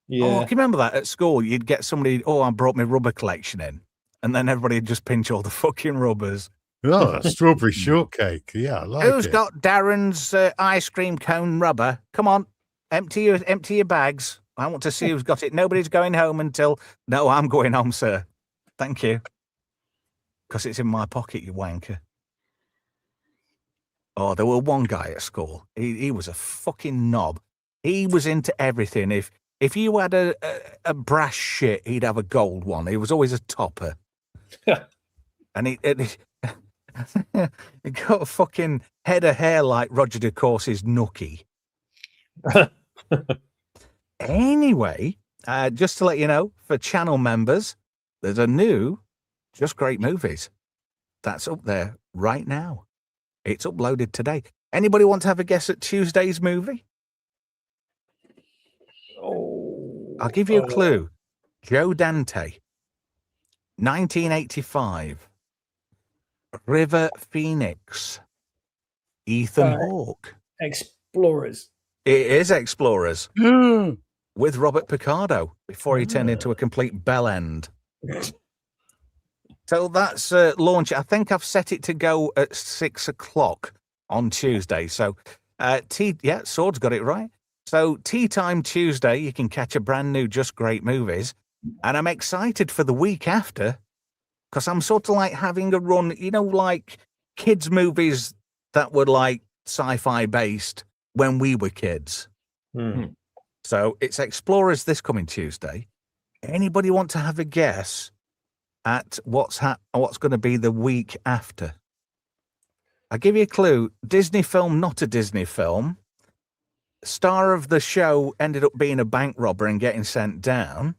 Yeah. Oh, can you remember that at school? You'd get somebody, I brought my rubber collection in. And then everybody would just pinch all the fucking rubbers. Oh, strawberry shortcake. Yeah, I like Who's got Darren's ice cream cone rubber? Come on, empty your bags. I want to see who's got it. Nobody's going home until... No, I'm going home, sir. Thank you. Because it's in my pocket, you wanker. Oh, there were one guy at school. He was a fucking knob. He was into everything. If you had a brass shit, he'd have a gold one. He was always a topper. And he got a fucking head of hair like Roger de Courcy's nookie. Anyway, just to let you know, for channel members, there's a new Just Great Movies. That's up there right now. It's uploaded today. Anybody want to have a guess at Tuesday's movie? I'll give you a clue. Joe Dante, 1985. River Phoenix, Ethan Hawke. Explorers. It is Explorers. with Robert Picardo before he turned into a complete bell end. So that's launch. I think I've set it to go at 6 o'clock on Tuesday. So, Sword's got it right. So, Tea Time Tuesday, you can catch a brand new Just Great Movies. And I'm excited for the week after because I'm sort of like having a run, like kids' movies that were like sci-fi based when we were kids. So, it's Explorers this coming Tuesday. Anybody want to have a guess at what's going to be the week after? I'll give you a clue. Disney film, not a Disney film. Star of the show ended up being a bank robber and getting sent down.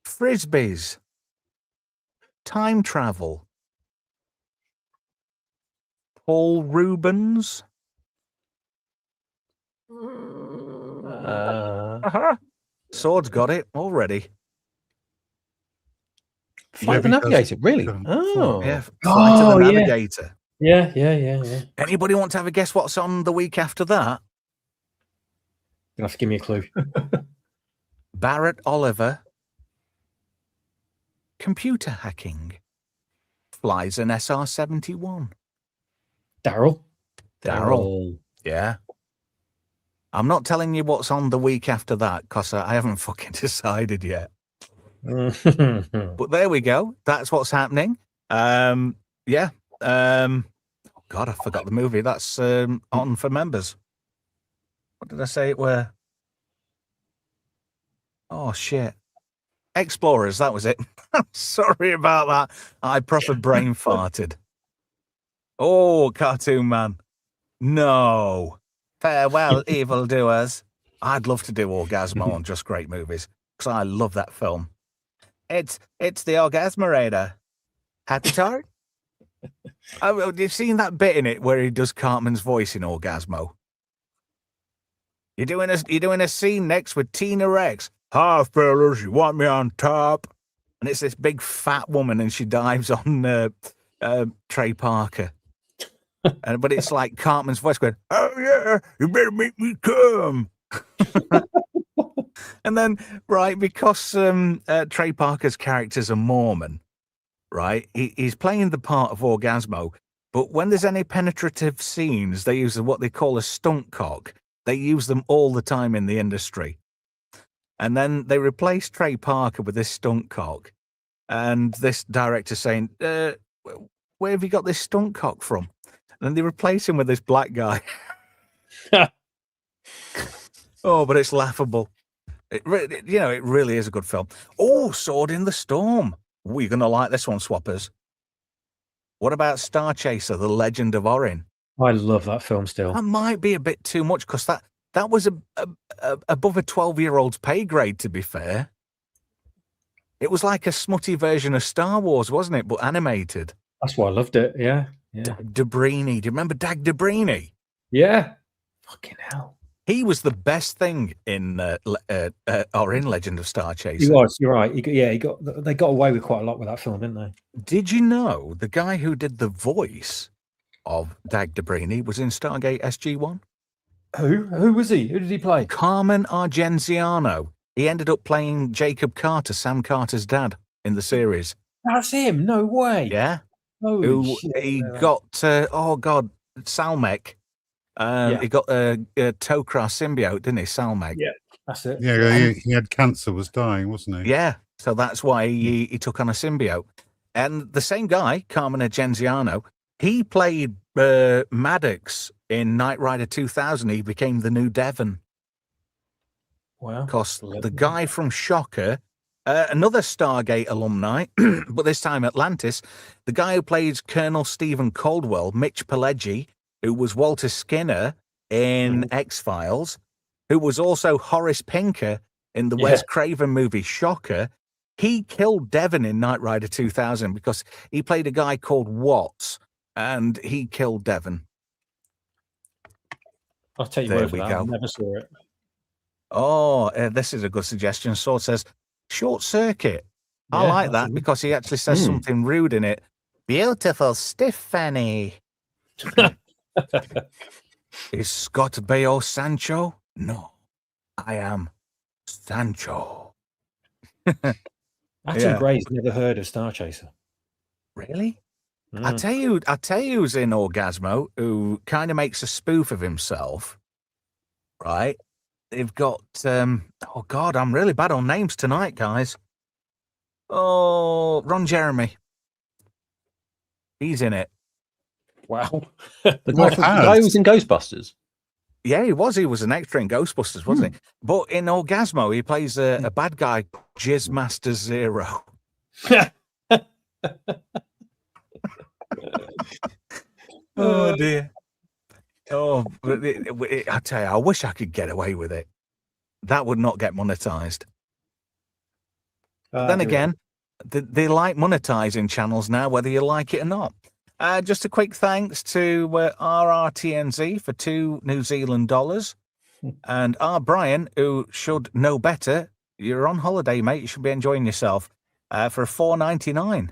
Frisbees. Time travel. Paul Rubens. Sword's got it already. Flight of the Navigator, really? Oh, yeah. Flight of the Navigator. Yeah. Anybody want to have a guess what's on the week after that? You'll have to give me a clue. Barrett Oliver. Computer hacking. Flies an SR-71. Daryl. Yeah. I'm not telling you what's on the week after that because I haven't fucking decided yet. But there we go. That's what's happening. God, I forgot the movie. That's on for members. What did I say it were? Oh, shit. Explorers, that was it. Sorry about that. I proper brain farted. Oh, Cartoon Man. No. Farewell, evildoers. I'd love to do Orgasmo on Just Great Movies because I love that film. It's the Orgasmerator. Happy Tart? You've seen that bit in it where he does Cartman's voice in Orgasmo. You're doing a scene next with Tina Rex. Hi, fellas, you want me on top? And it's this big fat woman, and she dives on Trey Parker. But it's like Cartman's voice going, "Oh yeah, you better make me come." And then, right, because Trey Parker's character's a Mormon, right? He's playing the part of Orgasmo, but when there's any penetrative scenes, they use what they call a stunt cock. They use them all the time in the industry. And then they replace Trey Parker with this stunt cock. And this director saying, where have you got this stunt cock from? And then they replace him with this black guy. Oh, but it's laughable. It really is a good film. Oh, Sword in the Storm. Oh, you're going to like this one, Swappers. What about Star Chaser, The Legend of Orin? I love that film still. That might be a bit too much because that was above a 12-year-old's pay grade, to be fair. It was like a smutty version of Star Wars, wasn't it? But animated. That's why I loved it, yeah. Dag Dabrini. Do you remember Dag Dabrini? Yeah. Fucking hell. He was the best thing in Legend of Star Chaser. He was, you're right. They got away with quite a lot with that film, didn't they? Did you know the guy who did the voice of Dag Dabrini was in Stargate SG-1? Who was he? Who did he play? Carmen Argenziano. He ended up playing Jacob Carter, Sam Carter's dad, in the series. That's him. No way. Yeah. Holy shit. He got, Salmek. He got a Tok'ra symbiote, didn't he, Salmek? Yeah, that's it. Yeah, he had cancer, was dying, wasn't he? Yeah, so that's why he took on a symbiote. And the same guy, Carmen Argenziano, he played Maddox in Knight Rider 2000. He became the new Devon. Wow. Because the guy from Shocker, another Stargate alumni, but this time Atlantis, the guy who plays Colonel Stephen Caldwell, Mitch Pileggi, who was Walter Skinner in X-Files, who was also Horace Pinker in the Wes Craven movie Shocker. He killed Devon in Knight Rider 2000 because he played a guy called Watts, and he killed Devon. I'll take your word for that. I never saw it. Oh, this is a good suggestion. Sword says, Short Circuit. I like that because he actually says something rude in it. Beautiful Stephanie. Is Scott Baio Sancho? No, I am Sancho. Adam Yeah. Gray's never heard of Star Chaser. Really? Mm. I tell you who's in Orgasmo who kind of makes a spoof of himself, right? They've got, oh God, I'm really bad on names tonight, guys. Oh, Ron Jeremy. He's in it. Wow. The guy who was in Ghostbusters. Yeah, he was. He was an extra in Ghostbusters, wasn't he? But in Orgasmo, he plays a bad guy, Jizz Master Zero. Oh, dear. Oh, but I tell you, I wish I could get away with it. That would not get monetized. Then again, they like monetizing channels now, whether you like it or not. Just a quick thanks to RRTNZ for $2 New Zealand dollars. And Brian, who should know better. You're on holiday, mate. You should be enjoying yourself. For $4.99.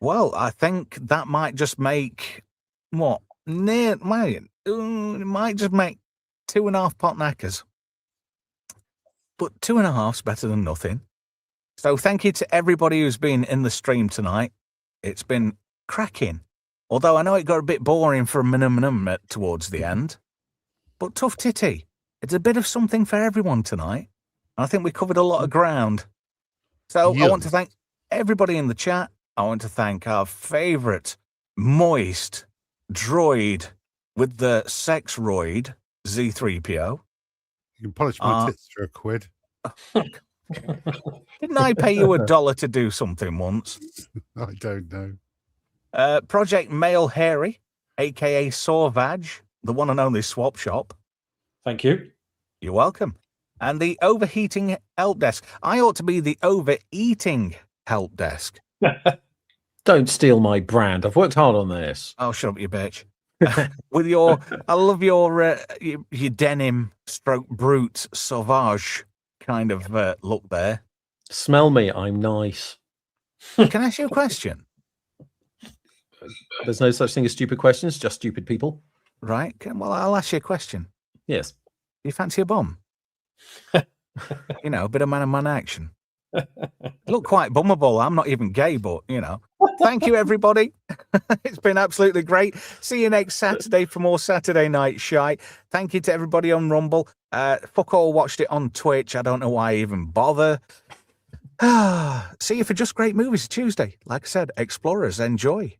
Well, I think that might just make what? It might just make 2.5 pot knackers. But 2.5's better than nothing. So thank you to everybody who's been in the stream tonight. It's been cracking. Although I know it got a bit boring for a minimum towards the end. But tough titty. It's a bit of something for everyone tonight. And I think we covered a lot of ground. So I want to thank everybody in the chat. I want to thank our favourite moist droid with the sex roid, Zeethreepio. You can polish my tits for £1. Didn't I pay you $1 to do something once? I don't know. Project Male Hairy, aka Sorvaj, the one and only swap shop. Thank you. You're welcome. And the overheating help desk. I ought to be the overeating help desk. Don't steal my brand. I've worked hard on this. Oh, shut up, you bitch. With your, I love your denim stroke brute sauvage kind of look there. Smell me, I'm nice. Can I ask you a question? There's no such thing as stupid questions, just stupid people. Right. Well, I'll ask you a question. Yes. Do you fancy a bomb? You know, a bit of man-on-man action. Look quite bummable. I'm not even gay, but, you know. Thank you, everybody. It's been absolutely great. See you next Saturday for more Saturday Night Shite. Thank you to everybody on Rumble. Fuck all watched it on Twitch. I don't know why I even bother. See you for Just Great Movies Tuesday. Like I said, Explorers, enjoy.